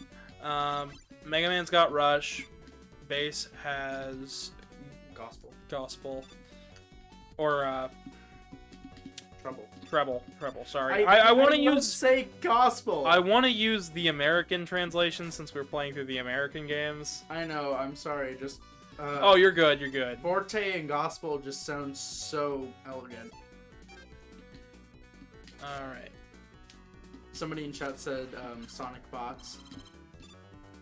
Mega Man's got Rush. Bass has Gospel. Or Treble. Sorry. I want to use say Gospel. I want to use the American translation since we're playing through the American games. I know. I'm sorry. Just. Oh, you're good. Forte and Gospel just sounds so elegant. All right. Somebody in chat said Sonic bots.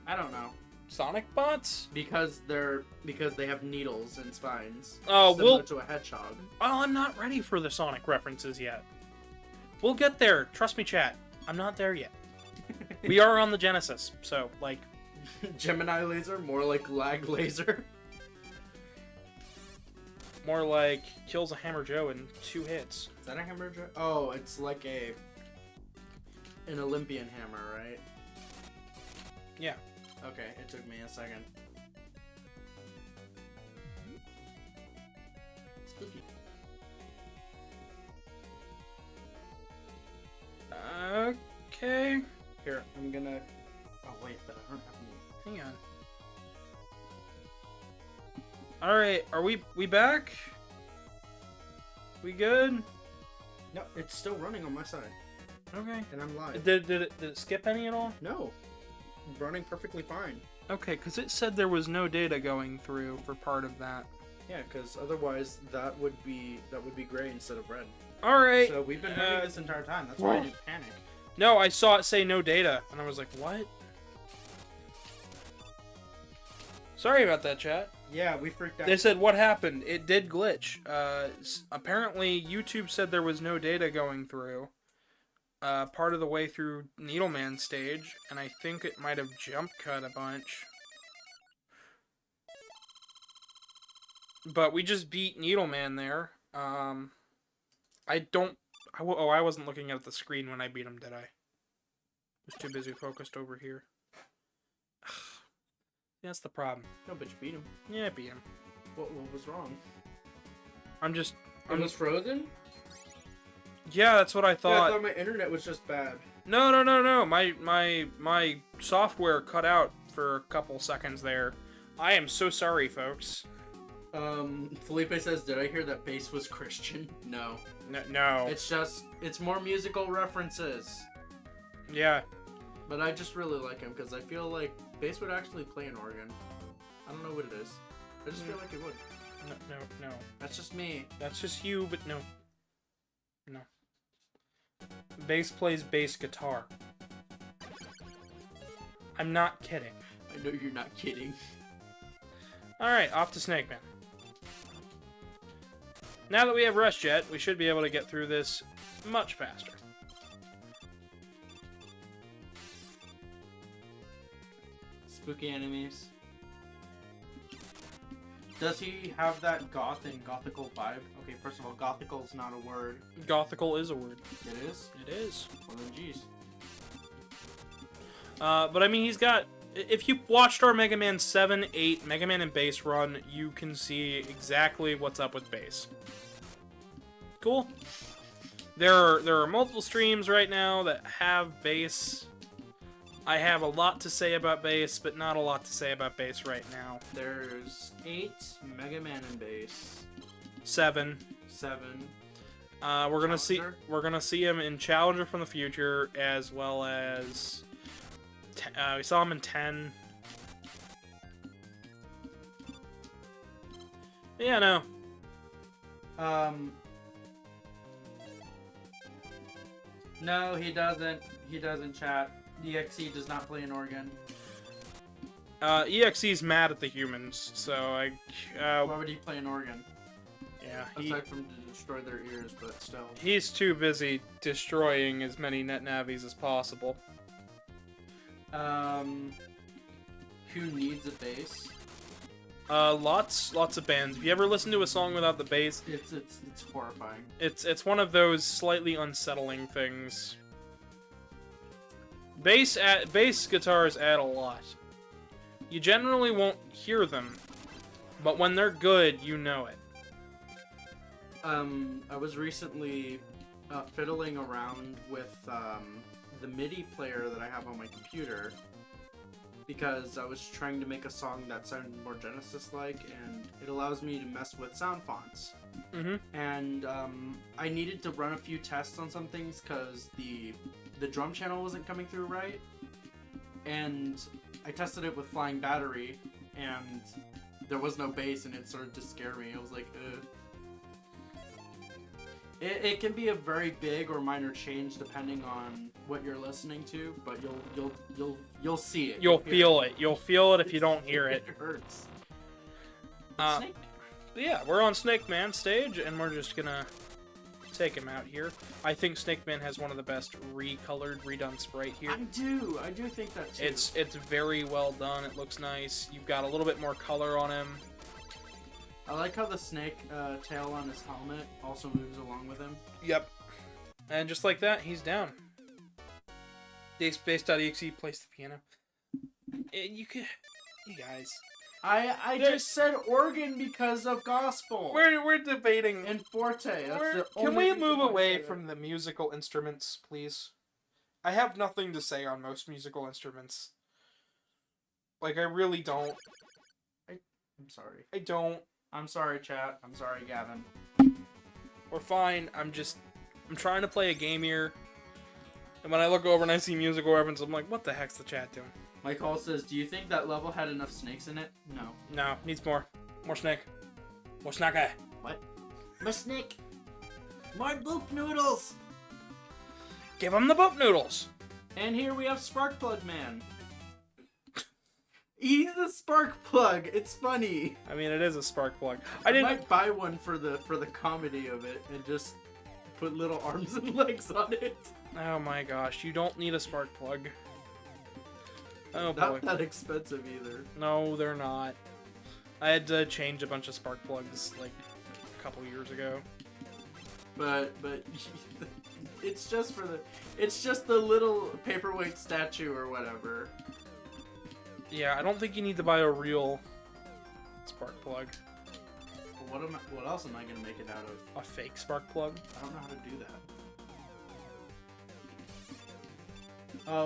I don't know. Sonic bots? Because they have needles and spines. Oh, similar to a hedgehog. Oh, I'm not ready for the Sonic references yet. We'll get there. Trust me, chat. I'm not there yet. We are on the Genesis, so like. Gemini laser, more like lag laser. More like kills a Hammer Joe in 2 hits. Is that a hammer? Oh, it's like an Olympian hammer, right? Yeah. Okay, it took me a second. Spooky. Okay. Here, I'm gonna. Oh wait, but I don't have any. Hang on. All right, are we back? We good? No, it's still running on my side, Okay. and I'm live. Did it skip any at all? No, running perfectly fine. Okay, because it said there was no data going through for part of that. Yeah, because otherwise that would be gray instead of red. All right. So we've been running this entire time. That's why I didn't panic. No, I saw it say no data, and I was like, what? Sorry about that, chat. Yeah, we freaked out. They said, what happened? It did glitch. Apparently, YouTube said there was no data going through. Part of the way through Needleman stage, and I think it might have jump cut a bunch. But we just beat Needleman there. I wasn't looking at the screen when I beat him, did I? Was too busy focused over here. That's the problem. No, but you beat him. Yeah, I beat him. What was wrong? I'm just... It was frozen? Yeah, that's what I Yeah, thought. I thought my internet was just bad. No. My software cut out for a couple seconds there. I am so sorry, folks. Felipe says, did I hear that bass was Christian? No. No. It's more musical references. Yeah. But I just really like him because I feel like bass would actually play an organ. I don't know what it is. I just feel like it would. No. That's just me. That's just you, but no. No. Bass plays bass guitar. I'm not kidding. I know you're not kidding. Alright, off to Snake Man. Now that we have Rush Jet, we should be able to get through this much faster. Spooky enemies. Does he have that goth and gothical vibe? Okay, first of all, gothical is not a word. Gothical is a word. It is? It is. Well then, jeez. But I mean, he's got... If you watched our Mega Man 7, 8, Mega Man and Bass run, you can see exactly what's up with Bass. Cool. There are multiple streams right now that have Bass. I have a lot to say about bass, but not a lot to say about bass right now. There's 8 Mega Man in bass. 7. 7. We're gonna Challenger? see him in Challenger from the Future, as well as we saw him in 10. Yeah, no. No, he doesn't. He doesn't, chat. EXE does not play an organ. EXE's mad at the humans, so Why would he play an organ? yeah, Aside from to destroy their ears, but still. he's too busy destroying as many net navis as possible. Who needs a bass? Lots of bands. If you ever listen to a song without the bass, It's horrifying. it's one of those slightly unsettling things. Bass guitars add a lot. You generally won't hear them, but when they're good, you know it. I was recently fiddling around with the MIDI player that I have on my computer because I was trying to make a song that sounded more Genesis-like, and it allows me to mess with sound fonts. Mm-hmm. And I needed to run a few tests on some things because the drum channel wasn't coming through right, and I tested it with Flying Battery, and there was no bass, and it started to scare me. I was like, ugh. It can be a very big or minor change depending on what you're listening to, but you'll see it. You'll hear feel it. You'll feel it if you don't hear it. It hurts. Snake? Yeah, we're on Snake Man stage, and we're just gonna take him out here. I think Snake Man has one of the best recolored, redone sprite here. I do think that too. It's very well done. It looks nice. You've got a little bit more color on him. I like how the snake tail on his helmet also moves along with him. Yep. And just like that, he's down. Bass.exe plays the piano. You guys. I just said organ because of gospel. We're debating. And forte. Can we move away from the musical instruments, please? I have nothing to say on most musical instruments. Like, I really don't. I'm sorry. I don't. I'm sorry, chat. I'm sorry, Gavin. We're fine. I'm trying to play a game here. And when I look over and I see musical reference, I'm like, what the heck's the chat doing? Mike Hall says, do you think that level had enough snakes in it? No. No, needs more. More snake. More snake. What? More snake. More boop noodles. Give him the boop noodles. And here we have Sparkplug Man. He's a spark plug. It's funny. I mean, it is a spark plug. I might buy one for the comedy of it and just put little arms and legs on it. Oh my gosh, you don't need a spark plug. Oh boy. Not that expensive either. No, they're not. I had to change a bunch of spark plugs like a couple years ago. But it's just the little paperweight statue or whatever. Yeah, I don't think you need to buy a real spark plug. What else am I gonna make it out of? A fake spark plug? I don't know how to do that.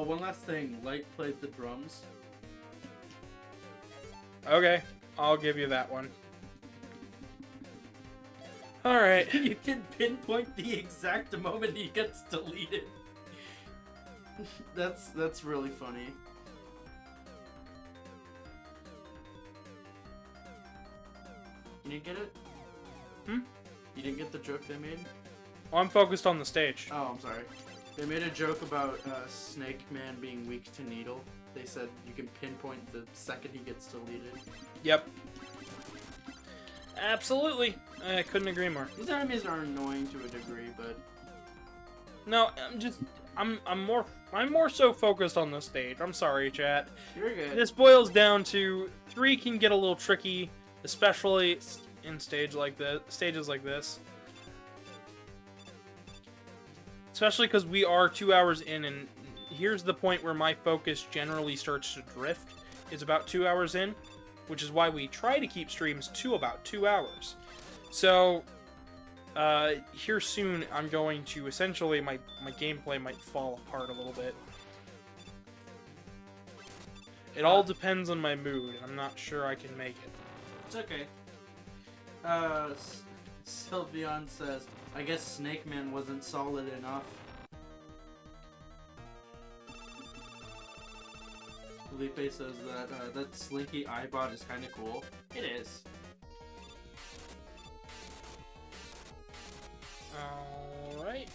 One last thing. Light plays the drums. Okay, I'll give you that one. Alright. You can pinpoint the exact moment he gets deleted. That's really funny. You didn't get it? Hmm? You didn't get the joke they made? Well, I'm focused on the stage. Oh, I'm sorry. They made a joke about Snake Man being weak to needle. They said you can pinpoint the second he gets deleted. Yep. Absolutely. I couldn't agree more. These enemies are annoying to a degree, but No, I'm more so focused on the stage. I'm sorry, chat. you're good. This boils down to 3 can get a little tricky, especially in stages like this. Especially because we are 2 hours in, and here's the point where my focus generally starts to drift, is about 2 hours in, which is why we try to keep streams to about 2 hours. So, here soon, I'm going to, essentially, my gameplay might fall apart a little bit. It all depends on my mood. I'm not sure I can make it. It's okay. Sylveon says, I guess Snake Man wasn't solid enough. Felipe says that that Slinky Eyebot is kind of cool. It is. Alright.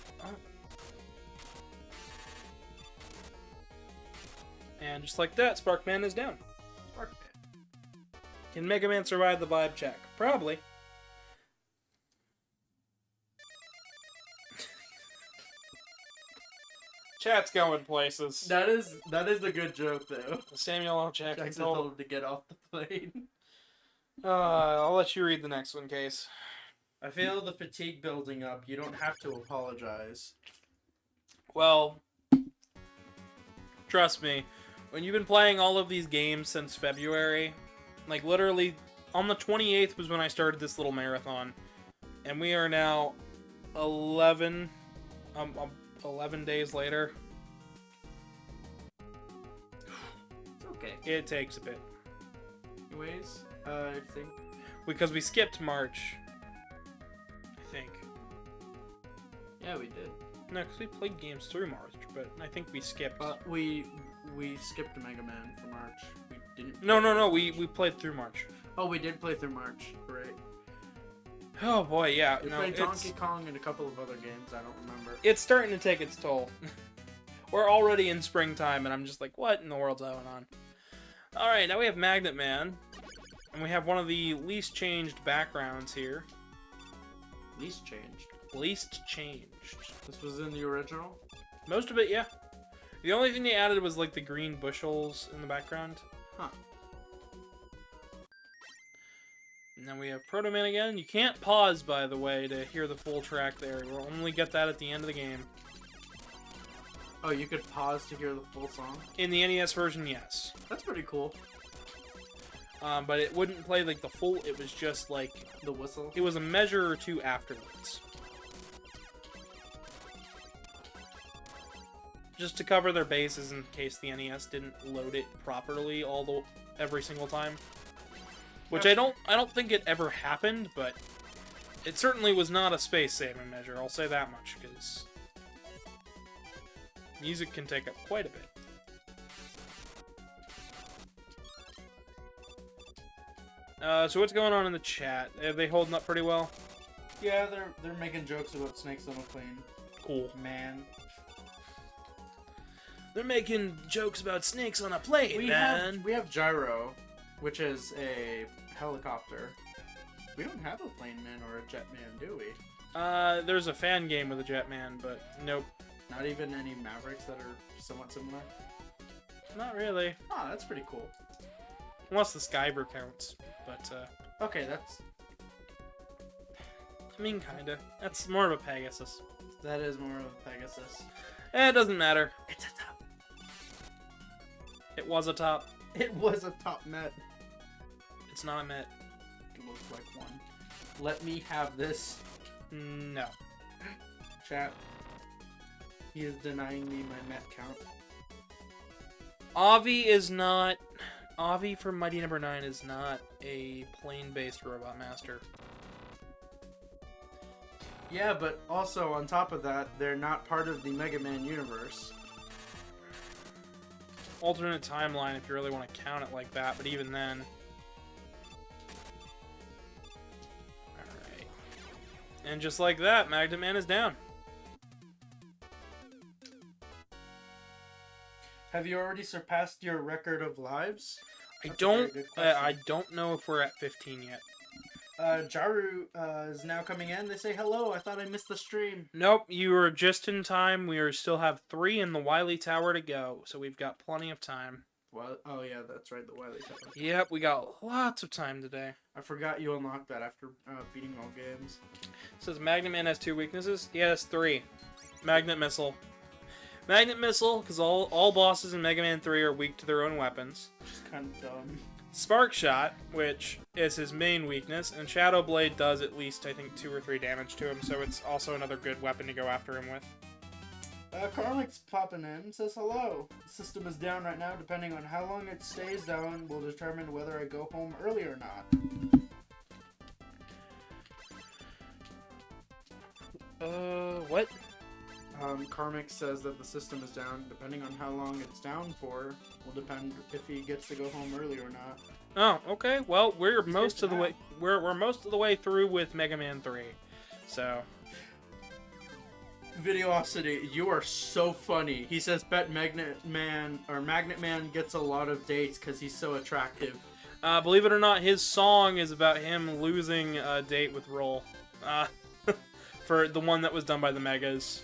And just like that, Sparkman is down. Sparkman. Can Mega Man survive the vibe check? Probably. Chat's going places. That is a good joke though. Samuel L. Jackson Jackson told him to get off the plane. I'll let you read the next one, Case. I feel the fatigue building up. You don't have to apologize. Well, trust me, when you've been playing all of these games since February, like literally on the 28th was when I started this little marathon, and we are now 11 days later. It's okay. It takes a bit. Anyways, I think... Because we skipped March. I think. Yeah, we did. No, because we played games through March, but I think we skipped. We skipped Megaman for March. We didn't. No. We played through March. Oh, we did play through March. Right. Oh boy, yeah. We played Donkey Kong and a couple of other games. I don't remember. It's starting to take its toll. We're already in springtime, and I'm just like, what in the world's going on? Alright, now we have Magnet Man. And we have one of the least changed backgrounds here. Least changed. Least changed. This was in the original? Most of it, yeah. The only thing they added was, like, the green bushels in the background. Huh. And then we have Proto Man again. You can't pause, by the way, to hear the full track there. We'll only get that at the end of the game. Oh, you could pause to hear the full song? In the NES version, yes. That's pretty cool. But it wouldn't play, like, the full... It was just, like... The whistle? It was a measure or two afterwards. Just to cover their bases in case the NES didn't load it properly every single time. Which I don't think it ever happened, but it certainly was not a space-saving measure, I'll say that much, because music can take up quite a bit. So what's going on in the chat? Are they holding up pretty well? Yeah, they're making jokes about snakes on a plane. Cool. Man. They're making jokes about snakes on a plane, We have Gyro, which is a helicopter. We don't have a plane man or a jet man, do we? There's a fan game with a Jetman, but nope. Not even any Mavericks that are somewhat similar? Not really. Oh, that's pretty cool. Unless the Skyver counts, but, Okay, that's... I mean, kinda. That's more of a Pegasus. That is more of a Pegasus. It doesn't matter. It's a top. It was a top. It was a top Met. It's not a Met. It looks like one. Let me have this. No. Chat. He is denying me my Met count. Avi is not... Avi from Mighty Number 9 is not a plane-based Robot Master. Yeah, but also on top of that, they're not part of the Mega Man universe. Alternate timeline if you really want to count it like that, but even then... Alright. And just like that, Magnet Man is down. Have you already surpassed your record of lives? I That's a very don't good question. I don't know if we're at 15 yet. Jaru is now coming in. They say hello. I thought I missed the stream. Nope, you were just in time. We still have 3 in the Wily Tower to go, so we've got plenty of time. What? Oh yeah, that's right. The Wily Tower. Yep, we got lots of time today. I forgot you unlocked that after beating all games. It says Magnet Man has 2 weaknesses. He has 3. Magnet Missile. Magnet Missile, because all bosses in Mega Man 3 are weak to their own weapons. Which is kind of dumb. Spark Shot, which is his main weakness, and Shadow Blade does at least, I think, 2 or 3 damage to him, so it's also another good weapon to go after him with. Karmic's popping in, says hello. The system is down right now. Depending on how long it stays down will determine whether I go home early or not. What? Karmic says that the system is down. Depending on how long it's down for will depend if he gets to go home early or not. Oh, okay. Well, we're It's most good of the to way we're most of the way through with Mega Man 3. So, Videosity, you are so funny. He says bet Magnet Man gets a lot of dates because he's so attractive. believe it or not, his song is about him losing a date with Roll. For the one that was done by the Megas.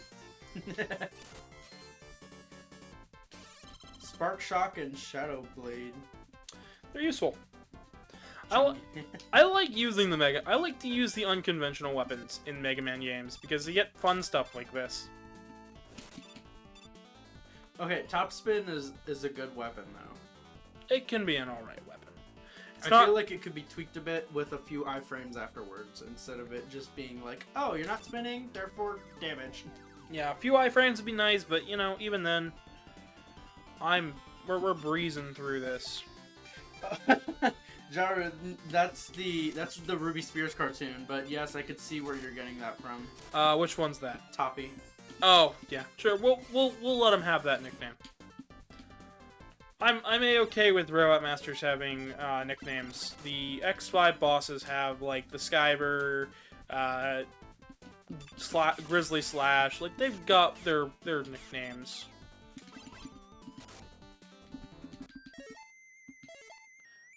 Spark Shock and Shadow Blade. They're useful. I like using the Mega. I like to use the unconventional weapons in Mega Man games because you get fun stuff like this. Okay, Top Spin is a good weapon though. It can be an alright weapon. It's I not... feel like it could be tweaked a bit with a few iframes afterwards instead of it just being like, oh, you're not spinning, therefore damage. Yeah, a few iframes would be nice, but you know, even then, we're breezing through this. Jared, that's the Ruby Spears cartoon, but yes, I could see where you're getting that from. Which one's that? Toppy. Oh, yeah, sure. We'll let him have that nickname. I'm a-okay with Robot Masters having nicknames. The X5 bosses have like the Skyver, Grizzly Slash. Like they've got their nicknames.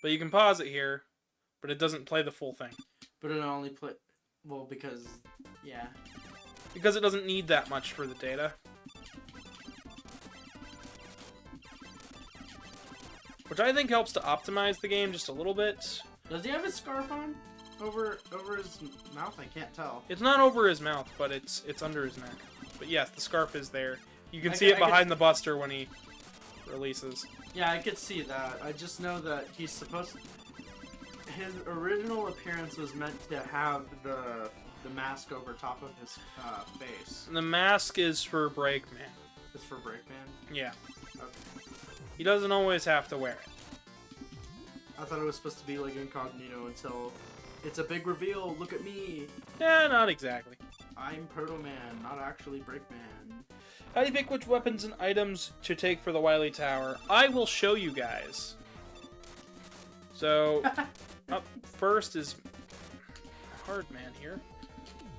But you can pause it here, but it doesn't play the full thing. But it only play well because yeah. Because it doesn't need that much for the data. Which I think helps to optimize the game just a little bit. Does he have his scarf on? Over his mouth? I can't tell. It's not over his mouth, but it's under his neck. But yes, the scarf is there. You can see it behind the Buster when he releases. Yeah, I could see that. I just know that he's supposed to... His original appearance was meant to have the mask over top of his face. And the mask is for Breakman. It's for Breakman? Yeah. Okay. He doesn't always have to wear it. I thought it was supposed to be like incognito until it's a big reveal. Look at me. Yeah, not exactly. I'm Proto Man, not actually Breakman. How do you pick which weapons and items to take for the Wily Tower? I will show you guys. So, up first is Hard Man here.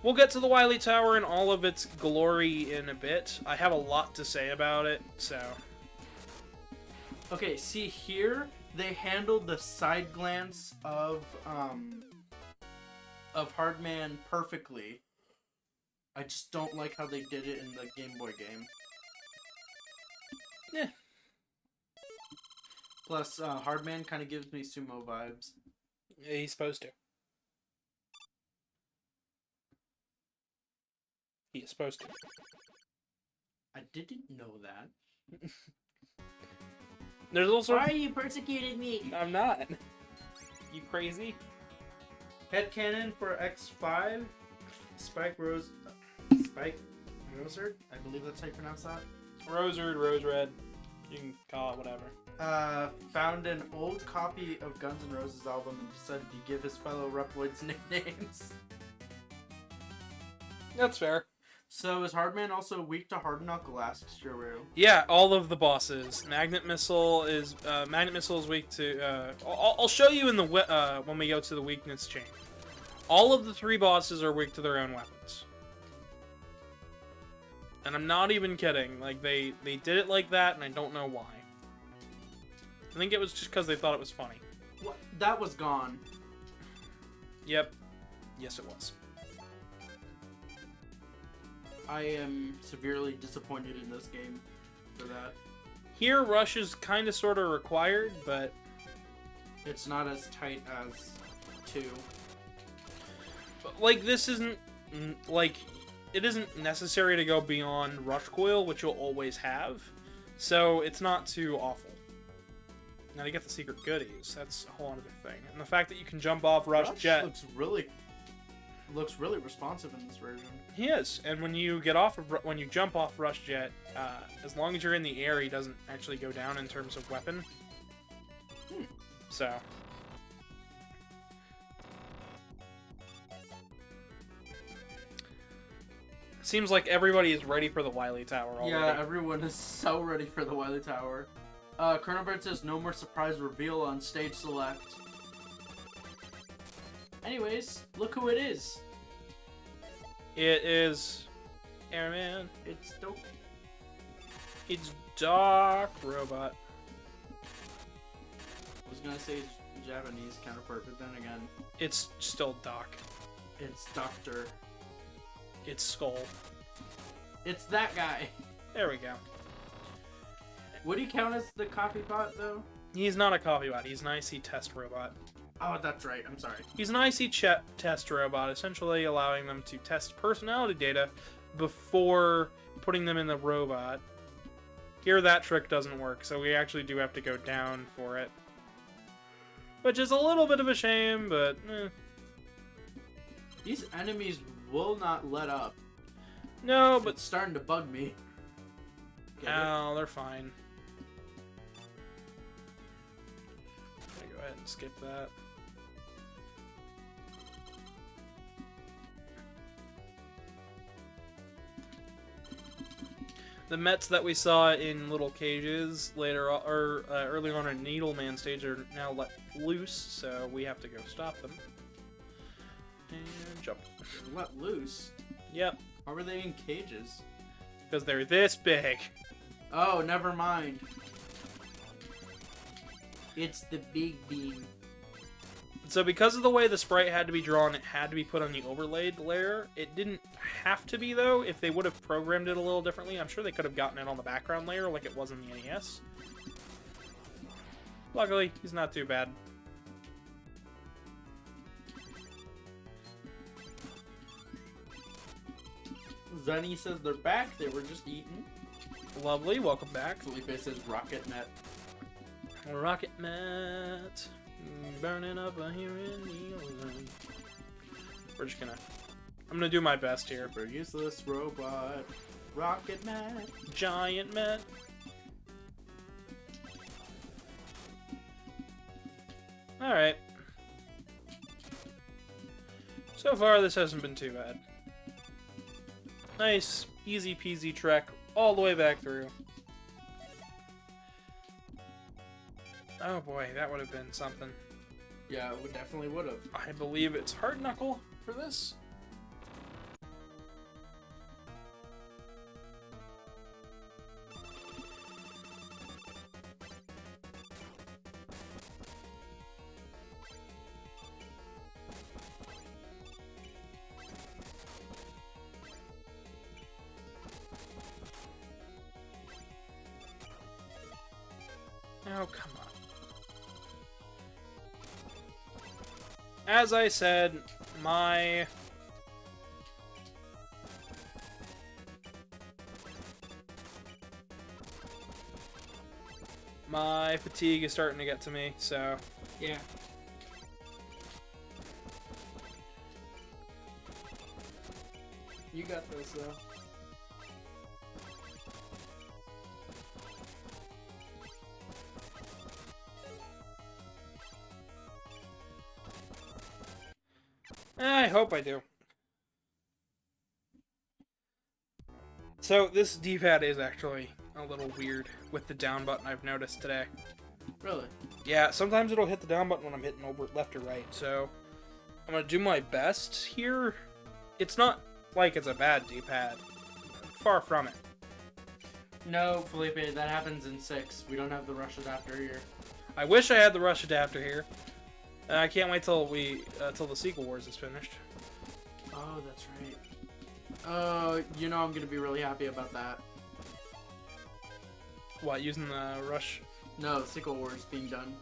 We'll get to the Wily Tower in all of its glory in a bit. I have a lot to say about it, so... Okay, see here, they handled the side glance of Hardman perfectly. I just don't like how they did it in the Game Boy game. Yeah. Plus, Hardman kind of gives me sumo vibes. Yeah, he's supposed to. He is supposed to. I didn't know that. There's also... Why are you persecuting me? I'm not. You crazy? Headcanon for X5. Spike Rosard? I believe that's how you pronounce that. Rosard, Rose Red. You can call it whatever. Found an old copy of Guns N' Roses album and decided to give his fellow Reploids nicknames. That's fair. So is Hardman also weak to Hard Knuckle? Asks Jiru. Yeah, all of the bosses. Magnet Missile is weak to. I'll show you in the when we go to the weakness chain. All of the 3 bosses are weak to their own weapons, and I'm not even kidding. Like they did it like that, and I don't know why. I think it was just because they thought it was funny. What? That was gone. Yep. Yes, it was. I am severely disappointed in this game for that. Here, rush is kind of sort of required, but it's not as tight as 2. But, like, this isn't, like, it isn't necessary to go beyond rush coil, which you'll always have, so it's not too awful. Now to get the secret goodies, that's a whole other thing. And the fact that you can jump off rush jet. Looks really... looks really responsive in this version. He is, and when you jump off Rush Jet, as long as you're in the air, he doesn't actually go down in terms of weapon. So. Seems like everybody is ready for the Wily Tower already. Yeah, everyone is so ready for the Wily Tower. Colonel Bird says no more surprise reveal on stage select. Anyways, look who it is. It is Airman. It's dope. It's Doc Robot. I was gonna say Japanese counterpart, but then again, It's still Doc. it's Doctor. It's Skull. It's that guy. There we go. Would he count as the copy bot though? He's not a copy bot. He's an IC test robot. Oh, that's right. I'm sorry. He's an IC test robot, essentially allowing them to test personality data before putting them in the robot. Here, that trick doesn't work, so we actually do have to go down for it. Which is a little bit of a shame, but These enemies will not let up. no, But but it's starting to bug me. Get it? oh, they're fine. I'm gonna go ahead and skip that. The Mets that we saw in little cages later, or earlier on in Needleman stage, are now let loose, so we have to go stop them. And jump. Let loose. Yep, How are they in cages? because they're this big. Oh, never mind. It's the big beam. So because of the way the sprite had to be drawn, it had to be put on the overlaid layer. It didn't have to be, though. If they would have programmed it a little differently, I'm sure they could have gotten it on the background layer like it was in the NES. Luckily, he's not too bad. Zenny says they're back. They were just eaten. Lovely, welcome back. Felipe says Rocket Net. Rocket Mat, burning up here in Needleman. We're just gonna... I'm gonna do my best here. Super useless robot. Rocket Net. Giant Met. Alright. So far, this hasn't been too bad. Nice, easy peasy trek all the way back through. Oh boy, that would have been something. Yeah, it definitely would have. I believe it's hard knuckle for this. Oh, come on. As I said, my fatigue is starting to get to me, so Yeah. You got this, though. I hope I do. So this D-pad is actually a little weird with the down button, I've noticed today. Really? Yeah, sometimes it'll hit the down button when I'm hitting over left or right, so I'm gonna do my best here. It's not like it's a bad D-pad. Far from it. No, Felipe, that happens in 6. We don't have the rush adapter here. I wish I had the rush adapter here. I can't wait till the sequel wars is finished. Oh, that's right. You know I'm gonna be really happy about that. What, using the rush? No, sequel wars being done.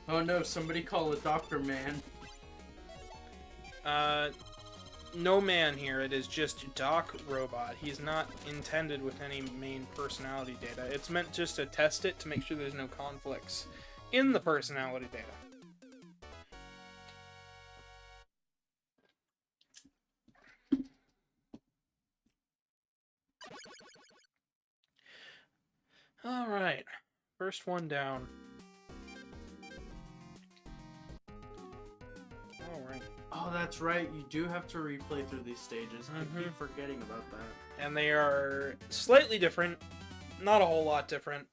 Oh no, somebody call a doctor, man. no man here. It is just Doc Robot. He's not intended with any main personality data. It's meant just to test it to make sure there's no conflicts in the personality data. Alright. First one down. Alright. Oh, that's right. You do have to replay through these stages. I keep forgetting about that. And they are slightly different. Not a whole lot different.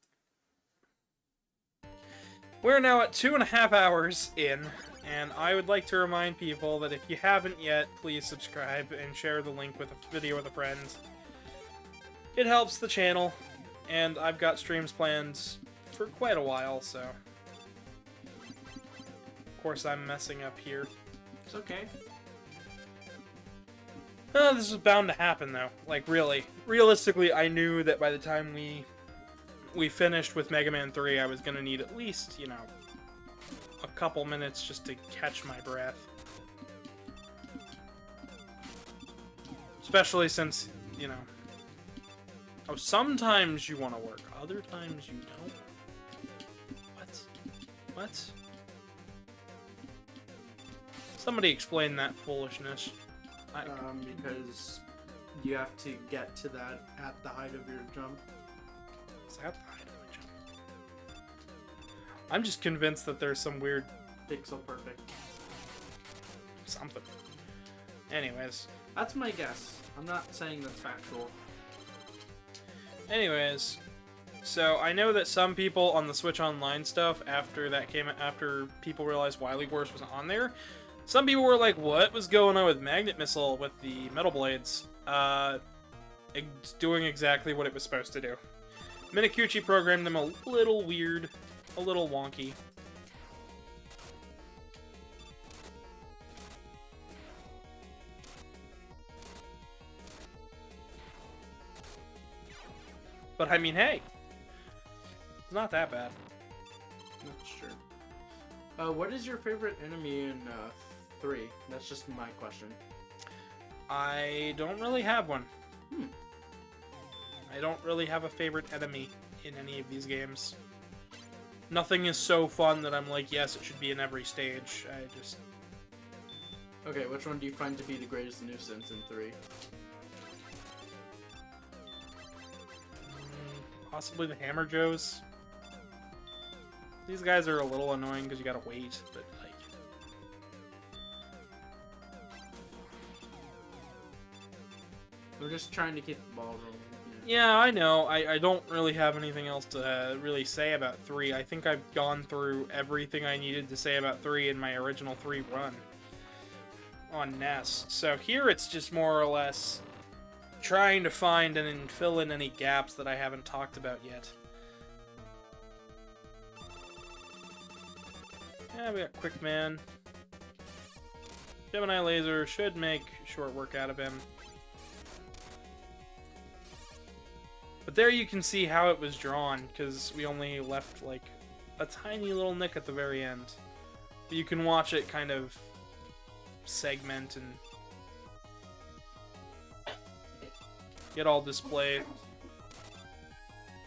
We're now at 2.5 hours in, and I would like to remind people that if you haven't yet, please subscribe and share the link with a video with a friend. It helps the channel, and I've got streams planned for quite a while, so... Of course, I'm messing up here. It's okay. This was bound to happen, though. Like, really. Realistically, I knew that by the time we finished with Megaman 3, I was gonna need at least, you know, a couple minutes just to catch my breath. Especially since, you know... Oh, sometimes you want to work, other times you don't. What? Somebody explain that foolishness. Because you have to get to that at the height of your jump. Is that the height of my jump? I'm just convinced that there's some weird... Pixel perfect. something. Anyways. That's my guess. I'm not saying that's factual. Anyways. So, I know that some people on the Switch Online stuff, after people realized Wily Wars was on there, some people were like, what was going on with Magnet Missile with the Metal Blades? It's doing exactly what it was supposed to do. Minicucci programmed them a little weird, a little wonky. But I mean, hey, it's not that bad. That's true. What is your favorite enemy in 3? That's just my question. I don't really have one. I don't really have a favorite enemy in any of these games. Nothing is so fun that I'm like, yes, it should be in every stage. I just... Okay, which one do you find to be the greatest nuisance in 3? Possibly the Hammer Joes. These guys are a little annoying because you gotta wait, but like... We're just trying to keep the ball rolling. Yeah, I know. I don't really have anything else to really say about 3. I think I've gone through everything I needed to say about 3 in my original 3 run on NES. So here it's just more or less trying to find and fill in any gaps that I haven't talked about yet. Yeah, we got Quick Man. Gemini Laser should make short work out of him. But there you can see how it was drawn, because we only left, like, a tiny little nick at the very end. But you can watch it kind of segment and get all displayed.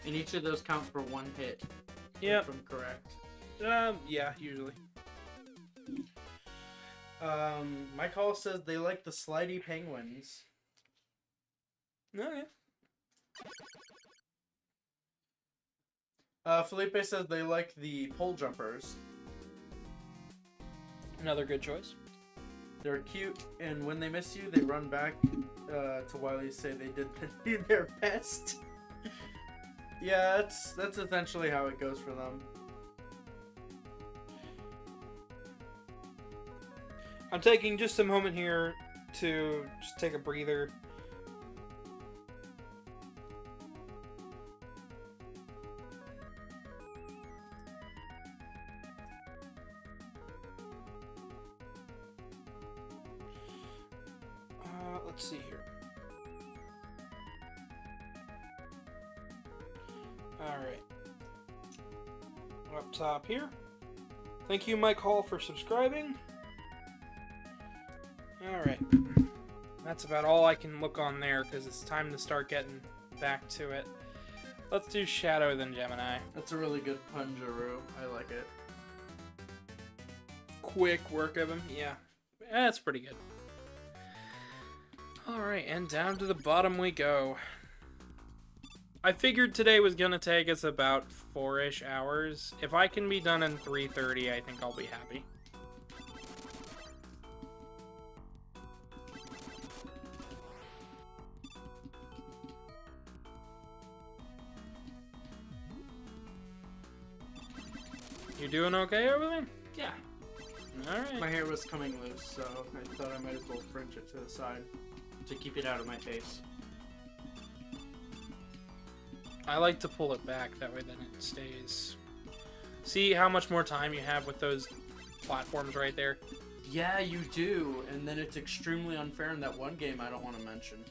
And each of those count for 1 hit. Yep. If I'm correct. Yeah, usually. My call says they like the slidey penguins. Okay. Felipe says they like the pole jumpers. Another good choice. They're cute, and when they miss you, they run back to Wily, say they did their best. Yeah, that's essentially how it goes for them. I'm taking just a moment here to just take a breather. Let's see here. Alright. Up top here. Thank you, Mike Hall, for subscribing. Alright. That's about all I can look on there, because it's time to start getting back to it. Let's do Shadow, then Gemini. That's a really good Punjaro. I like it. Quick work of him, yeah. That's pretty good. Alright, and down to the bottom we go. I figured today was gonna take us about 4-ish hours. If I can be done in 3:30, I think I'll be happy. You doing okay over there? Yeah. Alright. My hair was coming loose, so I thought I might as well fringe it to the side. To keep it out of my face. I like to pull it back, that way then it stays. See how much more time you have with those platforms right there? Yeah, you do. And then it's extremely unfair in that one game I don't want to mention.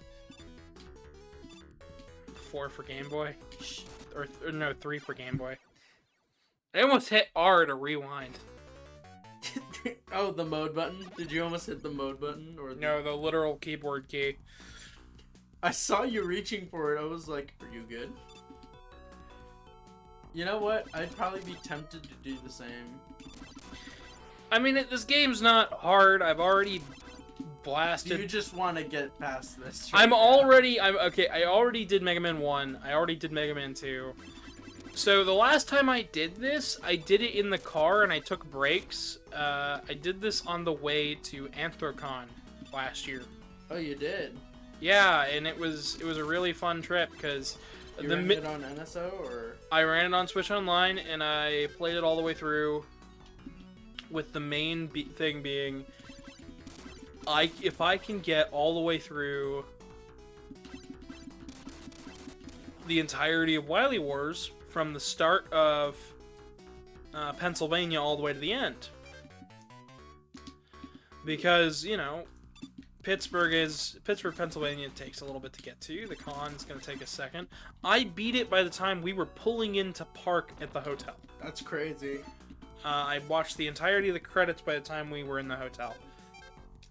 4 for Game Boy? Or no, 3 for Game Boy. I almost hit R to rewind. Oh, the mode button? Did you almost hit the mode button? Or No, the literal keyboard key. I saw you reaching for it. I was like, are you good? You know what? I'd probably be tempted to do the same. I mean, this game's not hard. I've already blasted. You just want to get past this. I'm okay. I already did Mega Man 1. I already did Mega Man 2. So the last time I did this, I did it in the car and I took breaks. I did this on the way to Anthrocon last year. Oh, you did? Yeah, and it was a really fun trip because You ran it on NSO or? I ran it on Switch Online and I played it all the way through. With the main thing being, if I can get all the way through the entirety of Wily Wars from the start of Pennsylvania all the way to the end, because you know Pittsburgh, Pennsylvania takes a little bit to get to. The con's gonna take a second. I beat it by the time we were pulling into park at the hotel. That's crazy. I watched the entirety of the credits by the time we were in the hotel,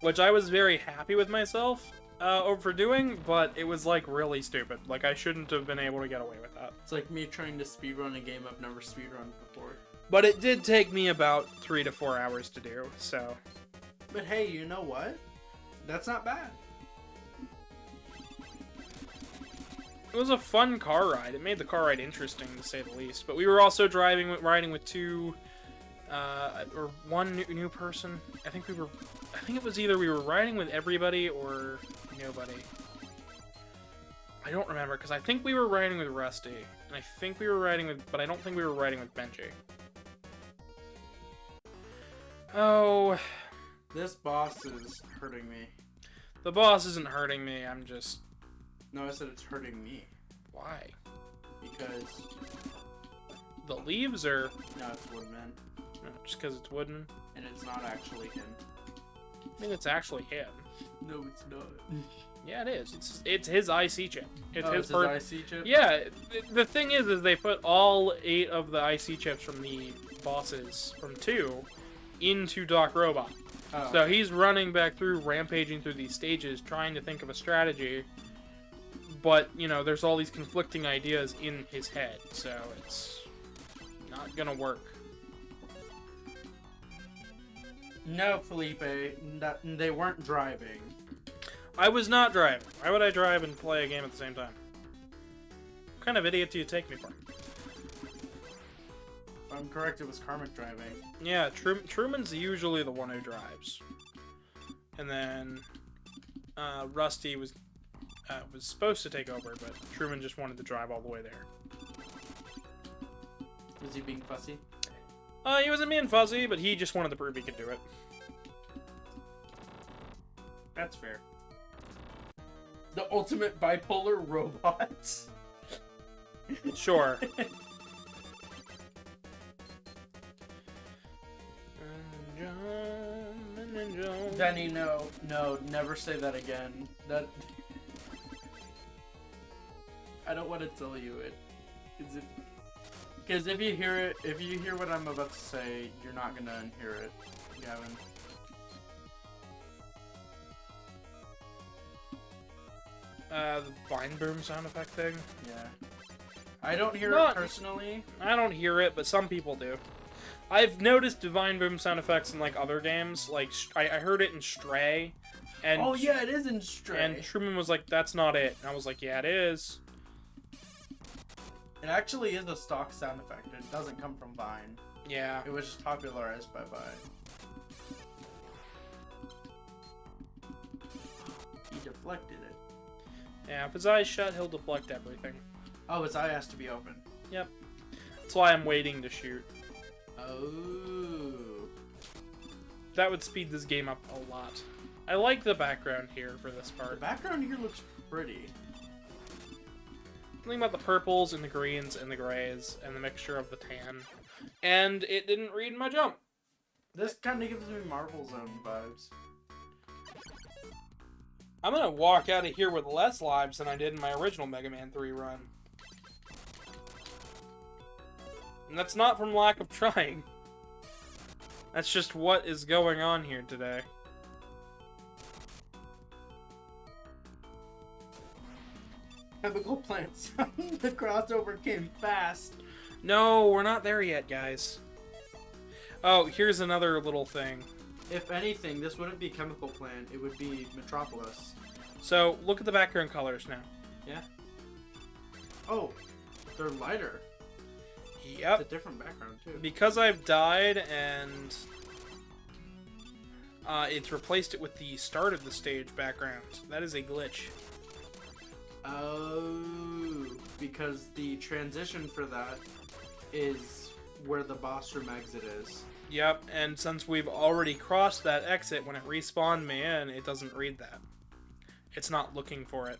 which I was very happy with myself for doing, but it was like really stupid. Like I shouldn't have been able to get away with that. It's like me trying to speedrun a game I've never speedrun before. But it did take me about 3 to 4 hours to do, so. But hey, you know what? That's not bad. It was a fun car ride. It made the car ride interesting, to say the least. But we were also riding with two, or one new person. I think it was either we were riding with everybody or nobody. I don't remember, because I think we were riding with Rusty. And I think we were riding with, but I don't think we were riding with Benji. Oh. This boss is hurting me. The boss isn't hurting me, I'm just... No, I said it's hurting me. Why? Because... The leaves are... No, it's Woodman. No, just because it's wooden? And it's not actually him. I think it's actually him. No, it's not. Yeah, it is. It's his IC chip. It's his IC chip? Yeah, the thing is they put all 8 of the IC chips from the bosses from 2 into Doc Robot. Oh. So he's running back through, rampaging through these stages, trying to think of a strategy. But, you know, there's all these conflicting ideas in his head, so it's not gonna work. No, Felipe, they weren't driving. I was not driving. Why would I drive and play a game at the same time? What kind of idiot do you take me for? If I'm correct, it was Karmic driving. Yeah, Truman's usually the one who drives. And then Rusty was supposed to take over, but Truman just wanted to drive all the way there. Was he being fussy? He wasn't being fuzzy, but he just wanted to prove he could do it. That's fair. The ultimate bipolar robot. Sure. Benny, no, never say that again. That I don't want to tell you it. Because if you hear what I'm about to say, you're not gonna hear it, Gavin. The vine boom sound effect thing. Yeah. I don't hear Not- it personally. I don't hear it, but some people do. I've noticed divine boom sound effects in like other games. Like I heard it in Stray, and Oh yeah, it is in Stray. and Truman was like, "That's not it," and I was like, "Yeah, it is." It actually is a stock sound effect. It doesn't come from Vine. Yeah. It was just popularized by Vine. He deflected it. Yeah, if his eyes shut, he'll deflect everything. Oh, his eye has to be open. Yep. That's why I'm waiting to shoot. Oh. That would speed this game up a lot. I like the background here for this The part. background here looks pretty. Something about the purples and the greens and the grays and the mixture of the tan. And it didn't read my jump. This kind of gives me Marvel Zone vibes. I'm gonna walk out of here with less lives than I did in my original Mega Man 3 run. And that's not from lack of trying. That's just what is going on here today. Chemical plants. The crossover came fast. No, we're not there yet, guys. Oh, here's another little thing. If anything, this wouldn't be Chemical Plant. It would be Metropolis. So, look at the background colors now. Yeah. Oh, they're lighter. Yep. It's a different background too. Because I've died and it's replaced it with the start of the stage background. That is a glitch. Oh, because the transition for that is where the boss room exit is. Yep, and since we've already crossed that exit, when it respawned me in, it doesn't read that. It's not looking for it.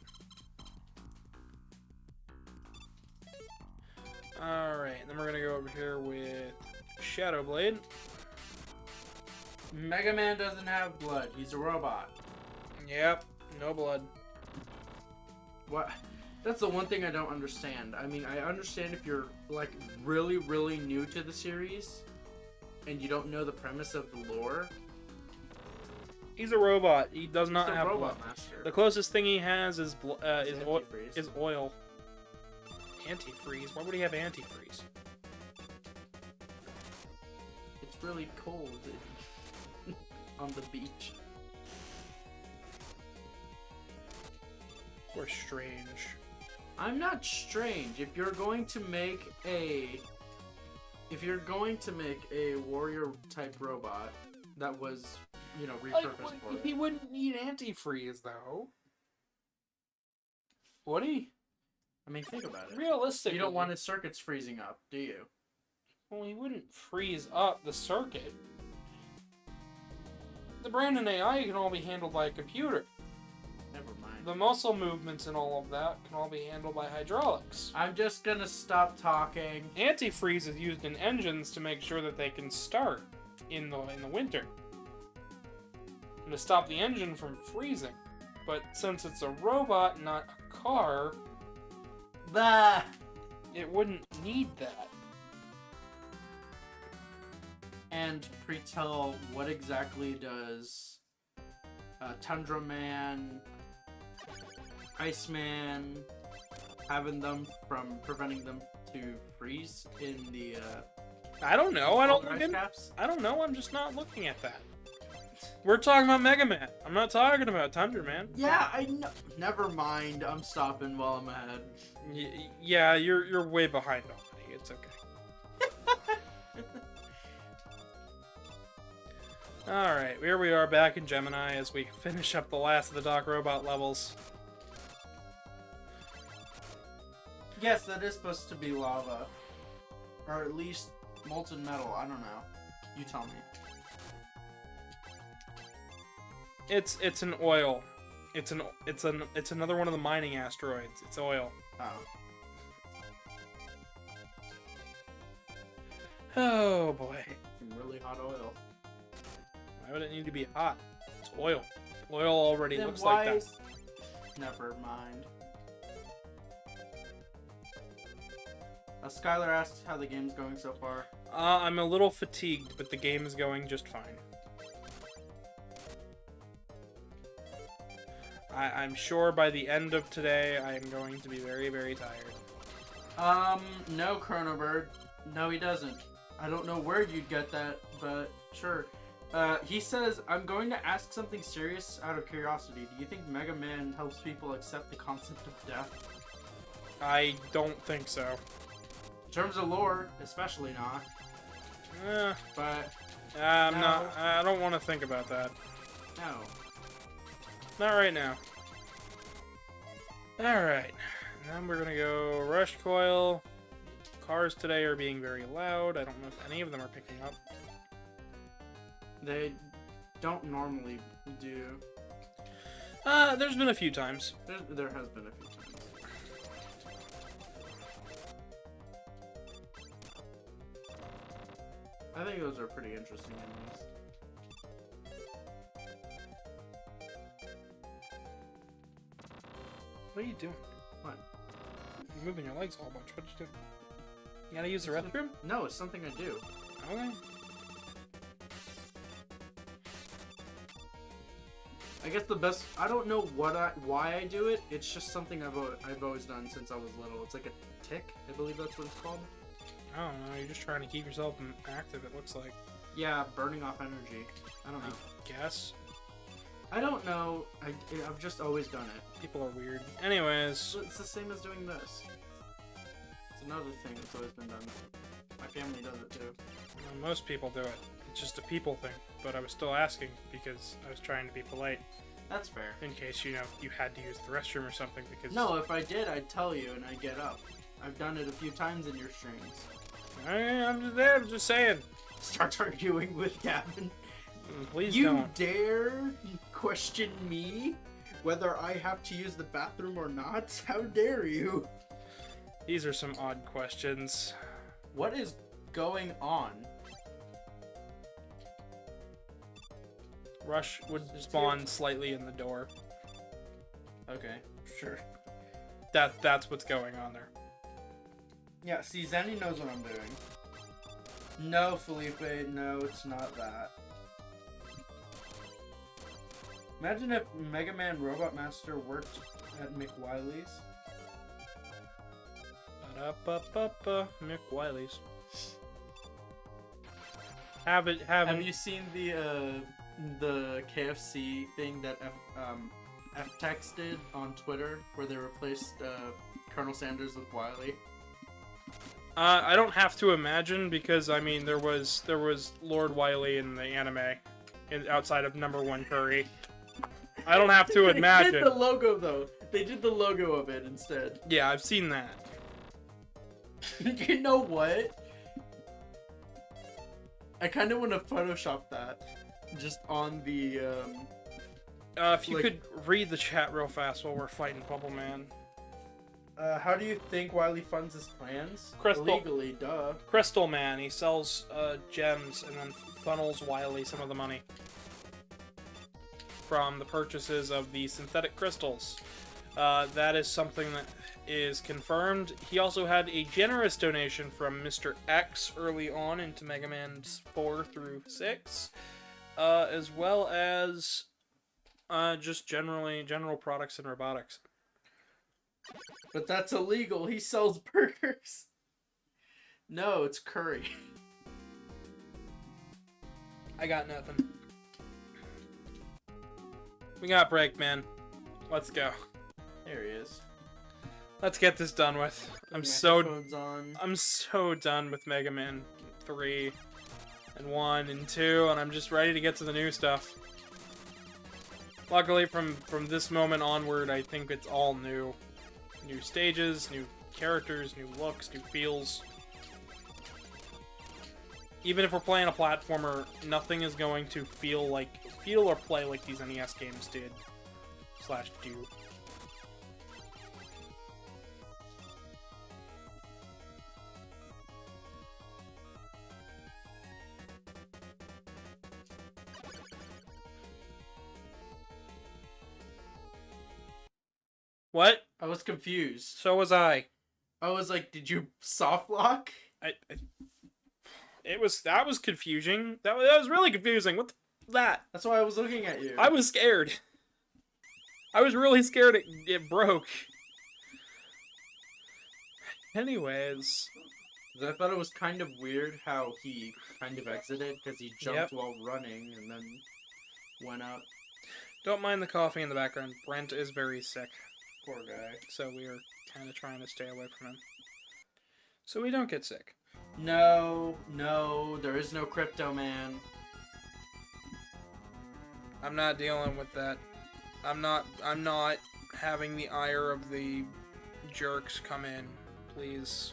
Alright, then we're gonna go over here with Shadow Blade. Mega Man doesn't have blood. He's a robot. Yep, no blood. What? That's the one thing I don't understand. I mean, I understand if you're like really, really new to the series and you don't know the premise of the lore. He's a robot. He does not He's a have robot blood. master. The closest thing he has is Antifreeze. is oil. Antifreeze? Why would he have antifreeze? It's really cold on the beach. Or strange. I'm not strange. If you're going to make a warrior type robot that was, you know, repurposed for He it. wouldn't need antifreeze though. Would he? I mean, think about it. Realistically, You don't want his circuits freezing up, do you? Well, he wouldn't freeze up the circuit. The brain and AI can all be handled by a computer. Never mind. The muscle movements and all of that can all be handled by hydraulics. I'm just gonna stop talking. Antifreeze is used in engines to make sure that they can start in the winter. And to stop the engine from freezing. But since it's a robot, not a car, Bah! it wouldn't need that. And pre-tell, what exactly does Tundra Man, Iceman, having them from preventing them to freeze in the I don't know. I don't polar look ice in, caps? I don't know. I'm just not looking at that. We're talking about Mega Man. I'm not talking about Tundra Man. Yeah, I know. Never mind. I'm stopping while I'm ahead. Yeah, you're way behind already. It's okay. Alright, here we are back in Gemini as we finish up the last of the Doc Robot levels. Yes, that is supposed to be lava. Or at least molten metal. I don't know. You tell me. It's an oil. It's another one of the mining asteroids. It's oil. Oh. Oh boy. Really hot oil. Why would it need to be hot? It's oil. Oil already Then looks why like that. is- Never mind. Skylar asks how the game's going so far. I'm a little fatigued, but the game is going just fine. I'm sure by the end of today, I am going to be very, very tired. No, Chronobird. No, he doesn't. I don't know where you'd get that, but sure. He says, I'm going to ask something serious out of curiosity. Do you think Mega Man helps people accept the concept of death? I don't think so. In terms of lore, especially not. But I'm No. not. I don't want to think about that. no. Not right now. Alright. Then we're gonna go Rush Coil. Cars today are being very loud. I don't know if any of them are picking up. They don't normally do. There's been a few times. There has been a few times. I think those are pretty interesting enemies. What are you doing? What? You're moving your legs a whole bunch. What you doing? You gotta use the restroom? No, it's something I do. Okay. I guess the best. I don't know why I do it. It's just something I've always done since I was little. It's like a tick. I believe that's what it's called. I don't know. You're just trying to keep yourself active, it looks like. Yeah, burning off energy. I don't know. Guess. I don't know. I've just always done it. People are weird. Anyways. It's the same as doing this. It's another thing that's always been done. My family does it too. Well, most people do it. It's just a people thing. But I was still asking because I was trying to be polite. That's fair. In case, you had to use the restroom or something because... No, if I did, I'd tell you and I'd get up. I've done it a few times in your streams. I'm just saying. Start arguing with Gavin. Please You don't. dare question me whether I have to use the bathroom or not? How dare you? These are some odd questions. What is going on? Rush would spawn slightly in the door. Okay, sure. That's what's going on there. Yeah, see, Zenny knows what I'm doing. No, Felipe, no, it's not that. Imagine if Mega Man Robot Master worked at McWiley's. Ba-da-ba-ba-ba, McWiley's. Have you seen the KFC thing that F-Tex did on Twitter, where they replaced Colonel Sanders with Wily? I don't have to imagine because I mean there was Lord Wily in the anime, outside of #1 Furry. I don't have to imagine. They did the logo though. They did the logo of it instead. Yeah, I've seen that. You know what? I kind of want to Photoshop that, just on the. If you could read the chat real fast while we're fighting Bubble Man. How do you think Wily funds his plans? Crystal. Illegally, duh. Crystal Man, he sells gems and then funnels Wily some of the money from the purchases of the synthetic crystals. That is something that is confirmed. He also had a generous donation from Mr. X early on into Mega Man 4 through 6, as well as just general products and robotics. But that's illegal. He sells burgers. No, it's curry. I got nothing. We got break, man. Let's go. There he is. Let's get this done with. I'm so done with Mega Man 3 and 1 and 2, and I'm just ready to get to the new stuff. Luckily, from this moment onward, I think it's all new. New stages, new characters, new looks, new feels. Even if we're playing a platformer, nothing is going to feel or play like these NES games did. / do. What? I was confused. So was I. I was like, did you soft lock? That was confusing. That was really confusing. What that? That's why I was looking at you. I was scared. I was really scared it broke. Anyways. I thought it was kind of weird how he kind of exited because he jumped Yep. while running and then went up. Don't mind the coughing in the background. Brent is very sick, Poor guy. so we are kind of trying to stay away from him. So we don't get sick. No, there is no Crypto Man. I'm not dealing with that. I'm not having the ire of the jerks come in, please.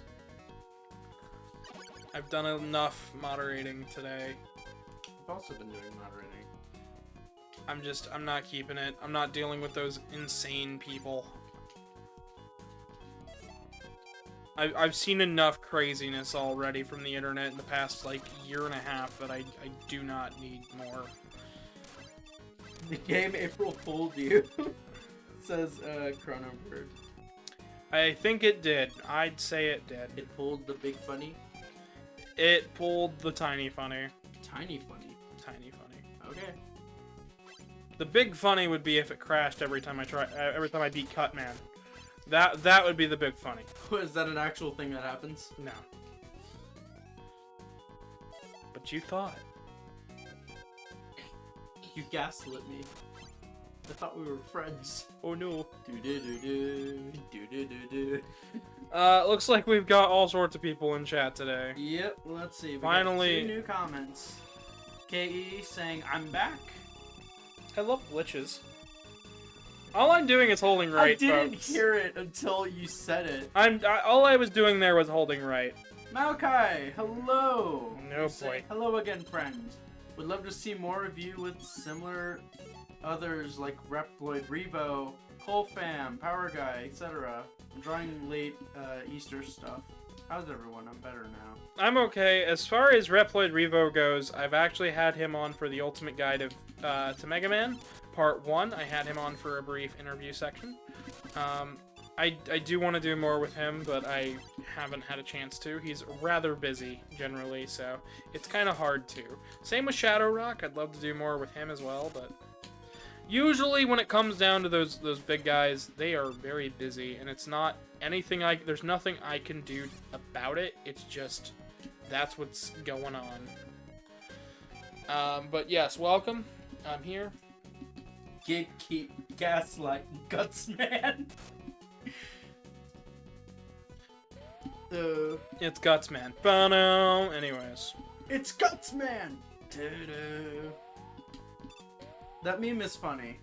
I've done enough moderating today. I've also been doing moderating. I'm not keeping it. I'm not dealing with those insane people. I've seen enough craziness already from the internet in the past, like, year and a half that I do not need more. The game April fooled you, says Chrono Bird. I think it did. I'd say it did. It pulled the big funny. It pulled the tiny funny. Tiny funny. Tiny funny. Okay. The big funny would be if it crashed every time I beat Cutman. That would be the big funny. Is that an actual thing that happens? No. But you thought. You gaslit me. I thought we were friends. Oh no. Do-do-do-do. Looks like we've got all sorts of people in chat today. Yep, let's see. We Finally. got 2 new comments. KE saying, I'm back. I love glitches. All I'm doing is holding right, I didn't folks. hear it until you said it. All I was doing there was holding right. Maokai, hello. No You say, boy. hello again, friend. Would love to see more of you with similar others like Reploid, Revo, Colfam, Power Guy, etc. I'm drawing late Easter stuff. How's everyone? I'm better now. I'm okay. As far as Reploid Revo goes, I've actually had him on for the Ultimate Guide to Megaman, Part 1. I had him on for a brief interview section. I do want to do more with him, but I haven't had a chance to. He's rather busy, generally, so it's kind of hard to. Same with Shadow Rock. I'd love to do more with him as well, but usually when it comes down to those big guys, they are very busy, and it's not anything there's nothing I can do about it. It's just that's what's going on. But yes, welcome. I'm here. Gatekeep, gaslight, guts, man. It's Guts Man. Bono. Anyways. It's Guts Man. Doo-doo. That meme is funny.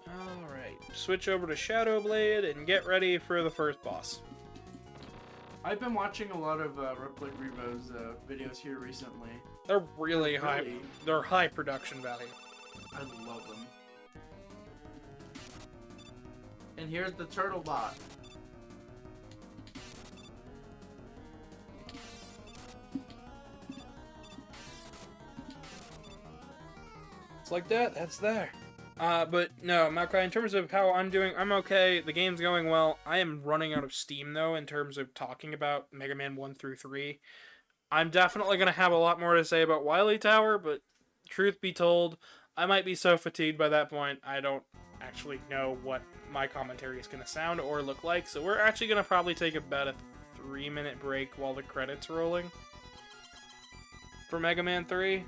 Alright. Switch over to Shadow Blade and get ready for the first boss. I've been watching a lot of Reploid Revo's videos here recently. They're really high. Really? They're high production value. I love them. And here's the turtle bot. It's like that. That's there. But no, Maokai, in terms of how I'm doing, I'm okay. The game's going well. I am running out of steam, though, in terms of talking about Mega Man 1 through 3. I'm definitely going to have a lot more to say about Wily Tower, but truth be told, I might be so fatigued by that point, I don't actually know what my commentary is going to sound or look like, so we're actually going to probably take about a 3-minute break while the credits rolling for Mega Man 3.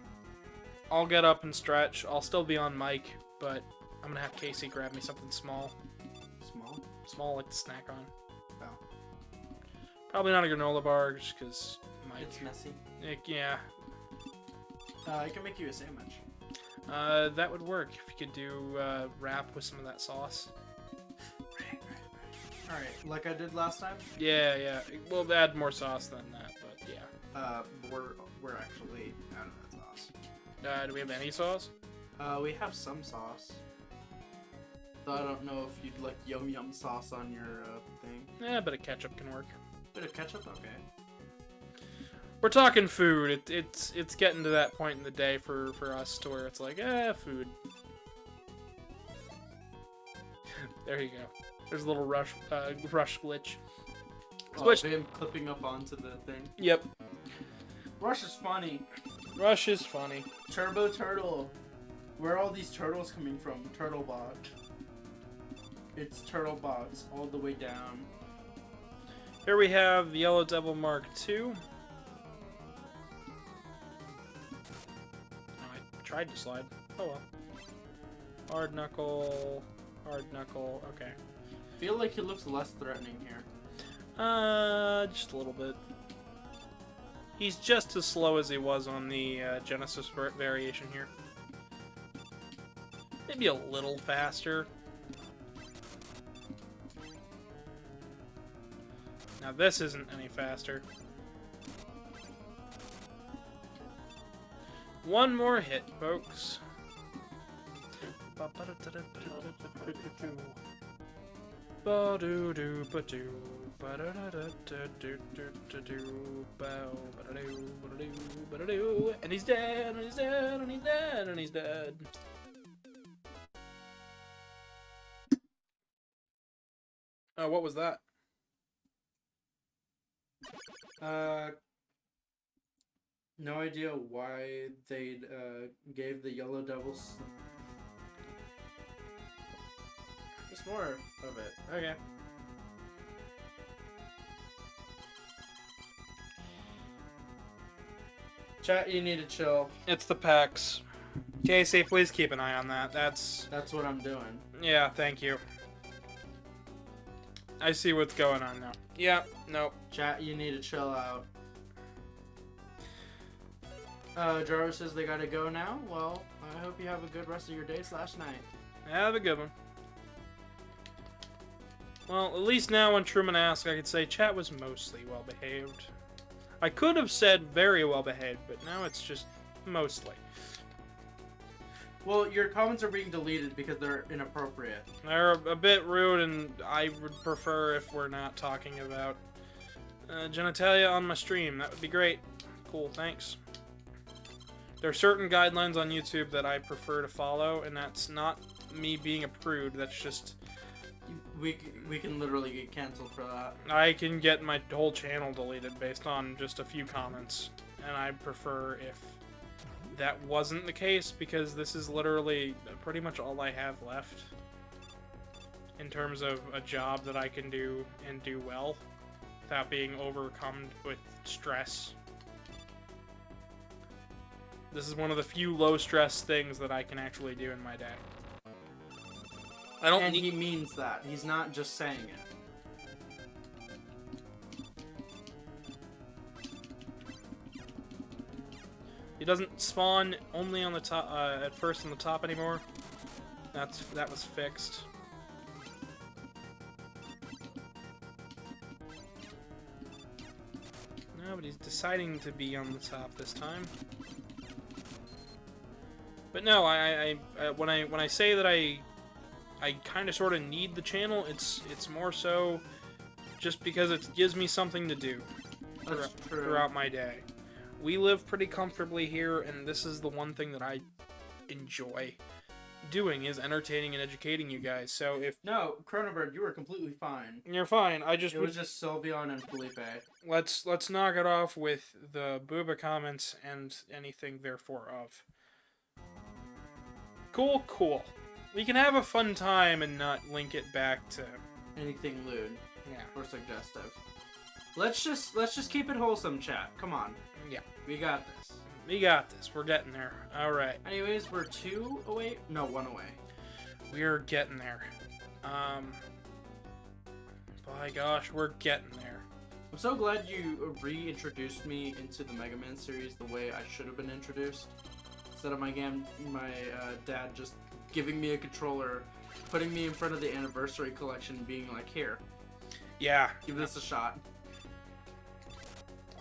I'll get up and stretch. I'll still be on mic, but I'm going to have Casey grab me something small. Small? Small, like to snack on. Oh. Probably not a granola bar, just because Mike... It's messy. Yeah. I can make you a sandwich. That would work if you could do wrap with some of that sauce. Alright, like I did last time? Yeah. We'll add more sauce than that, but yeah. We're actually out of that sauce. Do we have any sauce? We have some sauce. Though I don't know if you'd like yum yum sauce on your thing. Yeah, a bit of ketchup can work. Bit of ketchup? Okay. We're talking food. It's getting to that point in the day for us to where it's like, food. There you go. There's a little rush glitch. Switch. Oh, him clipping up onto the thing. Yep. Rush is funny. Rush is funny. Turbo Turtle. Where are all these turtles coming from? Turtlebot. It's Turtlebots all the way down. Here we have the Yellow Devil Mark II. Oh, I tried to slide. Oh well. Hard Knuckle. Hard Knuckle. Okay. I feel like he looks less threatening here. Just a little bit. He's just as slow as he was on the Genesis variation here. Maybe a little faster. Now this isn't any faster. One more hit, folks. And he's dead, and he's dead, and he's dead, and he's dead. Oh, what was that? No idea why they gave the Yellow Devils. Just more of it. Okay. Chat, you need to chill. It's the PAX. Casey, please keep an eye on that. That's what I'm doing. Yeah, thank you. I see what's going on now. Yeah, nope. Chat, you need to chill out. Jarvis says they gotta go now. Well, I hope you have a good rest of your day / night. Have a good one. Well, at least now when Truman asked, I could say chat was mostly well behaved. I could have said very well behaved, but now it's just mostly. Well, your comments are being deleted because they're inappropriate. They're a bit rude, and I would prefer if we're not talking about genitalia on my stream. That would be great. Cool, thanks. There are certain guidelines on YouTube that I prefer to follow, and that's not me being a prude. That's just... We can literally get canceled for that. I can get my whole channel deleted based on just a few comments, and I prefer if that wasn't the case, because this is literally pretty much all I have left in terms of a job that I can do and do well without being overcome with stress. This is one of the few low-stress things that I can actually do in my day. I don't And he means that. He's not just saying it. He doesn't spawn only on the top at first on the top anymore. That was fixed. No, but he's deciding to be on the top this time. But no, when I say that I kind of sort of need the channel, it's more so just because it gives me something to do throughout my day. We live pretty comfortably here, and this is the one thing that I enjoy doing, is entertaining and educating you guys. So if... No, Chronobird, you were completely fine. You're fine. It was just Sylveon and Felipe. Let's knock it off with the booba comments and anything therefore of. Cool. We can have a fun time and not link it back to anything lewd. Yeah. Or suggestive. Let's just keep it wholesome, chat. Come on. Yeah. We got this. We got this. We're getting there. All right. Anyways, we're 2 away. No, 1 away. We're getting there. By gosh, we're getting there. I'm so glad you reintroduced me into the Megaman series the way I should have been introduced. Instead of my dad just giving me a controller, putting me in front of the Anniversary Collection, being like, here. Yeah. Give this a shot.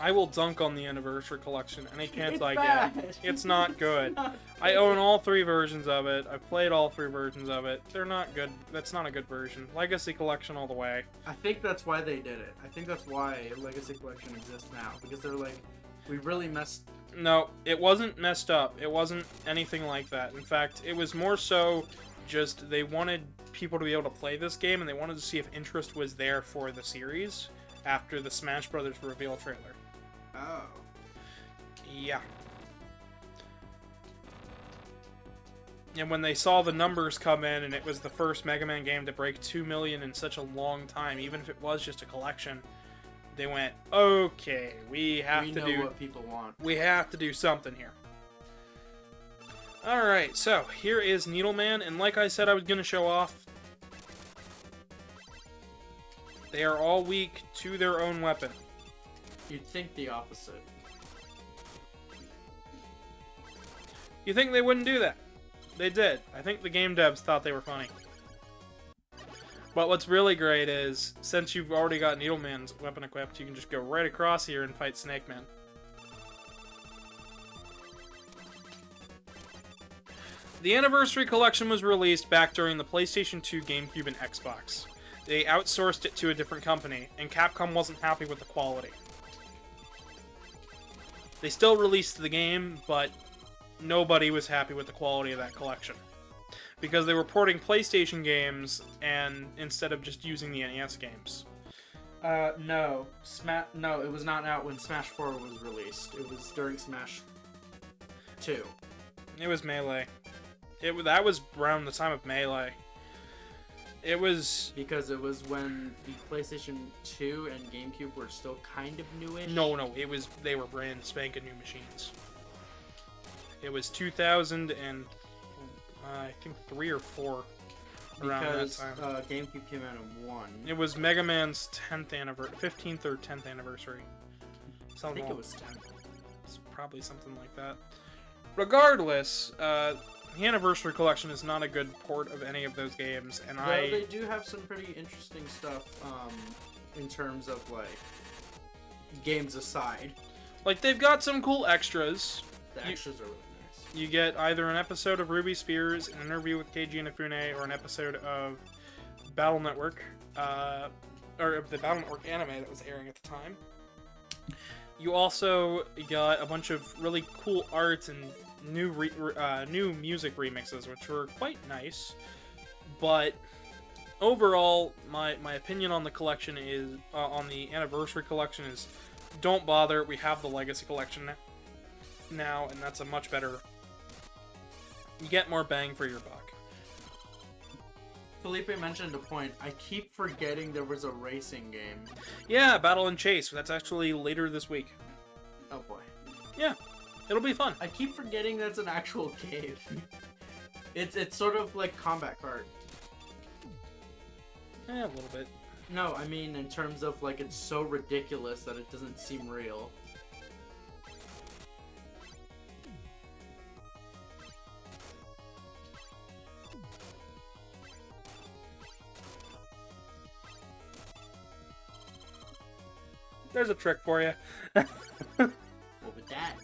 I will dunk on the Anniversary Collection any chance I get. It's not good. It's not I own all 3 versions of it. I've played all 3 versions of it. They're not good. That's not a good version. Legacy Collection all the way. I think that's why they did it. I think that's why Legacy Collection exists now. Because they're like, we really messed... No, it wasn't messed up. It wasn't anything like that. In fact, it was more so just they wanted people to be able to play this game, and they wanted to see if interest was there for the series after the Smash Brothers reveal trailer. Oh. Yeah. And when they saw the numbers come in, and it was the first Mega Man game to break 2 million in such a long time, even if it was just a collection, they went, okay, we know what people want. We have to do something here. Alright, so here is Needleman, and like I said I was going to show off, they are all weak to their own weapon. You'd think the opposite. You think they wouldn't do that? They did. I think the game devs thought they were funny. But what's really great is, since you've already got Needleman's weapon equipped, you can just go right across here and fight Snake Man. The Anniversary Collection was released back during the PlayStation 2, GameCube, and Xbox. They outsourced it to a different company, and Capcom wasn't happy with the quality. They still released the game, but nobody was happy with the quality of that collection. Because they were porting PlayStation games, and instead of just using the NES games. No. No, it was not out when Smash 4 was released. It was during Smash 2. It was Melee. That was around the time of Melee. It was... Because it was when the PlayStation 2 and GameCube were still kind of newish? No, they were brand spanking new machines. It was 2000 and... I think 3 or 4 around because, that time. GameCube came out in 1. It was Mega Man's 15th or 10th anniversary. I think it was 10. It's probably something like that. Regardless, the Anniversary Collection is not a good port of any of those games, and Well, they do have some pretty interesting stuff, in terms of, like, games aside. Like, they've got some cool extras. The extras are really nice. You get either an episode of Ruby Spears, an interview with Keiji Inafune, or an episode of Battle Network, or of the Battle Network anime that was airing at the time. You also got a bunch of really cool art and new music remixes, which were quite nice. But overall, my opinion on the collection is on the Anniversary Collection is, don't bother. We have the Legacy Collection now, and that's a much better. You get more bang for your buck. Felipe mentioned a point. I keep forgetting there was a racing game. Yeah, Battle and Chase. That's actually later this week. Oh boy. Yeah, it'll be fun. I keep forgetting that's an actual game. It's sort of like Combat Kart. Yeah, a little bit. No, I mean in terms of like it's so ridiculous that it doesn't seem real. There's a trick for you. What with that?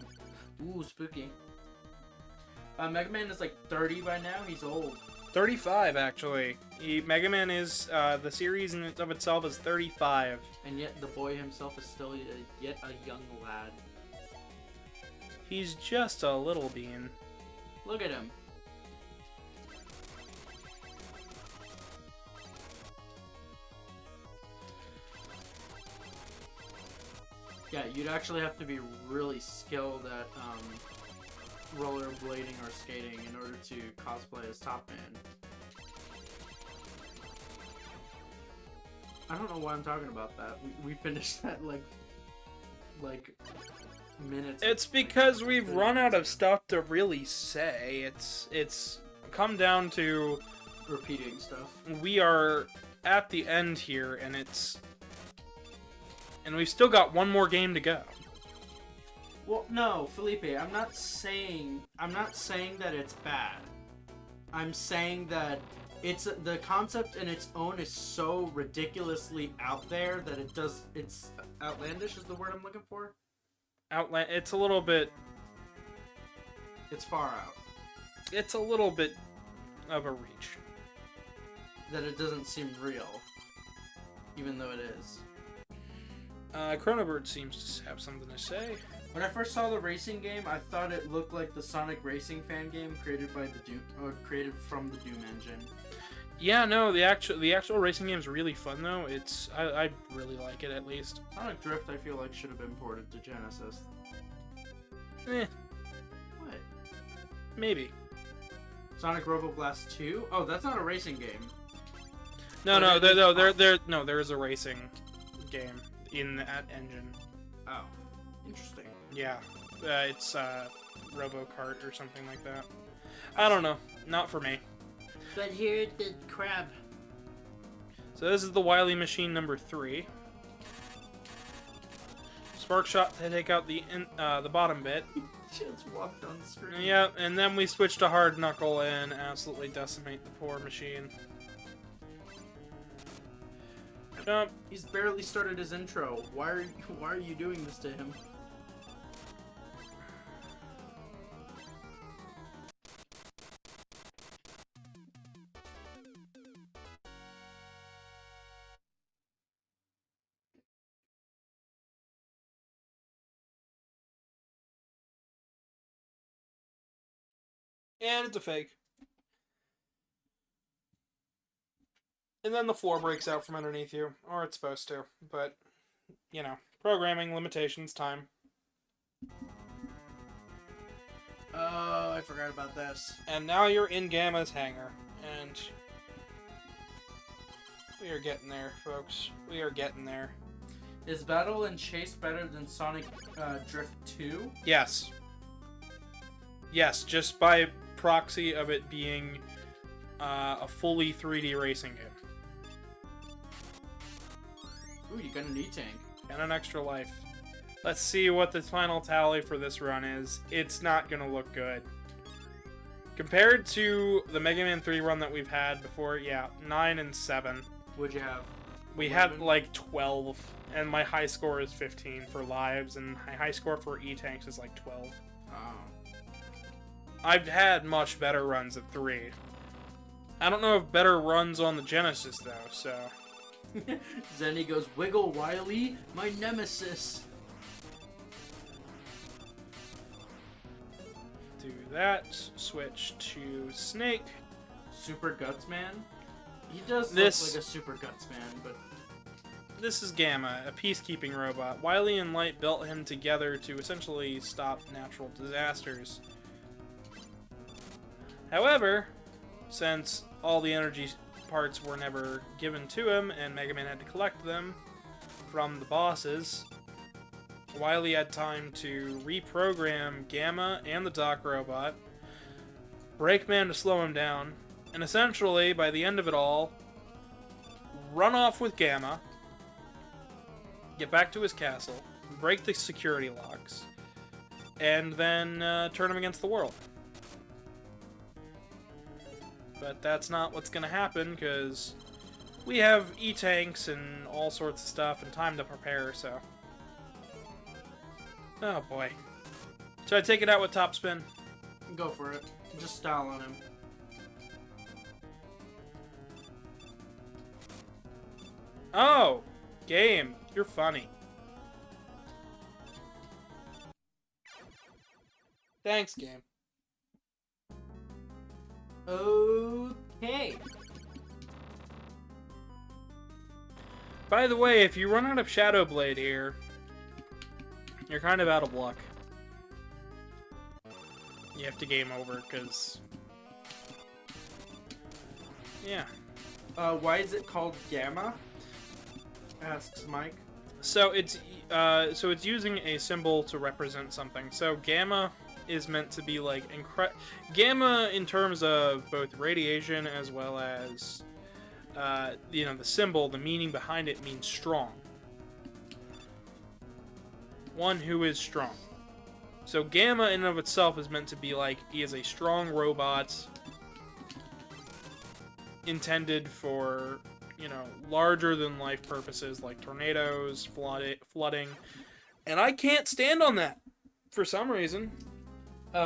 Ooh, spooky. Mega Man is like 30 by now. He's old. 35, actually. Mega Man is, the series in of itself is 35. And yet the boy himself is still yet a young lad. He's just a little bean. Look at him. Yeah, you'd actually have to be really skilled at rollerblading or skating in order to cosplay as Top Man. I don't know why I'm talking about that. We finished that like minutes. It's because we've run out of stuff to really say. It's come down to repeating stuff. We are at the end here, and we've still got one more game to go. Well, no, Felipe, I'm not saying that it's bad. I'm saying that the concept in its own is so ridiculously out there that it's outlandish is the word I'm looking for. It's a little bit. It's far out. It's a little bit of a reach. That it doesn't seem real, even though it is. Chronobird seems to have something to say. When I first saw the racing game, I thought it looked like the Sonic Racing fan game created by created from the Doom engine. Yeah, no, the actual racing game is really fun though. I really like it at least. Sonic Drift, I feel like should have been ported to Genesis. Eh, What? maybe. Sonic Robo Blast 2? Oh, that's not a racing game. There is a racing game in that engine. Oh, interesting. Yeah, it's Robo Kart or something like that. I don't know, not for me. But here the crab. So this is the Wily machine number 3. Spark shot to take out the bottom bit. Just walked on screen. Yep, and then we switch to hard knuckle and absolutely decimate the poor machine. Jump. He's barely started his intro. Why are you doing this to him? And it's a fake. And then the floor breaks out from underneath you. Or it's supposed to. But, you know, programming, limitations, time. Oh, I forgot about this. And now you're in Gamma's hangar. And we are getting there, folks. We are getting there. Is Battle and Chase better than Sonic Drift 2? Yes. Yes, just by proxy of it being a fully 3D racing game. Ooh, you got an E-Tank. And an extra life. Let's see what the final tally for this run is. It's not gonna look good. Compared to the Mega Man 3 run that we've had before, yeah, 9 and 7. What'd you have? We 11? had like 12, and my high score is 15 for lives, and my high score for E-Tanks is like 12. Oh. I've had much better runs at 3. I don't know if better runs on the Genesis, though, so... Zenny goes, Wiggle Wily, my nemesis. Do that. Switch to Snake. Super Guts Man? He does This- look like a Super Guts Man, but... This is Gamma, a peacekeeping robot. Wily and Light built him together to essentially stop natural disasters. However, since all the energy parts were never given to him and Mega Man had to collect them from the bosses, Wily had time to reprogram Gamma and the Dock Robot, break Man to slow him down, and essentially, by the end of it all, run off with Gamma, get back to his castle, break the security locks, and then turn him against the world. But that's not what's going to happen, because we have E-Tanks and all sorts of stuff and time to prepare, so... Oh boy. Should I take it out with Top Spin? Go for it. Just style on him. Oh! Game, you're funny. Thanks, game. Okay. By the way, if you run out of Shadow Blade here, you're kind of out of luck. You have to game over, because... Yeah. Why is it called Gamma? Asks Mike. So it's using a symbol to represent something. So Gamma is meant to be like Gamma in terms of both radiation as well as the symbol, the meaning behind it means strong. One who is strong. So Gamma in and of itself is meant to be like he is a strong robot intended for larger than life purposes like tornadoes, flooding, and I can't stand on that for some reason.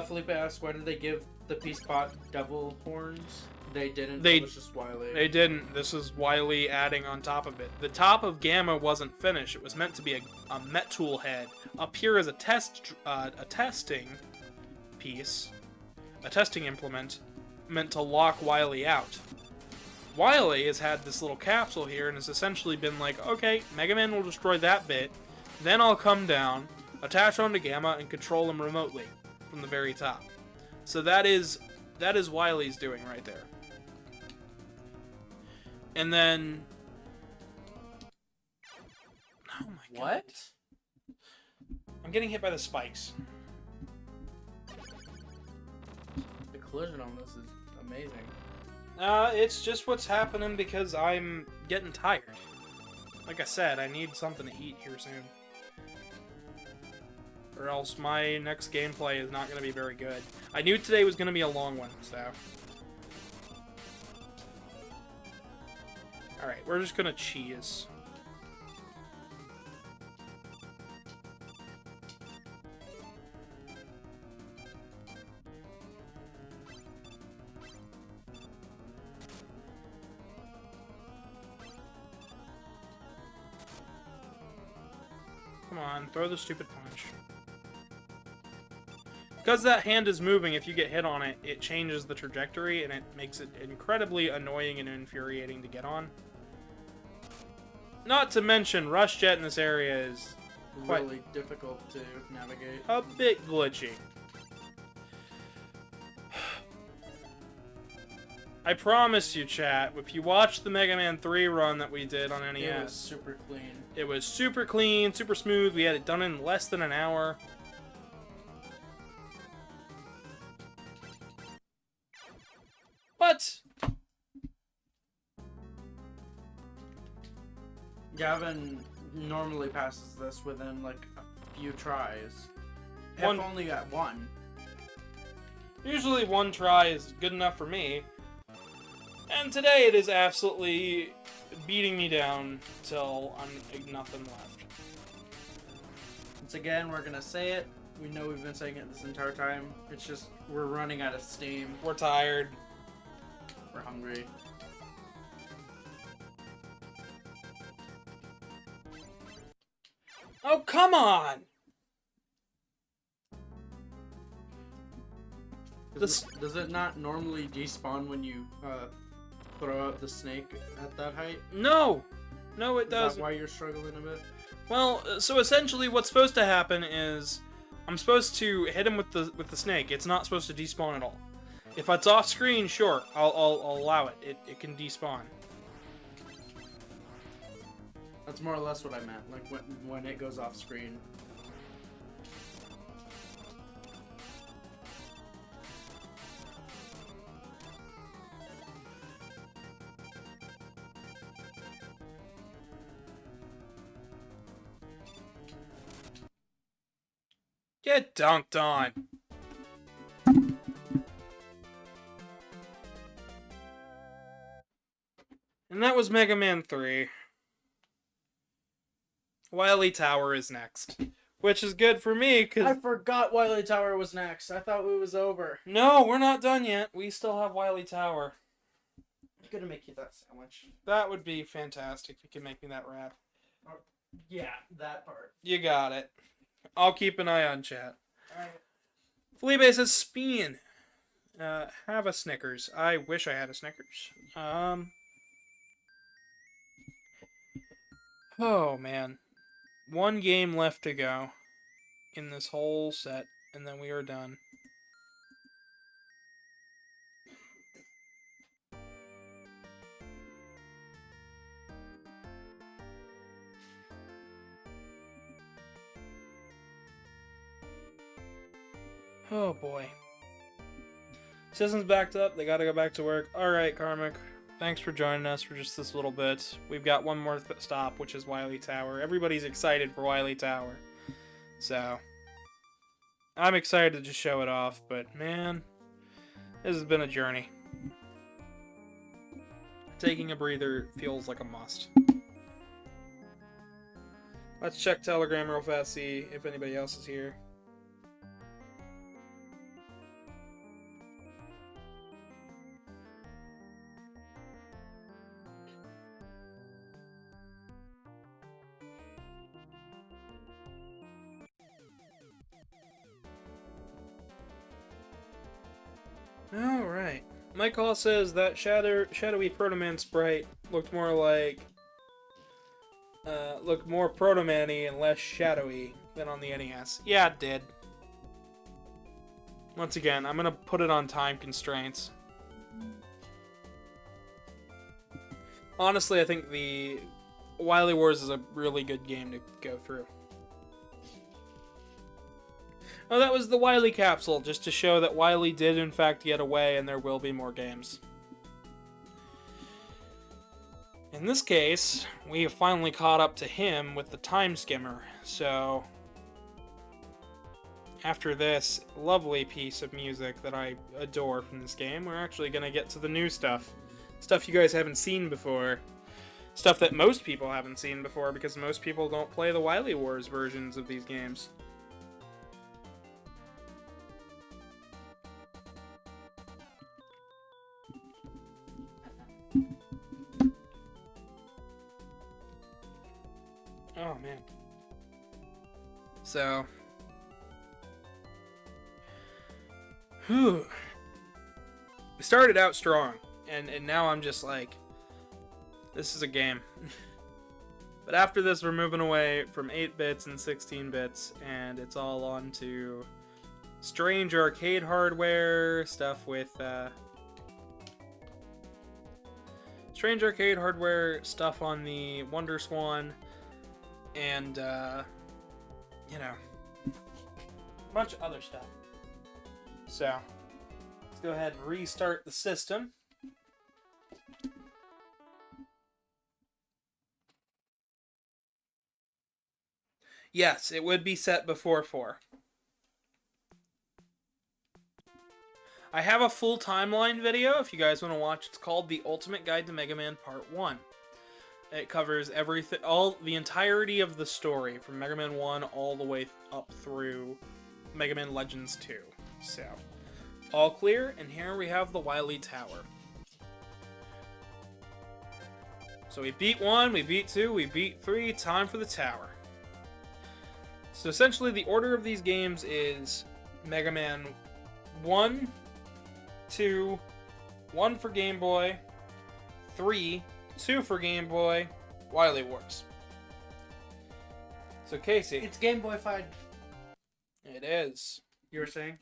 Felipe asks, why did they give the Peace Bot devil horns? They didn't. They- It was just Wily. They didn't. This is Wily adding on top of it. The top of Gamma wasn't finished. It was meant to be a Met-Tool head up here as a testing piece, a testing implement meant to lock Wily out. Wily has had this little capsule here and has essentially been like, okay, Mega Man will destroy that bit, then I'll come down, attach onto Gamma, and control him remotely from the very top. So that is That is Wily's doing right there. And then... Oh my god. What? I'm getting hit by the spikes. The collision on this is amazing. It's just what's happening because I'm getting tired. Like I said, I need something to eat here soon. Or else my next gameplay is not going to be very good. I knew today was going to be a long one, so... Alright, we're just going to cheese. Come on, throw the stupid punch. Because that hand is moving, if you get hit on it, it changes the trajectory, and it makes it incredibly annoying and infuriating to get on. Not to mention, Rush Jet in this area is quite Really difficult to navigate. a bit glitchy. I promise you, chat, if you watch the Mega Man 3 run that we did on NES... It was super clean. It was super clean, super smooth. We had it done in less than an hour. But Gavin normally passes this within like a few tries. One- If only at one. usually one try is good enough for me. And today it is absolutely beating me down till I'm nothing left. Once again, we're gonna say it. We know we've been saying it this entire time. It's just we're running out of steam. We're tired. We're hungry. Oh, come on! Does it not normally despawn when you throw out the snake at that height? No! No, it Is that doesn't. why you're struggling a bit? Well, so essentially what's supposed to happen is I'm supposed to hit him with the snake. It's not supposed to despawn at all. If it's off screen, sure, I'll allow it. It can despawn. That's more or less what I meant. Like when it goes off screen. Get dunked on. And that was Mega Man 3. Wily Tower is next. Which is good for me, I because... forgot Wily Tower was next. I thought it was over. No, we're not done yet. We still have Wily Tower. I'm gonna make you that sandwich. That would be fantastic if you could make me that wrap. Yeah, that part. You got it. I'll keep an eye on chat. Alright. Fleabase says, Speen. Have a Snickers. I wish I had a Snickers. Oh, man. One game left to go in this whole set, and then we are done. Oh boy. Citizens backed up, they gotta go back to work. Alright, Karmic. Thanks for joining us for just this little bit. We've got one more stop, which is Wily Tower. Everybody's excited for Wily Tower. So, I'm excited to just show it off, but man, this has been a journey. Taking a breather feels like a must. Let's check Telegram real fast, see if anybody else is here. Alright. Mike Hall says that shadowy Proto Man sprite looked more like... looked more Proto Man-y and less shadowy than on the NES. Yeah, it did. Once again, I'm gonna put it on time constraints. Honestly, I think the Wily Wars is a really good game to go through. Oh, that was the Wily capsule, just to show that Wily did in fact get away and there will be more games. In this case, we have finally caught up to him with the time skimmer, so after this lovely piece of music that I adore from this game, we're actually going to get to the new stuff. Stuff you guys haven't seen before. Stuff that most people haven't seen before, because most people don't play the Wily Wars versions of these games. Oh, man. So... whew. We started out strong, and now I'm just like, this is a game. But after this, we're moving away from 8 bits and 16 bits, and it's all on to strange arcade hardware, stuff with, strange arcade hardware, stuff on the Wonder Swan, and, you know, a bunch of other stuff. So, let's go ahead and restart the system. Yes, it would be set before 4. I have a full timeline video if you guys want to watch. It's called The Ultimate Guide to Megaman Part 1. It covers everything, the entirety of the story from Mega Man 1 all the way up through Mega Man Legends 2. So, all clear, and here we have the Wily Tower. So we beat 1, we beat 2, we beat 3, time for the tower. So essentially the order of these games is Mega Man 1, 2, 1 for Game Boy, 3, 2 for Game Boy, Wily Wars. So Casey. It's Game Boy-fied. It is. You were saying?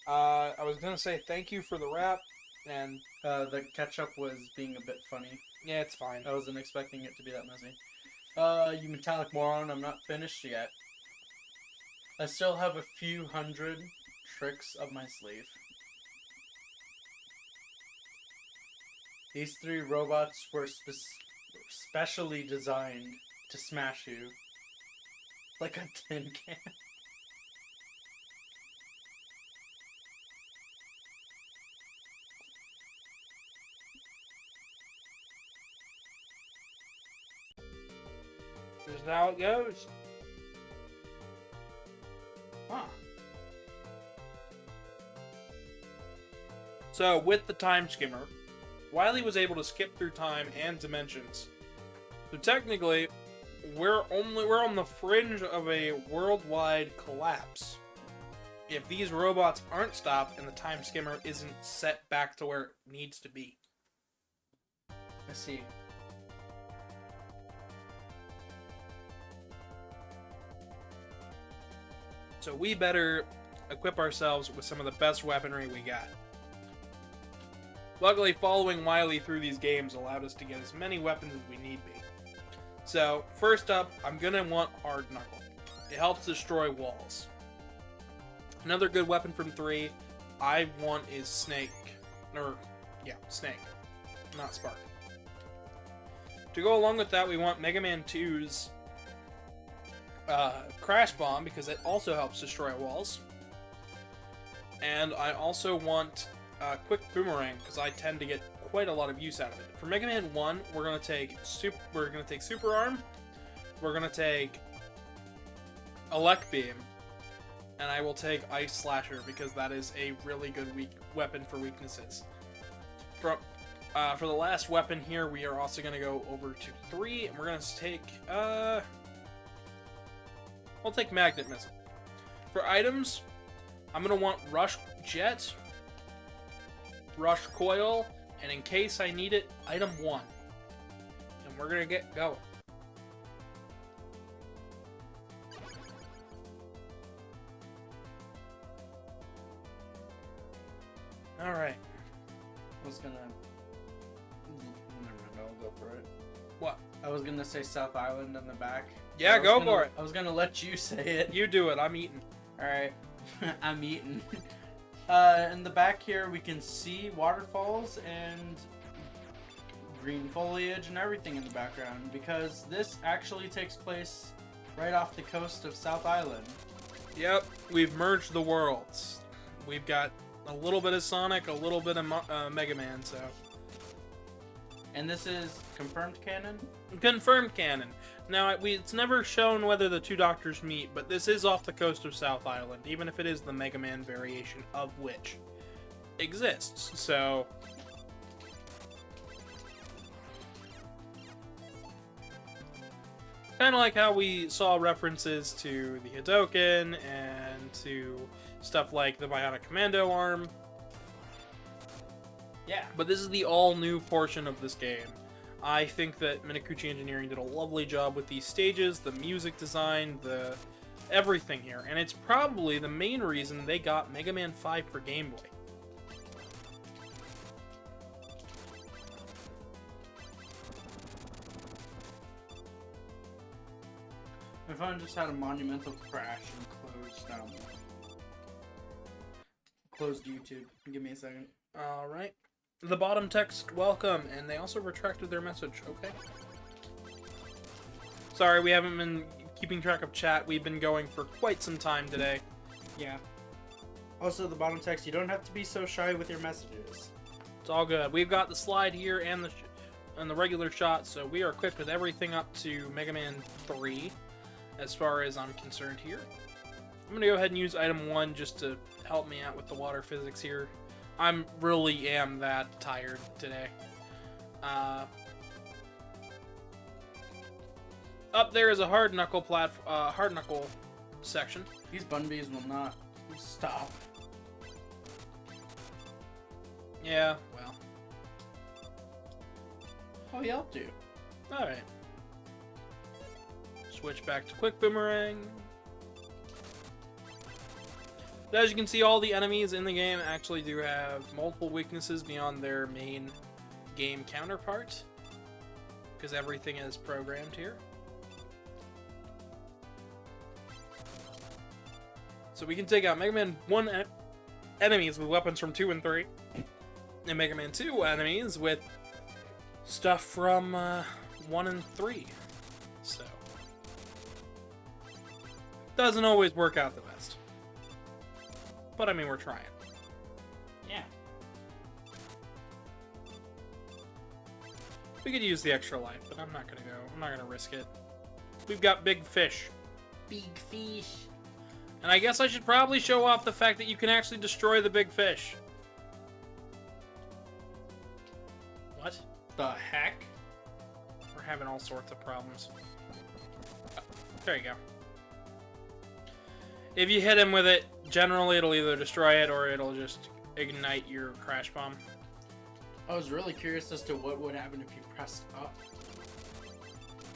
I was gonna say thank you for the rap, and The catch-up was being a bit funny. yeah, it's fine. I wasn't expecting it to be that messy. You metallic moron, I'm not finished yet. I still have a few hundred tricks up my sleeve. These 3 robots were specially designed to smash you like a tin can. This is how it goes. Huh. So, with the time skimmer, Wily was able to skip through time and dimensions. So technically, we're on the fringe of a worldwide collapse if these robots aren't stopped and the time skimmer isn't set back to where it needs to be. I see. So we better equip ourselves with some of the best weaponry we got. Luckily, following Wily through these games allowed us to get as many weapons as we need be. So, first up, I'm gonna want Hard Knuckle. It helps destroy walls. Another good weapon from 3 I want is Snake. Snake. Not Spark. To go along with that, we want Mega Man 2's Crash Bomb, because it also helps destroy walls. And I also want Quick Boomerang, because I tend to get quite a lot of use out of it. For Mega Man 1, we're gonna take Super Arm, we're gonna take Elect Beam, and I will take Ice Slasher, because that is a really good weapon for weaknesses. For the last weapon here, we are also gonna go over to 3, and we're gonna take I'll take Magnet Missile. For items, I'm gonna want Rush Jet, Rush Coil, and in case I need it, Item 1. And we're gonna get going. I was gonna say South Island in the back. Yeah, go for it. I was gonna let you say it. You do it. I'm eating. Alright. I'm eating. In the back here, we can see waterfalls and green foliage and everything in the background because this actually takes place right off the coast of South Island. Yep, we've merged the worlds. We've got a little bit of Sonic, a little bit of Megaman, so... And this is confirmed canon? Confirmed canon. Now, it's never shown whether the two doctors meet, but this is off the coast of South Island, even if it is the Mega Man variation of which exists. So, kind of like how we saw references to the Hadoken and to stuff like the Bionic Commando arm. Yeah. But this is the all-new portion of this game. I think that Minakuchi Engineering did a lovely job with these stages, the music design, the everything here, and it's probably the main reason they got Mega Man 5 for Game Boy. My phone just had a monumental crash and closed YouTube. Give me a second. Alright. The bottom text, welcome, and they also retracted their message, okay? Sorry, we haven't been keeping track of chat. We've been going for quite some time today. Yeah. Also, the bottom text, you don't have to be so shy with your messages. It's all good. We've got the slide here and the regular shot, so we are equipped with everything up to Mega Man 3, as far as I'm concerned here. I'm going to go ahead and use item 1 just to help me out with the water physics here. I really am that tired today. Up there is a hard knuckle section. These bun bees will not stop. Yeah, well. Oh, he helped you. Alright. Switch back to Quick Boomerang. But as you can see, all the enemies in the game actually do have multiple weaknesses beyond their main game counterpart, because everything is programmed here. So we can take out Mega Man 1 enemies with weapons from 2 and 3, and Mega Man 2 enemies with stuff from 1 and 3. So, doesn't always work out the best. But I mean, we're trying. Yeah. We could use the extra life, but I'm not gonna go. I'm not gonna risk it. We've got Big Fish. Big fish. And I guess I should probably show off the fact that you can actually destroy the Big Fish. What? The heck? We're having all sorts of problems. There you go. If you hit him with it, generally it'll either destroy it or it'll just ignite your crash bomb. I was really curious as to what would happen if you pressed up.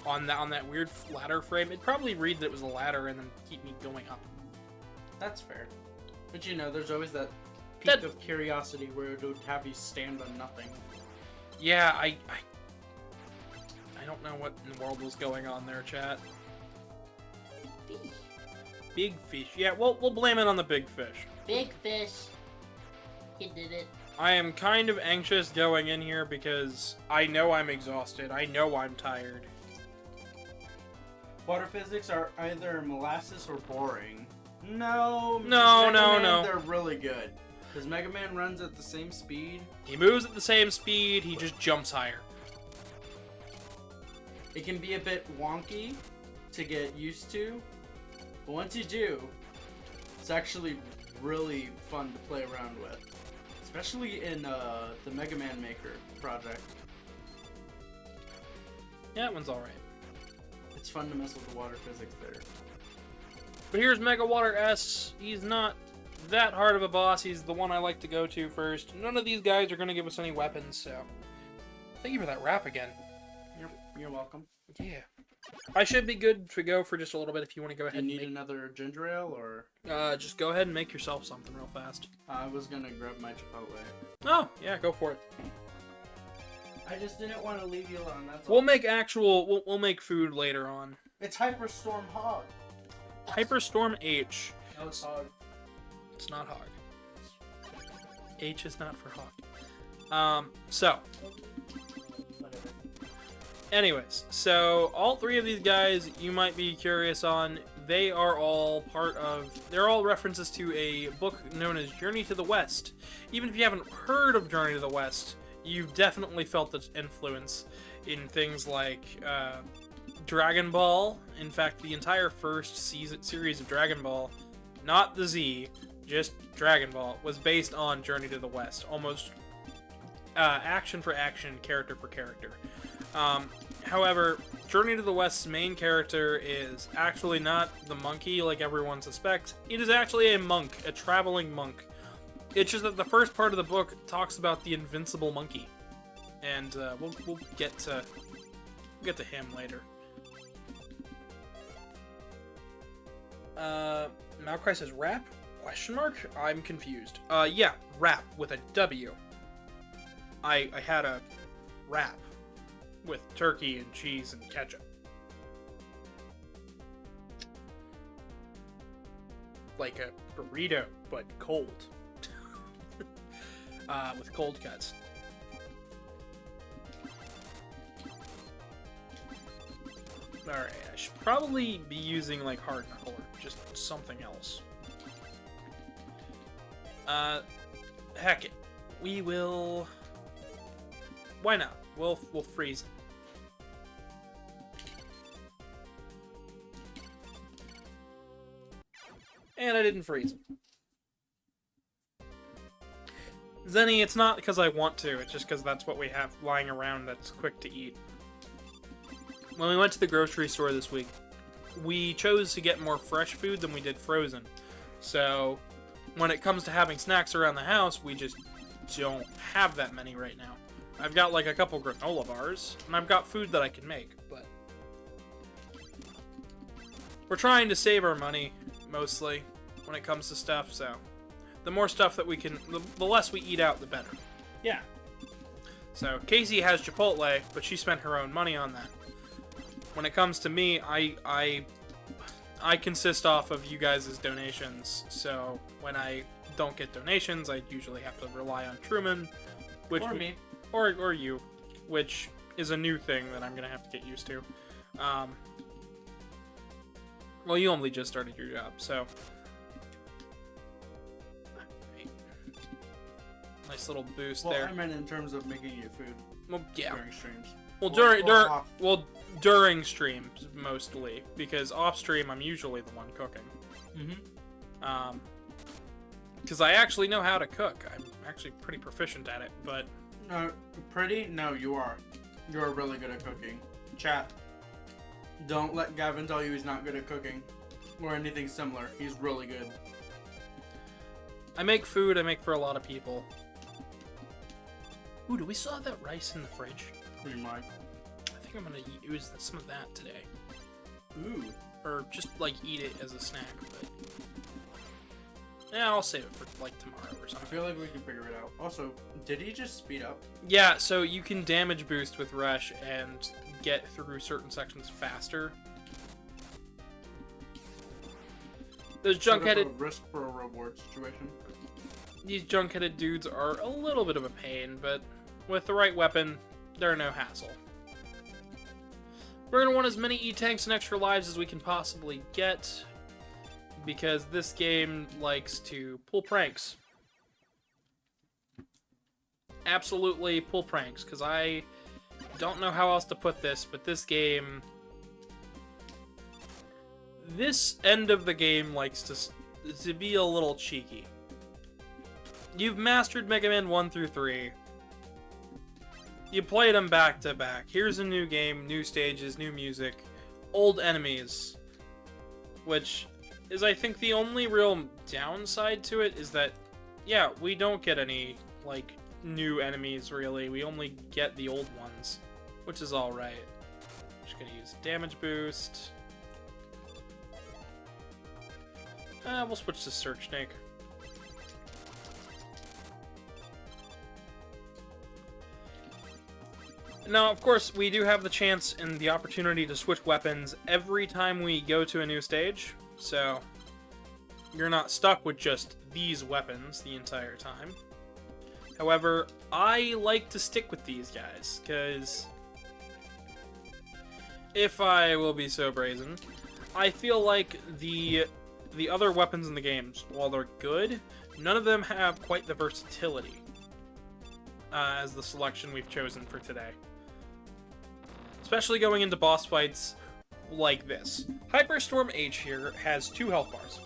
On that weird ladder frame, it'd probably read that it was a ladder and then keep me going up. That's fair. But you know, there's always that peak of curiosity where it would have you stand on nothing. Yeah, I don't know what in the world was going on there, chat. Fish. Big Fish. Yeah, we'll blame it on the Big Fish. Big fish. You did it. I am kind of anxious going in here because I know I'm exhausted. I know I'm tired. Water physics are either molasses or boring. No. No, Mega Man, no. They're really good. Because Mega Man runs at the same speed. He moves at the same speed, he just jumps higher. It can be a bit wonky to get used to. But once you do, it's actually really fun to play around with. Especially in the Mega Man Maker project. Yeah, that one's alright. It's fun to mess with the water physics there. But here's Mega Water S. He's not that hard of a boss. He's the one I like to go to first. None of these guys are going to give us any weapons, so... Thank you for that rap again. You're welcome. Yeah. I should be good to go for just a little bit if you want to go ahead You need and another ginger ale, or...? just go ahead and make yourself something real fast. I was gonna grab my Chipotle. Oh, yeah, go for it. I just didn't want to leave you alone. That's all. We'll make actual. We'll make food later on. It's Hyperstorm Hog. Hyperstorm H. No, it's Hog. It's not hog. H is not for hog. So. Whatever. Anyways, so all three of these guys you might be curious on. They are all they're all references to a book known as Journey to the West. Even if you haven't heard of Journey to the West, you've definitely felt its influence in things like Dragon Ball. In fact, the entire first series of Dragon Ball, not the Z, just Dragon Ball, was based on Journey to the West. Almost action for action, character for character. However, Journey to the West's main character is actually not the monkey like everyone suspects. It is actually a monk, a traveling monk. It's just that the first part of the book talks about the invincible monkey, and we'll get to him later. Malcry says rap? Question mark? I'm confused. Yeah, rap with a W. I had a wrap with turkey and cheese and ketchup. Like a burrito, but cold. With cold cuts. Alright, I should probably be using like hard knuckle or just something else. Heck it. We will... Why not? We'll freeze it. And I didn't freeze him. Zenny, it's not because I want to, it's just because that's what we have lying around that's quick to eat. When we went to the grocery store this week, we chose to get more fresh food than we did frozen. So, when it comes to having snacks around the house, we just don't have that many right now. I've got like a couple granola bars, and I've got food that I can make, but... We're trying to save our money, mostly, when it comes to stuff, so... The more stuff that we can... The less we eat out, the better. Yeah. So, Casey has Chipotle, but she spent her own money on that. When it comes to me, I consist off of you guys' donations, so when I don't get donations, I usually have to rely on Truman, which... Or me. Or you, which is a new thing that I'm gonna have to get used to. Well, you only just started your job, so... Nice little boost Well, there. I meant in terms of making you food Well, yeah. during streams. Well, during streams, mostly. Because off-stream, I'm usually the one cooking. Mm-hmm. Because I actually know how to cook. I'm actually pretty proficient at it, but... Pretty? No, you are. You're really good at cooking. Chat. Don't let Gavin tell you he's not good at cooking. Or anything similar. He's really good. I make food, I make for a lot of people. Ooh, do we still have that rice in the fridge? Pretty much. I think I'm gonna use some of that today. Ooh. Or just, like, eat it as a snack, but... Yeah, I'll save it for, like, tomorrow or I something. feel like we can figure it out. Also, did he just speed up? Yeah, so you can damage boost with Rush and get through certain sections faster. Those junk-headed... Sort of a risk for a reward situation. These junk-headed dudes are a little bit of a pain, but with the right weapon, they're no hassle. We're going to want as many E-tanks and extra lives as we can possibly get, because this game likes to pull pranks. Absolutely pull pranks, because I don't know how else to put this, but this game... This end of the game likes to be a little cheeky. You've mastered Mega Man 1 through 3. You played them back to back. Here's a new game, new stages, new music, old enemies. Which is, I think, the only real downside to it is that, yeah, we don't get any, like, new enemies, really. We only get the old ones, which is alright. Just gonna use damage boost. We'll switch to Search Snake. Now, of course, we do have the chance and the opportunity to switch weapons every time we go to a new stage, so you're not stuck with just these weapons the entire time. However, I like to stick with these guys, because if I will be so brazen, I feel like the other weapons in the games, while they're good, none of them have quite the versatility as the selection we've chosen for today. Especially going into boss fights like this. Hyperstorm H here has 2 health bars.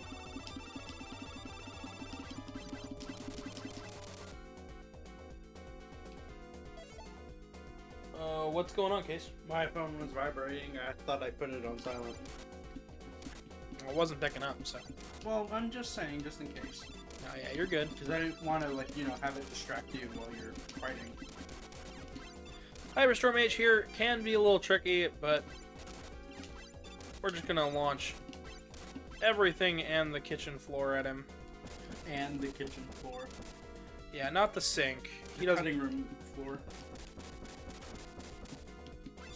What's going on, Case? My phone was vibrating. I thought I put it on silent. I wasn't picking up, so. Well, I'm just saying, just in case. Oh yeah, you're good. Because I didn't want to, like, you know, have it distract you while you're fighting. Hyperstorm H here can be a little tricky, but we're just gonna launch everything and the kitchen floor at him. And the kitchen floor. Yeah, not the sink. He The doesn't. cutting room floor.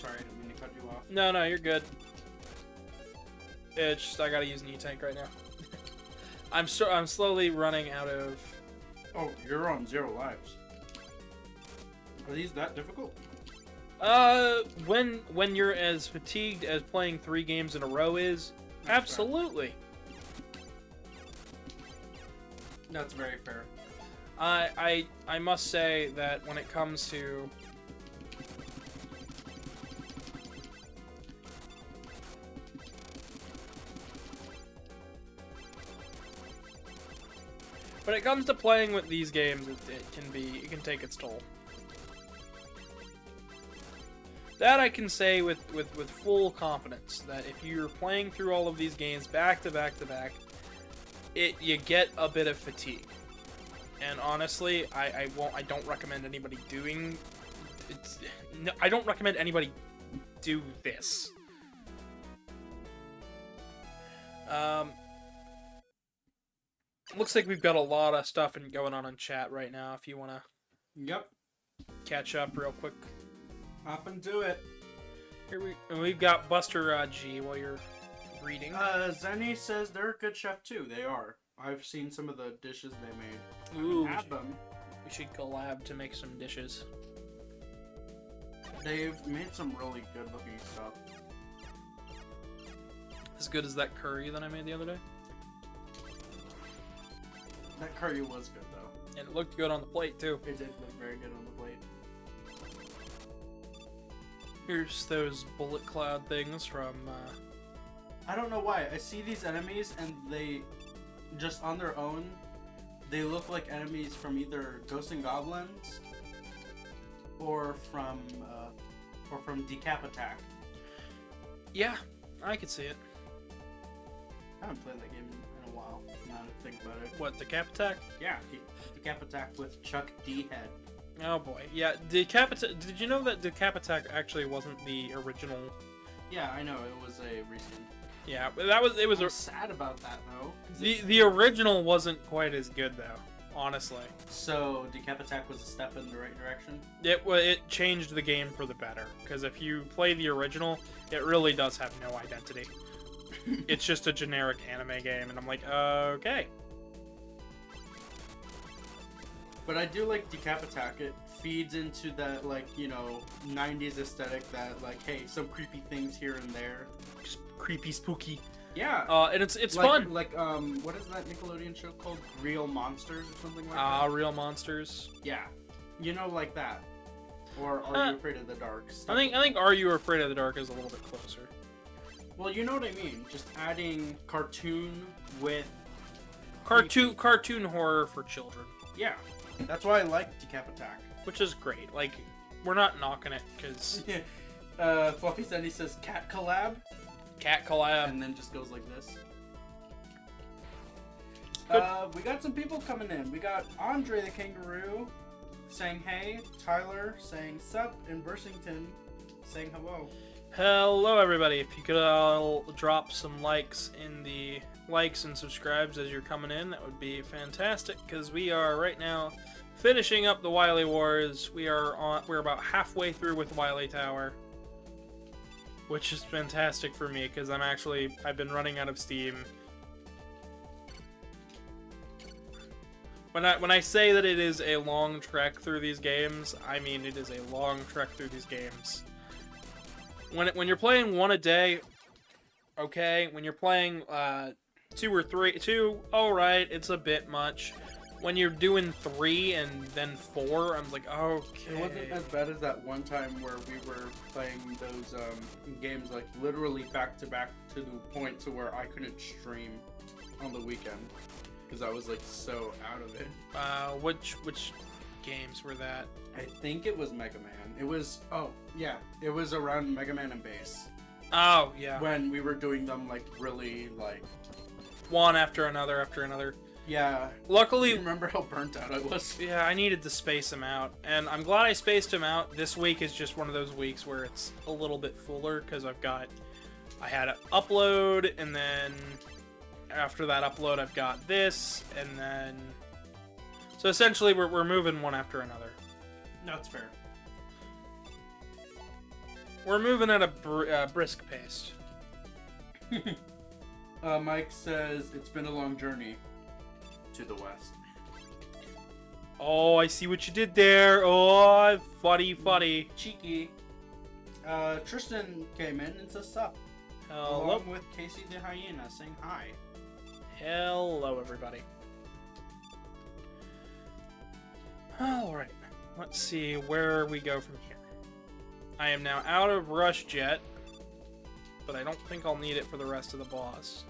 Sorry, I didn't mean to cut you off. No, you're good. It's just I gotta use an E-tank right now. I'm slowly running out of. Oh, you're on 0 lives. Are these that difficult? When you're as fatigued as playing 3 games in a row is, That's absolutely. That's very fair. I must say that when it comes to playing with these games, it can take its toll. That I can say with full confidence, that if you're playing through all of these games back to back to back, you get a bit of fatigue. And honestly, I don't recommend anybody doing I don't recommend anybody do this. Looks like we've got a lot of stuff going on in chat right now. If you want to Yep. catch up real quick. Up and do it. Here we've got Buster G while you're reading. Zenny says they're a good chef too. They are. I've seen some of the dishes they made. Ooh, I had them. we should collab to make some dishes. They've made some really good looking stuff. As good as that curry that I made the other day. That curry was good though. And it looked good on the plate too. It did look very good on the plate. Here's those bullet cloud things from I don't know why. I see these enemies and they, just on their own, they look like enemies from either Ghosts and Goblins or from Decap Attack. Yeah, I could see it. I haven't played that game in a while. Now that I think about it. What, Decap Attack? Yeah, Decap Attack with Chuck D Head. Oh boy, yeah. Decap Attack. Did you know that Decap Attack actually wasn't the original? Yeah, I know it was a reskin. Yeah, but it was I'm a. sad about that though. 'Cause The original wasn't quite as good though, honestly. So Decap Attack was a step in the right direction. It changed the game for the better, because if you play the original, it really does have no identity. It's just a generic anime game, and I'm like, okay. But I do like Decap Attack. It feeds into that, like, you know, 90s aesthetic that, like, hey, some creepy things here and there. Creepy, spooky. Yeah. And it's like, fun. Like, what is that Nickelodeon show called? Real Monsters or something like that? Real monsters. Yeah. You know, like that. Or Are You Afraid of the Dark? I think Are You Afraid of the Dark is a little bit closer. Well, you know what I mean. Just adding cartoon with... Cartoon horror for children. Yeah. That's why I like Decap Attack. Which is great. Like, we're not knocking it, because... Fluffy Sandy says cat collab. Cat collab. And then just goes like this. Good. We got some people coming in. We got Andre the Kangaroo saying hey, Tyler saying sup, and Bursington saying hello. Hello, everybody. If you could all drop some likes in the likes and subscribes as you're coming in, that would be fantastic, because we are right now finishing up the Wily Wars. We're about halfway through with Wily Tower, which is fantastic for me because I've been running out of steam. When I say that it is a long trek through these games, I mean it is a long trek through these games. When you're playing one a day, okay. When you're playing 2 or 3, alright, it's a bit much. When you're doing 3 and then 4, I'm like, okay. It wasn't as bad as that one time where we were playing those games like literally back to back to the point to where I couldn't stream on the weekend because I was like so out of it. Which games were that? I think it was Mega Man. It was it was around Mega Man and Bass. Oh yeah. When we were doing them like really like one after another after another. Yeah. Luckily, remember how burnt out I was? Yeah, I needed to space him out, and I'm glad I spaced him out. This week is just one of those weeks where it's a little bit fuller because I had to upload, and then after that upload, I've got this, and then so essentially we're moving one after another. That's fair. We're moving at a brisk pace. Mike says it's been a long journey to the west. Oh, I see what you did there. Oh, funny. Cheeky. Tristan came in and says sup. Hello. Along with Casey the Hyena saying hi. Hello, everybody. Alright, let's see where we go from here. I am now out of Rush Jet, but I don't think I'll need it for the rest of the boss.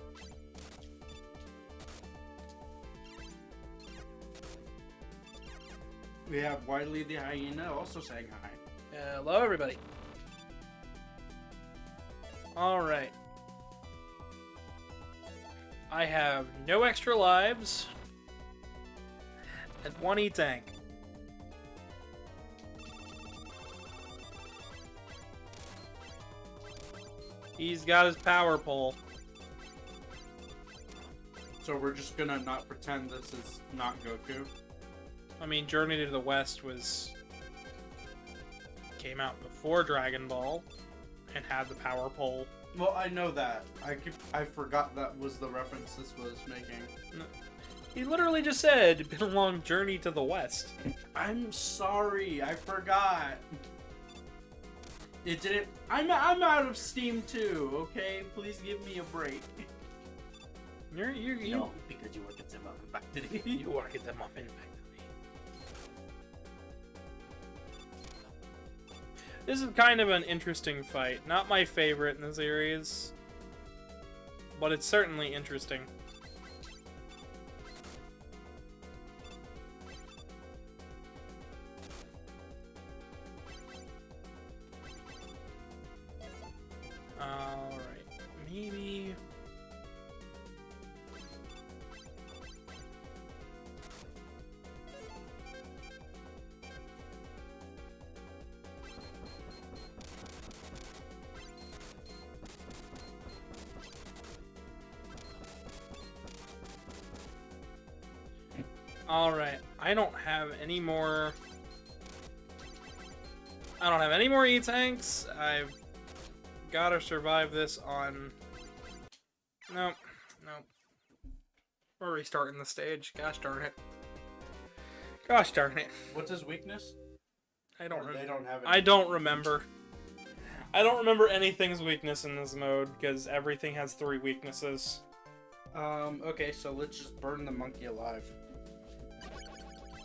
We have Wily the Hyena also saying hi. Hello, everybody. Alright. I have no extra lives and 1 E-Tank. He's got his power pole. So we're just gonna not pretend this is not Goku? I mean, Journey to the West came out before Dragon Ball and had the power pole. Well, I know that. I forgot that was the reference this was making. He literally just said, "Been a long journey to the West." I'm sorry, I forgot. It didn't. I'm out of steam too. Okay, please give me a break. You No, because you work at the Muffin Factory. you work at the Muffin Factory. This is kind of an interesting fight. Not my favorite in the series, but it's certainly interesting. Alright, maybe... Alright, I don't have any more E-Tanks. I've gotta survive this on... Nope. We're restarting the stage. Gosh darn it. What's his weakness? I don't They don't have it. I don't remember. I don't remember anything's weakness in this mode, because everything has 3 weaknesses. Okay, so let's just burn the monkey alive.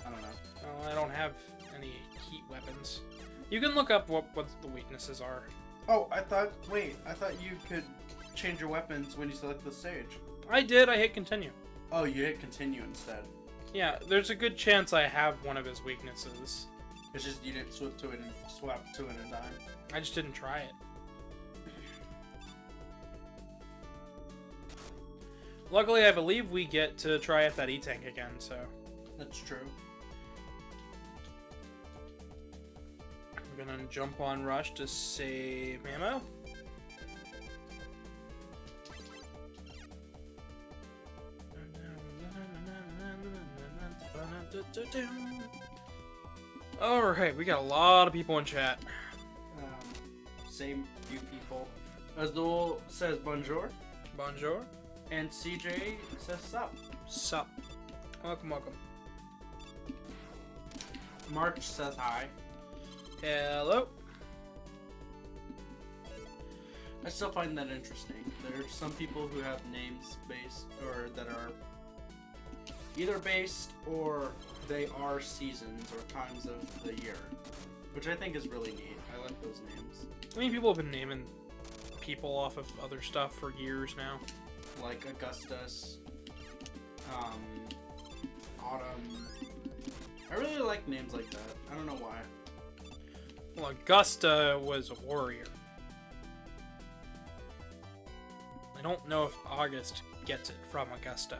I don't know. Oh, I don't have any heat weapons. You can look up what the weaknesses are. Oh, I thought you could change your weapons when you select the stage. I did, I hit continue. Oh, you hit continue instead. Yeah, there's a good chance I have one of his weaknesses. It's just you didn't swap to it in time. I just didn't try it. Luckily, I believe we get to try out that E-Tank again, so... That's true. I'm gonna jump on Rush to save ammo. Alright, we got a lot of people in chat. Same few people. Azul says bonjour, Bonjour. and CJ says sup. Sup. Welcome, welcome. March says hi. Hello. I still find that interesting. There are some people who have names based, or that are either based or they are seasons or times of the year, which I think is really neat. I like those names. I mean, people have been naming people off of other stuff for years now. Like Augustus, Autumn. I really like names like that. I don't know why. Well, Augusta was a warrior. I don't know if August gets it from Augusta.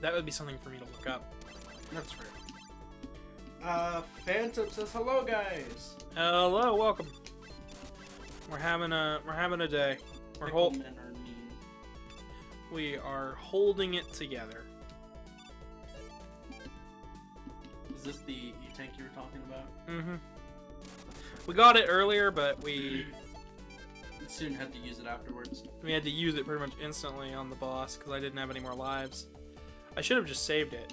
That would be something for me to look up. That's fair. Phantom says hello, guys. Hello, welcome. We're having a day. Picklemen are mean. We are holding it together. Is this the E-Tank you were talking about? Mm-hmm. We got it earlier, but we Soon had to use it afterwards. had to use it pretty much instantly on the boss because I didn't have any more lives. I should have just saved it.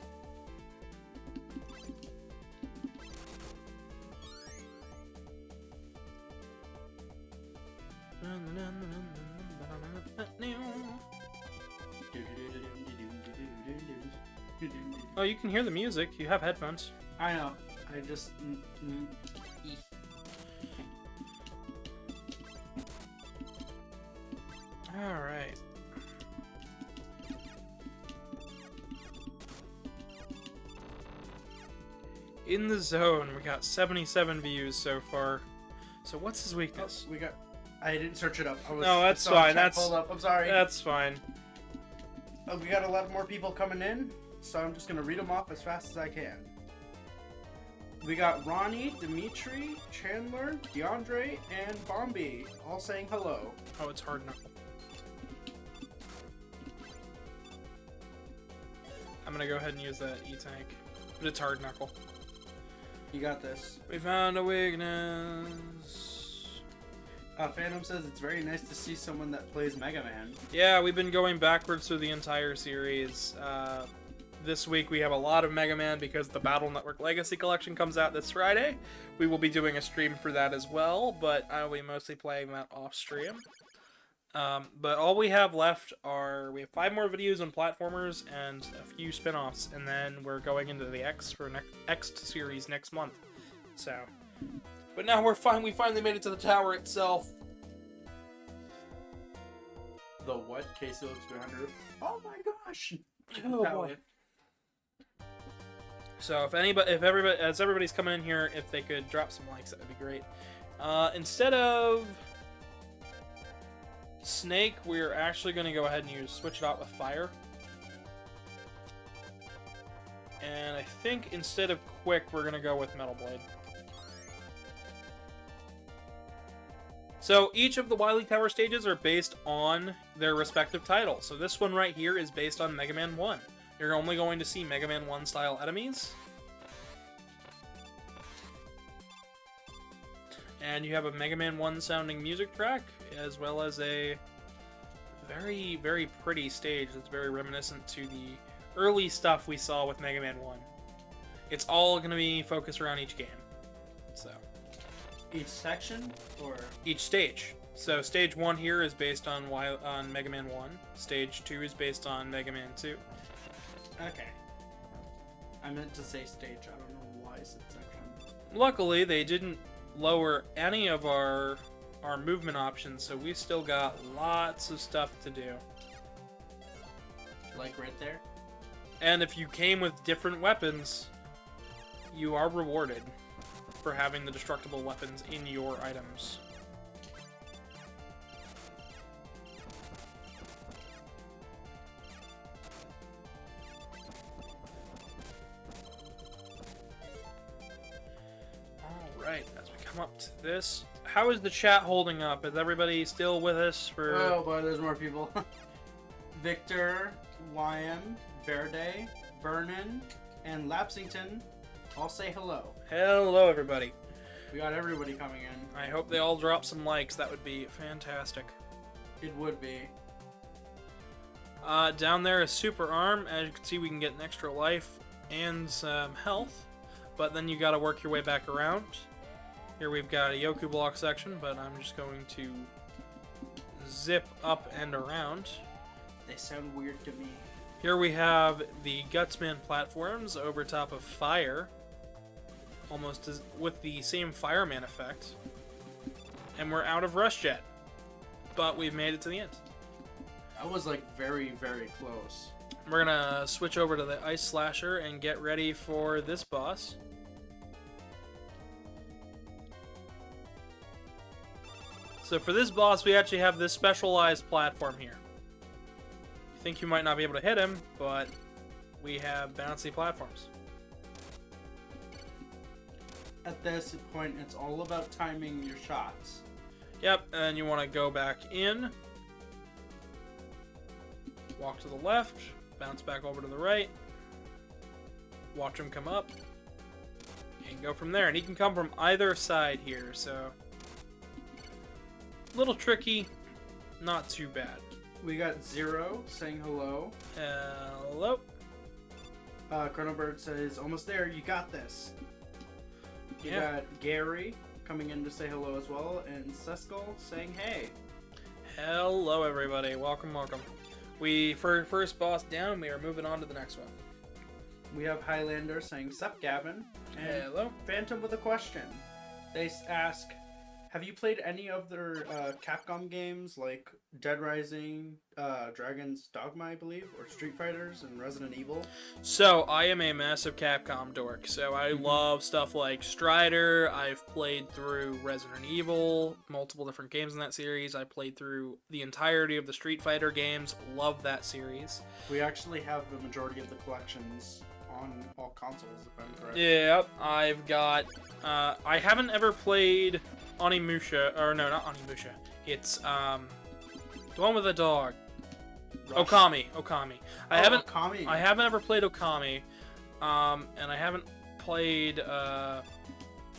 Oh, you can hear the music. You have headphones. I know. I just. Alright. In the zone, we got 77 views so far. So what's his weakness? We got. I didn't search it up. I was, No, that's I saw fine, chat that's- pulled up. I'm sorry. That's fine. We got a lot more people coming in, so I'm just gonna read them off as fast as I can. We got Ronnie, Dimitri, Chandler, DeAndre, and Bombi all saying hello. Oh, it's hard knuckle. I'm gonna go ahead and use that E-Tank. But it's hard knuckle. You got this. We found a weakness. Phantom says it's very nice to see someone that plays Mega Man. Yeah, we've been going backwards through the entire series. This week we have a lot of Mega Man because the Battle Network Legacy Collection comes out this Friday. We will be doing a stream for that as well, but I'll be mostly playing that off stream. But all we have left are, we have 5 more videos on platformers and a few spin-offs, and then we're going into the X series next month. So, but now we finally made it to the tower itself. The what? Casey looks behind her. Oh my gosh! Oh boy. So if everybody, as everybody's coming in here, if they could drop some likes, that would be great. Instead of Snake, we're actually going to go ahead and switch it out with Fire. And I think instead of Quick, we're going to go with Metal Blade. So each of the Wily Tower stages are based on their respective title. So this one right here is based on Mega Man 1. You're only going to see Mega Man 1 style enemies. And you have a Mega Man 1 sounding music track, as well as a very, very pretty stage that's very reminiscent to the early stuff we saw with Mega Man 1. It's all going to be focused around each game. So Each section? Or... each stage. So stage 1 here is based on Mega Man 1. Stage 2 is based on Mega Man 2. Okay. I meant to say stage. I don't know why I said section. Luckily, they didn't lower any of our movement options, so we've still got lots of stuff to do. Like right there? And if you came with different weapons, you are rewarded for having the destructible weapons in your items. Alright, as we come up to this, how is the chat holding up? Is everybody still with us for... Oh boy, there's more people. Victor, Lion, Verde, Vernon, and Lapsington all say hello. Hello, everybody. We got everybody coming in. I hope they all drop some likes. That would be fantastic. It would be. Down there is Super Arm. As you can see, we can get an extra life and some health. But then you gotta work your way back around. Here we've got a Yoku block section, but I'm just going to zip up and around. They sound weird to me. Here we have the Gutsman platforms over top of fire. Almost as, with the same fireman effect. And we're out of Rush Jet. But we've made it to the end. That was like very, very close. We're gonna switch over to the Ice Slasher and get ready for this boss. So for this boss, we actually have this specialized platform here. You think you might not be able to hit him, but we have bouncy platforms. At this point, it's all about timing your shots. Yep, and you want to go back in, walk to the left, bounce back over to the right, watch him come up, and go from there. And he can come from either side here, so a little tricky, not too bad. We got Zero saying hello. Hello. Chronobird says, almost there, you got this. We Yeah. got Gary coming in to say hello as well, and Seskull saying hey. Hello, everybody. Welcome, welcome. For first boss down, we are moving on to the next one. We have Highlander saying, sup, Gavin. And Hello. Phantom with a question. They ask, have you played any of their Capcom games like Dead Rising, Dragon's Dogma, I believe, or Street Fighters and Resident Evil? So, I am a massive Capcom dork, so I love stuff like Strider. I've played through Resident Evil, multiple different games in that series. I played through the entirety of the Street Fighter games. Love that series. We actually have the majority of the collections on all consoles, if I'm correct. Yep, I've got... I haven't ever played Onimusha, or no, not Onimusha. It's, the one with the dog. Rush. Okami. I haven't... Okami. I haven't ever played Okami, and I haven't played a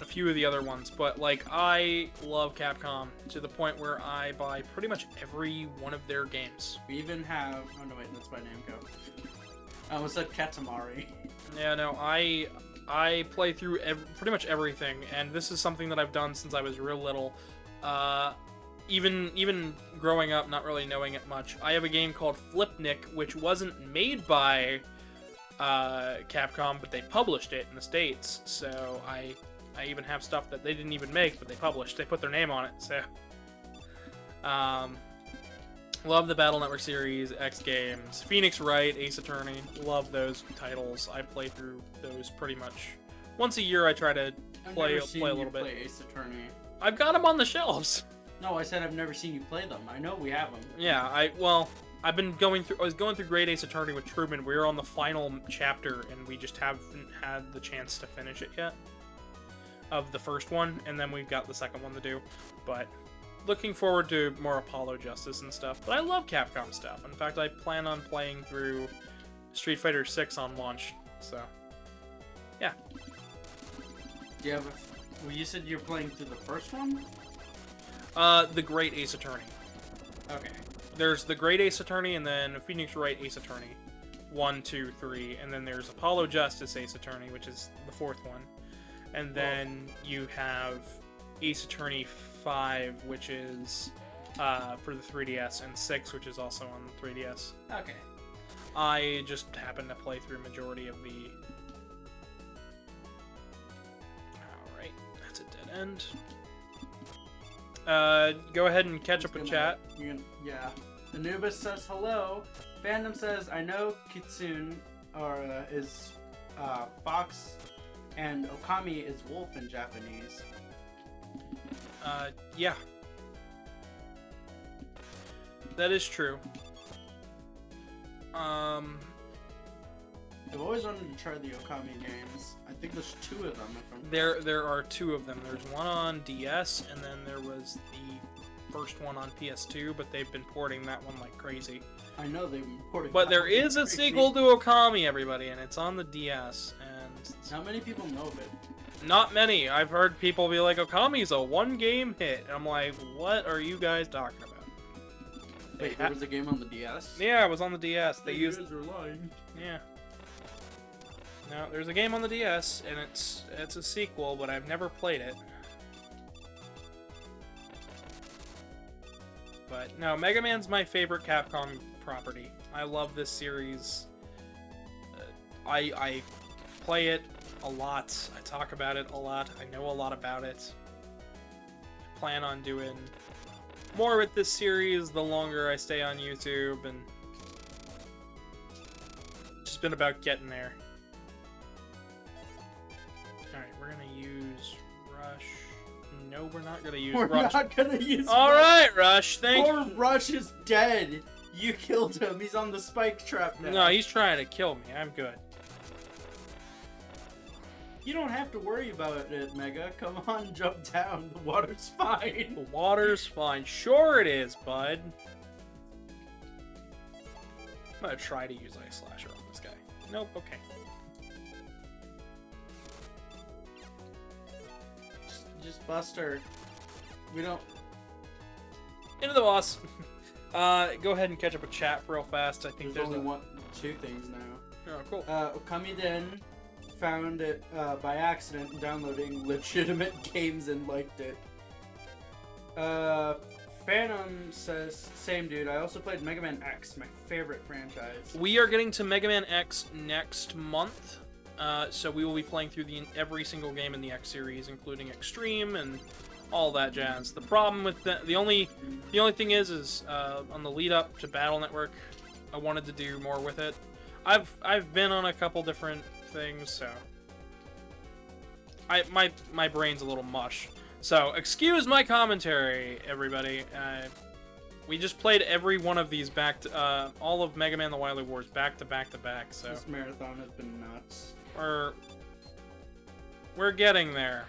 few of the other ones, but like I love Capcom to the point where I buy pretty much every one of their games. We even have... Oh, no, wait, that's by Namco. I almost said Katamari. Yeah, no, I play through pretty much everything, and this is something that I've done since I was real little. Even growing up, not really knowing it much. I have a game called Flipnik, which wasn't made by Capcom, but they published it in the States. So I even have stuff that they didn't even make, but they published. They put their name on it. So, love the Battle Network series, X Games, Phoenix Wright, Ace Attorney. Love those titles. I play through those pretty much once a year. I try to play a little bit. Play Ace Attorney. I've got them on the shelves. No, I said I've never seen you play them. I know we have them. Yeah, I've been going through. I was going through Great Ace Attorney with Truman. We were on the final chapter, and we just haven't had the chance to finish it yet. Of the first one, and then we've got the second one to do. But looking forward to more Apollo Justice and stuff. But I love Capcom stuff. In fact, I plan on playing through Street Fighter 6 on launch. So, yeah. Do you have well, you said you're playing through the first one? The Great Ace Attorney. Okay. There's the Great Ace Attorney, and then Phoenix Wright Ace Attorney. 1, 2, 3. And then there's Apollo Justice Ace Attorney, which is the fourth one. And then you have Ace Attorney 5, which is for the 3DS, and 6, which is also on the 3DS. Okay. I just happen to play through a majority of the... Alright, that's a dead end. Go ahead and catch up in chat. Yeah. Anubis says hello. Fandom says, I know Kitsune is fox, and Okami is wolf in Japanese. Yeah. That is true. I've always wanted to try the Okami games. I think there's 2 of them. There are 2 of them. There's one on DS, and then there was the first one on PS2, but they've been porting that one like crazy. I know they imported. But there is a sequel to Okami, everybody, and it's on the DS. And Not many people know of it. not many. I've heard people be like, Okami's a one-game hit. And I'm like, what are you guys talking about? Wait, there was a game on the DS? Yeah, it was on the DS. They You used. guys are lying. Yeah. No, there's a game on the DS, and it's a sequel, but I've never played it. But no, Mega Man's my favorite Capcom property. I love this series. I play it a lot. I talk about it a lot. I know a lot about it. I plan on doing more with this series the longer I stay on YouTube, and it's just been about getting there. Alright, we're gonna use Rush. No, we're not gonna use We're Rush. not gonna use Alright, Rush, thank Poor you. Rush is dead. You killed him. He's on the spike trap now. No, he's trying to kill me. I'm good. You don't have to worry about it, Mega. Come on, jump down. The water's fine. The water's fine. Sure it is, bud. I'm gonna try to use Ice Slasher on this guy. Nope, okay. Just bust her. We don't. Into the boss. Go ahead and catch up with chat real fast. I think There's there's only two things now. Oh, cool. Okami-den found it by accident downloading legitimate games and liked it. Phantom says, same dude, I also played Mega Man X, my favorite franchise. We are getting to Mega Man X next month. So we will be playing through every single game in the X series, including Extreme and all that jazz. The problem with the only thing is on the lead up to Battle Network, I wanted to do more with it. I've been on a couple different things, so my brain's a little mush. So excuse my commentary, everybody. We just played every one of these all of Mega Man: The Wily Wars back to back to back. So This marathon has been nuts. we're getting there.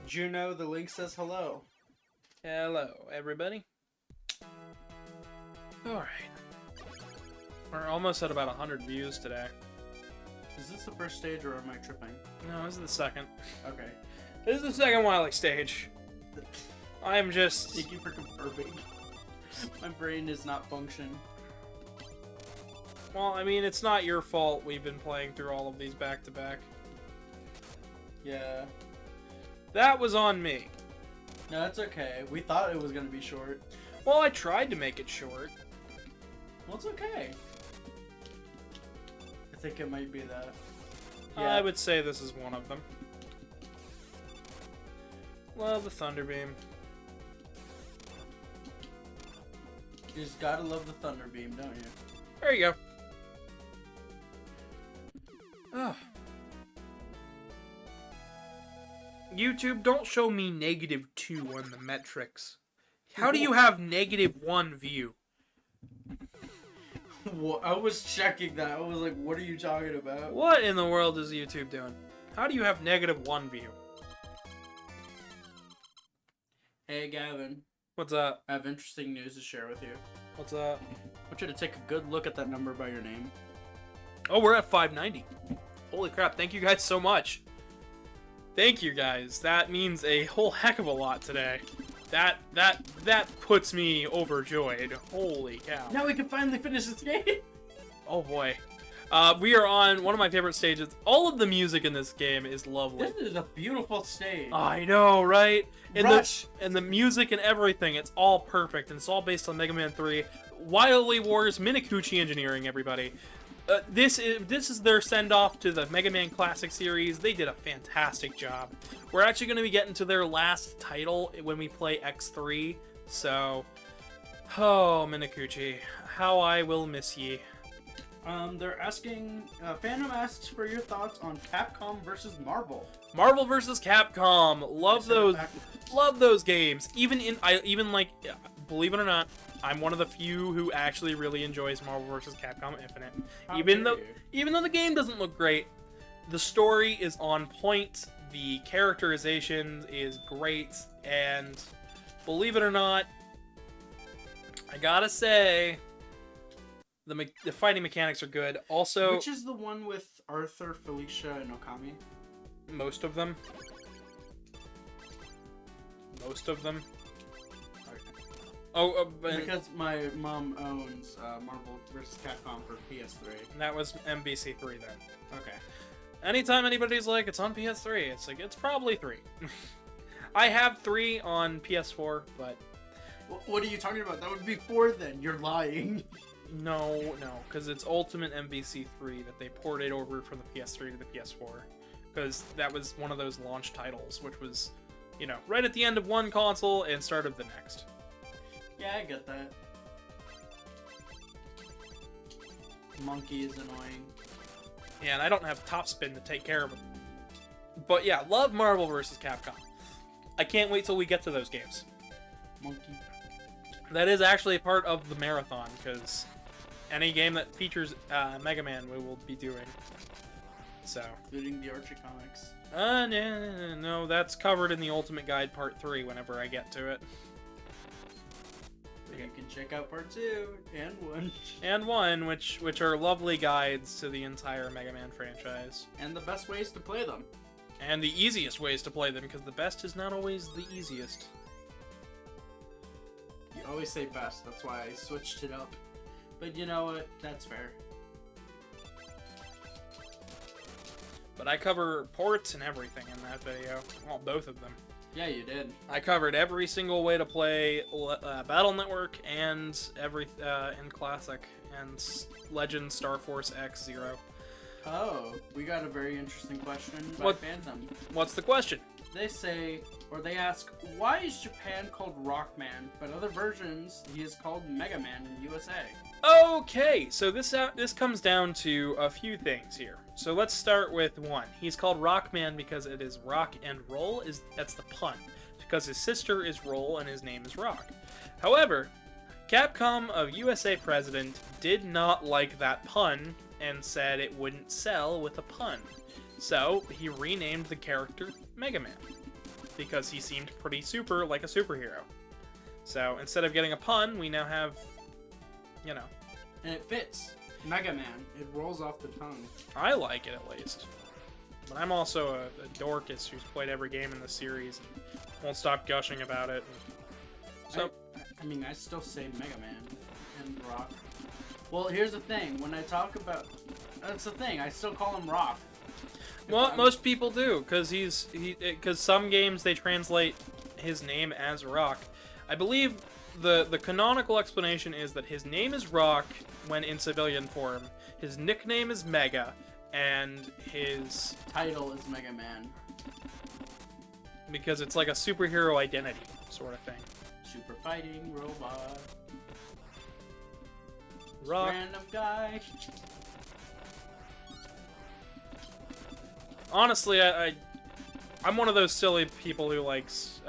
Juno, the link says hello. Hello, everybody. Alright. We're almost at about 100 views today. Is this the first stage or am I tripping? No, this is the second. Okay. This is the second Wily stage. I'm just... Thank you for confirming. My brain is not functioning. Well, I mean, it's not your fault we've been playing through all of these back-to-back. Yeah. That was on me. No, that's okay. We thought it was gonna be short. Well, I tried to make it short. Well, it's okay. I think it might be that. I would say this is one of them. Love the Thunder Beam. You just gotta love the Thunder Beam, don't you? There you go. Ugh. YouTube, don't show me -2 on the metrics. How do you have -1 view? Well, I was checking that. I was like, what are you talking about? What in the world is YouTube doing? How do you have -1 view? Hey, Gavin. What's up? I have interesting news to share with you. What's up? I want you to take a good look at that number by your name. Oh, we're at 590. Holy crap, thank you guys so much. Thank you guys. That means a whole heck of a lot today. That puts me overjoyed. Holy cow. Now we can finally finish this game! Oh boy. We are on one of my favorite stages. All of the music in this game is lovely. This is a beautiful stage. I know, right? And Rush! and the music and everything, it's all perfect. And it's all based on Mega Man 3. Wily Wars Minakuchi Engineering, everybody. This is their send-off to the Mega Man Classic series. They did a fantastic job. We're actually going to be getting to their last title when we play X3. So, oh, Minakuchi, how I will miss ye. They're asking, Phantom asks for your thoughts on Capcom versus Marvel. Marvel vs. Capcom. Love those games. Even like, believe it or not, I'm one of the few who actually really enjoys Marvel vs. Capcom Infinite. Even though the game doesn't look great, the story is on point, the characterization is great, and believe it or not, I gotta say, the fighting mechanics are good. Also, Which is the one with Arthur, Felicia, and Okami? most of them. Most of them. Okay. Oh, Because my mom owns Marvel vs. Capcom for PS3. that was MVC3 then. Okay. Anytime anybody's like, it's on PS3, it's like, it's probably 3. I have 3 on PS4, but What are you talking about? That would be 4 then. You're lying. no, because it's Ultimate MVC3 that they ported over from the PS3 to the PS4. Because that was one of those launch titles, which was, you know, right at the end of one console and start of the next. Yeah, I get that. Monkey is annoying. Yeah, and I don't have Topspin to take care of them. But yeah, love Marvel vs. Capcom. I can't wait till we get to those games. Monkey. That is actually a part of the marathon, because any game that features Megaman we will be doing. So. Including the Archie comics. No, that's covered in the Ultimate Guide Part 3 whenever I get to it. You can check out part 2 and 1. And 1, which are lovely guides to the entire Mega Man franchise. And the best ways to play them. And the easiest ways to play them, because the best is not always the easiest. You always say best, that's why I switched it up. But you know what? That's fair. But I cover ports and everything in that video. Well, both of them. Yeah, you did. I covered every single way to play Battle Network and in Classic and Legend Star Force X Zero. Oh, we got a very interesting question by What? fandom. What's the question? They say, or they ask, why is Japan called Rockman, but other versions he is called Megaman in USA? Okay, so this comes down to a few things here. So let's start with 1. He's called Rockman because it is rock and roll. That's the pun. Because his sister is Roll and his name is Rock. However, Capcom of USA president did not like that pun and said it wouldn't sell with a pun. So he renamed the character Megaman because he seemed pretty super like a superhero. So instead of getting a pun, we now have, you know. And it fits. Megaman. It rolls off the tongue. I like it at least. But I'm also a Dorcas who's played every game in the series and won't stop gushing about it. So I mean, I still say Megaman and Rock. Well, here's the thing. When I talk about... That's the thing. I still call him Rock. well, most people do because some games they translate his name as Rock. I believe the canonical explanation is that his name is Rock when in civilian form. His nickname is Mega, and his Title is Megaman. because it's like a superhero identity sort of thing. Super fighting robot. Rock. Random guy. Honestly, I'm one of those silly people who likes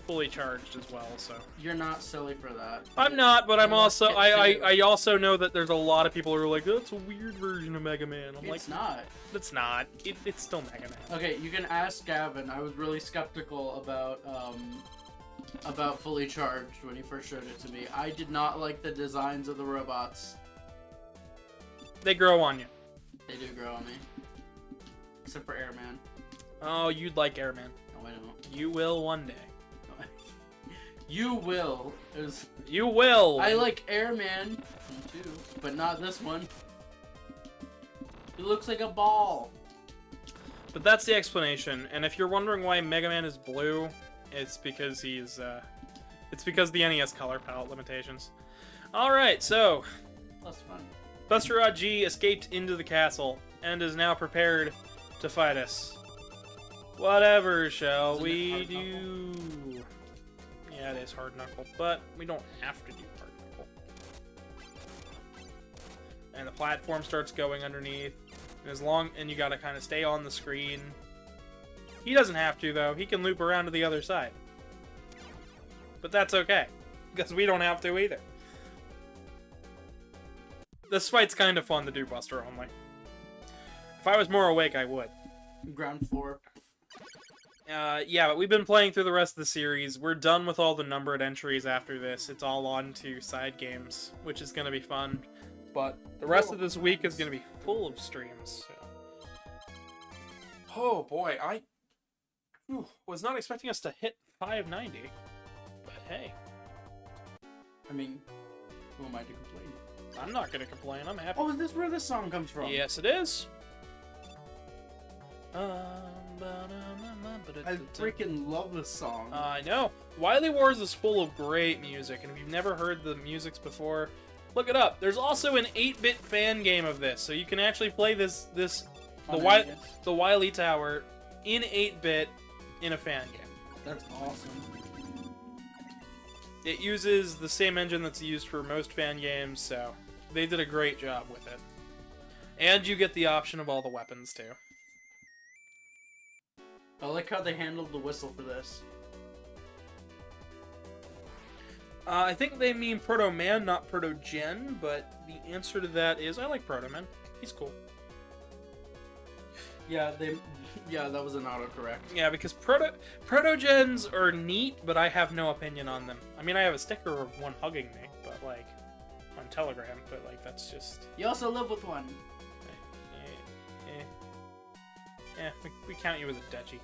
fully charged as well. So You're not silly for that. I'm not, but I'm You also must get I also know that there's a lot of people who are like, that's a weird version of Mega Man. I'm It's like, not. it's not. It's still Mega Man. Okay, you can ask Gavin. I was really skeptical about Fully Charged when he first showed it to me. I did not like the designs of the robots. They grow on you. They do grow on me. Except for Airman. Oh, you'd like Airman. No, I don't. You will one day. You will. You will. I like Airman too, but not this one. He looks like a ball. But that's the explanation. And if you're wondering why Mega Man is blue, it's because it's because the NES color palette limitations. All right, so That's fun. Buster Rod G escaped into the castle and is now prepared to fight us. Whatever shall Isn't it we hard do? Yeah, it is hard knuckle, but we don't have to do hard knuckle. And the platform starts going underneath. And you gotta kind of stay on the screen. He doesn't have to though. He can loop around to the other side. But that's okay, because we don't have to either. This fight's kind of fun to do Buster only. If I was more awake, I would. Ground floor. Yeah, but we've been playing through the rest of the series. We're done with all the numbered entries after this. It's all on to side games, which is going to be fun. But the rest of this week is going to be full of streams. So. Oh boy, I was not expecting us to hit 590. But hey. I mean, who am I to complain? I'm not going to complain. I'm happy. Oh, is this where this song comes from? Yes, it is. I freaking love this song. I know. Wily Wars is full of great music, and if you've never heard the musics before, look it up. There's also an 8-bit fan game of this, so you can actually play the Wily Tower in 8-bit in a fan game. That's awesome. It uses the same engine that's used for most fan games, so they did a great job with it. And you get the option of all the weapons, too. I like how they handled the whistle for this. I think they mean Proto Man, not Proto Gen, but the answer to that is I like Proto Man. He's cool. Yeah, that was an autocorrect. Yeah, because Proto Gens are neat, but I have no opinion on them. I mean, I have a sticker of one hugging me, but like on Telegram, but like that's just. You also live with one. Yeah, we count you as a Dutchie.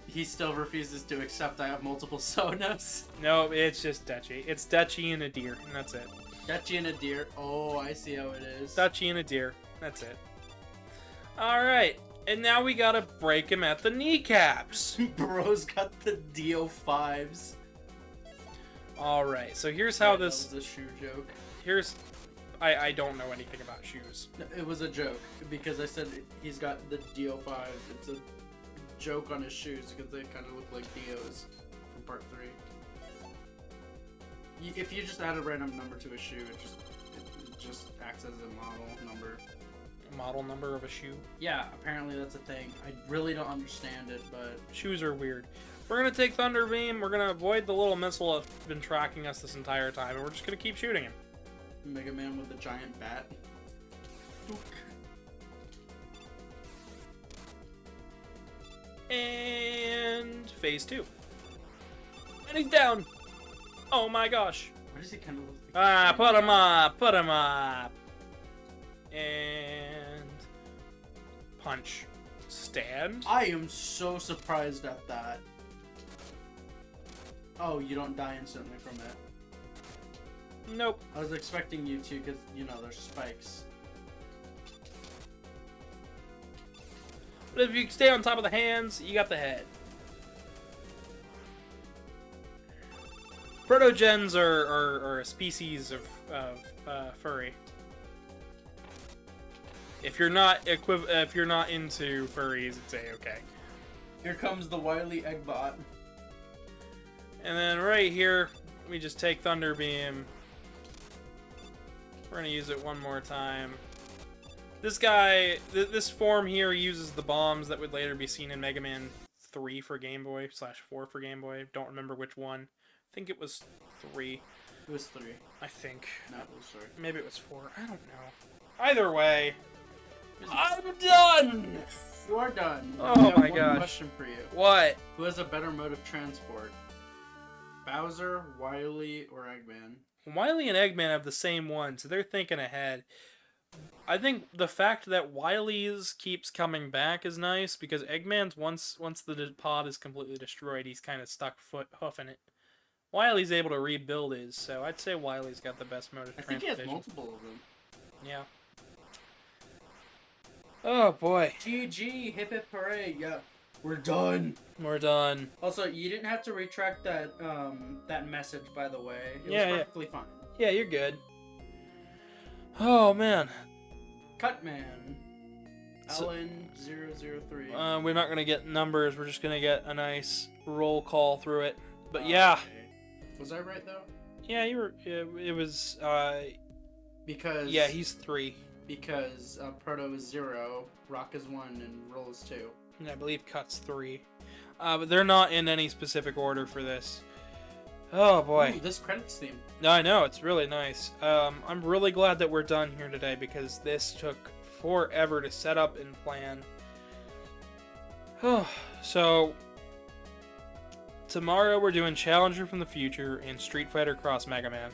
He still refuses to accept I have multiple Sonos. No, it's just Dutchie. It's Dutchie and a deer, and that's it. Dutchie and a deer. Oh, I see how it is. Dutchie and a deer. That's it. Alright, and now we gotta break him at the kneecaps. Bro's got the DO5s. Alright, so here's how That this... was a shoe joke. Here's... I don't know anything about shoes. No, it was a joke, because I said he's got the DO5s. It's a joke on his shoes, because they kind of look like DOs from part 3. If you just add a random number to a shoe, it just acts as a model number. A model number of a shoe? Yeah, apparently that's a thing. I really don't understand it, but... Shoes are weird. We're gonna take Thunder Beam, we're gonna avoid the little missile that's been tracking us this entire time, and we're just gonna keep shooting him. Megaman with a giant bat. And phase 2. And he's down! Oh my gosh. Why does he kind of look like... Ah, put him up! Put him up! And... punch. Stand? I am so surprised at that. Oh, you don't die instantly from it. Nope. I was expecting you to, because, you know, there's spikes. But if you stay on top of the hands, you got the head. Protogens are a species of furry. If you're not into furries, it's a-okay. Here comes the Wily Eggbot. And then right here, we just take Thunder Beam. We're gonna use it one more time. This guy, this form here uses the bombs that would later be seen in Mega Man 3 for Game Boy, /4 for Game Boy. Don't remember which one. I think it was 3. It was 3. I think. No, it was 3. Maybe it was 4. I don't know. Either way, I'm done! You're done. Oh I have my one gosh. question for you. What? Who has a better mode of transport? Bowser, Wily, or Eggman? Wily and Eggman have the same one, so they're thinking ahead. I think the fact that Wily's keeps coming back is nice, because Eggman's, once the pod is completely destroyed, he's kind of stuck hoofing it. Wily's able to rebuild his, so I'd say Wily's got the best mode of I think transportation. he has multiple of them. Yeah. Oh boy. GG, hip hip hooray, yeah. We're done. We're done. Also, you didn't have to retract that that message, by the way. It Yeah, was perfectly fine. Yeah, you're good. Oh man. Cutman. So- Allen003. We're not gonna get numbers. We're just gonna get a nice roll call through it. But yeah. Okay. Was I right though? Yeah, you were. It was. Because Yeah, he's 3. because Proto is 0, Rock is 1, and Roll is 2. And I believe Cut's 3. But they're not in any specific order for this. Oh boy. Ooh, this credits theme. No, I know, it's really nice. I'm really glad that we're done here today, because this took forever to set up and plan. So, tomorrow we're doing Challenger from the Future and Street Fighter Cross Megaman.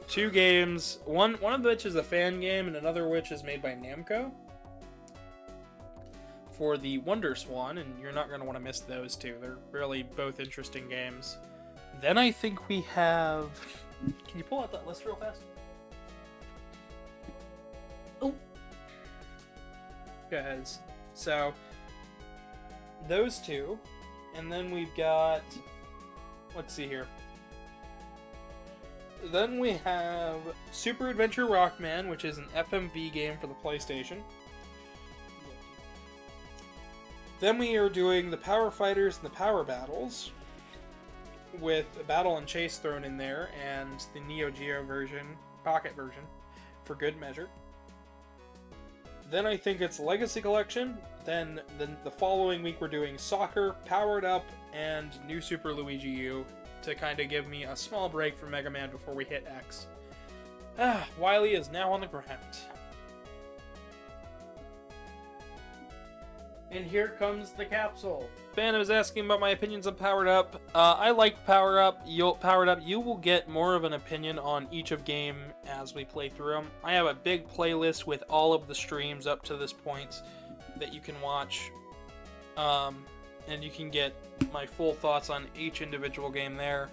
2 games, one of which is a fan game and another which is made by Namco for the Wonder Swan, and you're not going to want to miss those two. They're really both interesting games. Then I think we have... Can you pull out that list real fast? Oh! Guys, so... those 2, and then we've got... Let's see here. Then we have Super Adventure Rockman, which is an FMV game for the PlayStation. Then we are doing the Power Fighters and the Power Battles, with a Battle and Chase thrown in there, and the Neo Geo version, Pocket version, for good measure. Then I think it's Legacy Collection. Then the following week we're doing Soccer, Powered Up, and New Super Luigi U to kind of give me a small break from Mega Man before we hit X. Wily is now on the ground. And here comes the capsule. Fan was asking about my opinions on Powered Up. I like Powered Up. You will get more of an opinion on each of game as we play through them. I have a big playlist with all of the streams up to this point that you can watch. And you can get my full thoughts on each individual game there.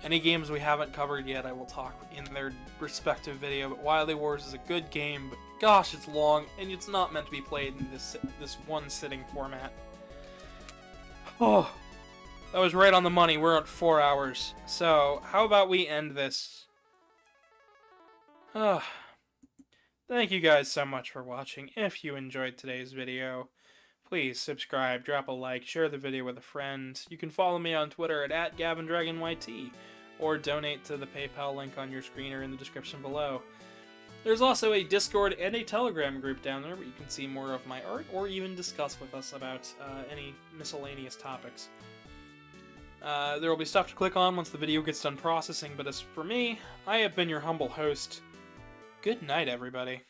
Any games we haven't covered yet, I will talk in their respective video. But Wily Wars is a good game, but gosh, it's long, and it's not meant to be played in this one sitting format. Oh, that was right on the money. We're at 4 hours. So, how about we end this? Thank you guys so much for watching. If you enjoyed today's video, please subscribe, drop a like, share the video with a friend. You can follow me on Twitter at GavinDragonYT, or donate to the PayPal link on your screen or in the description below. There's also a Discord and a Telegram group down there where you can see more of my art or even discuss with us about any miscellaneous topics. There will be stuff to click on once the video gets done processing, but as for me, I have been your humble host. Good night, everybody.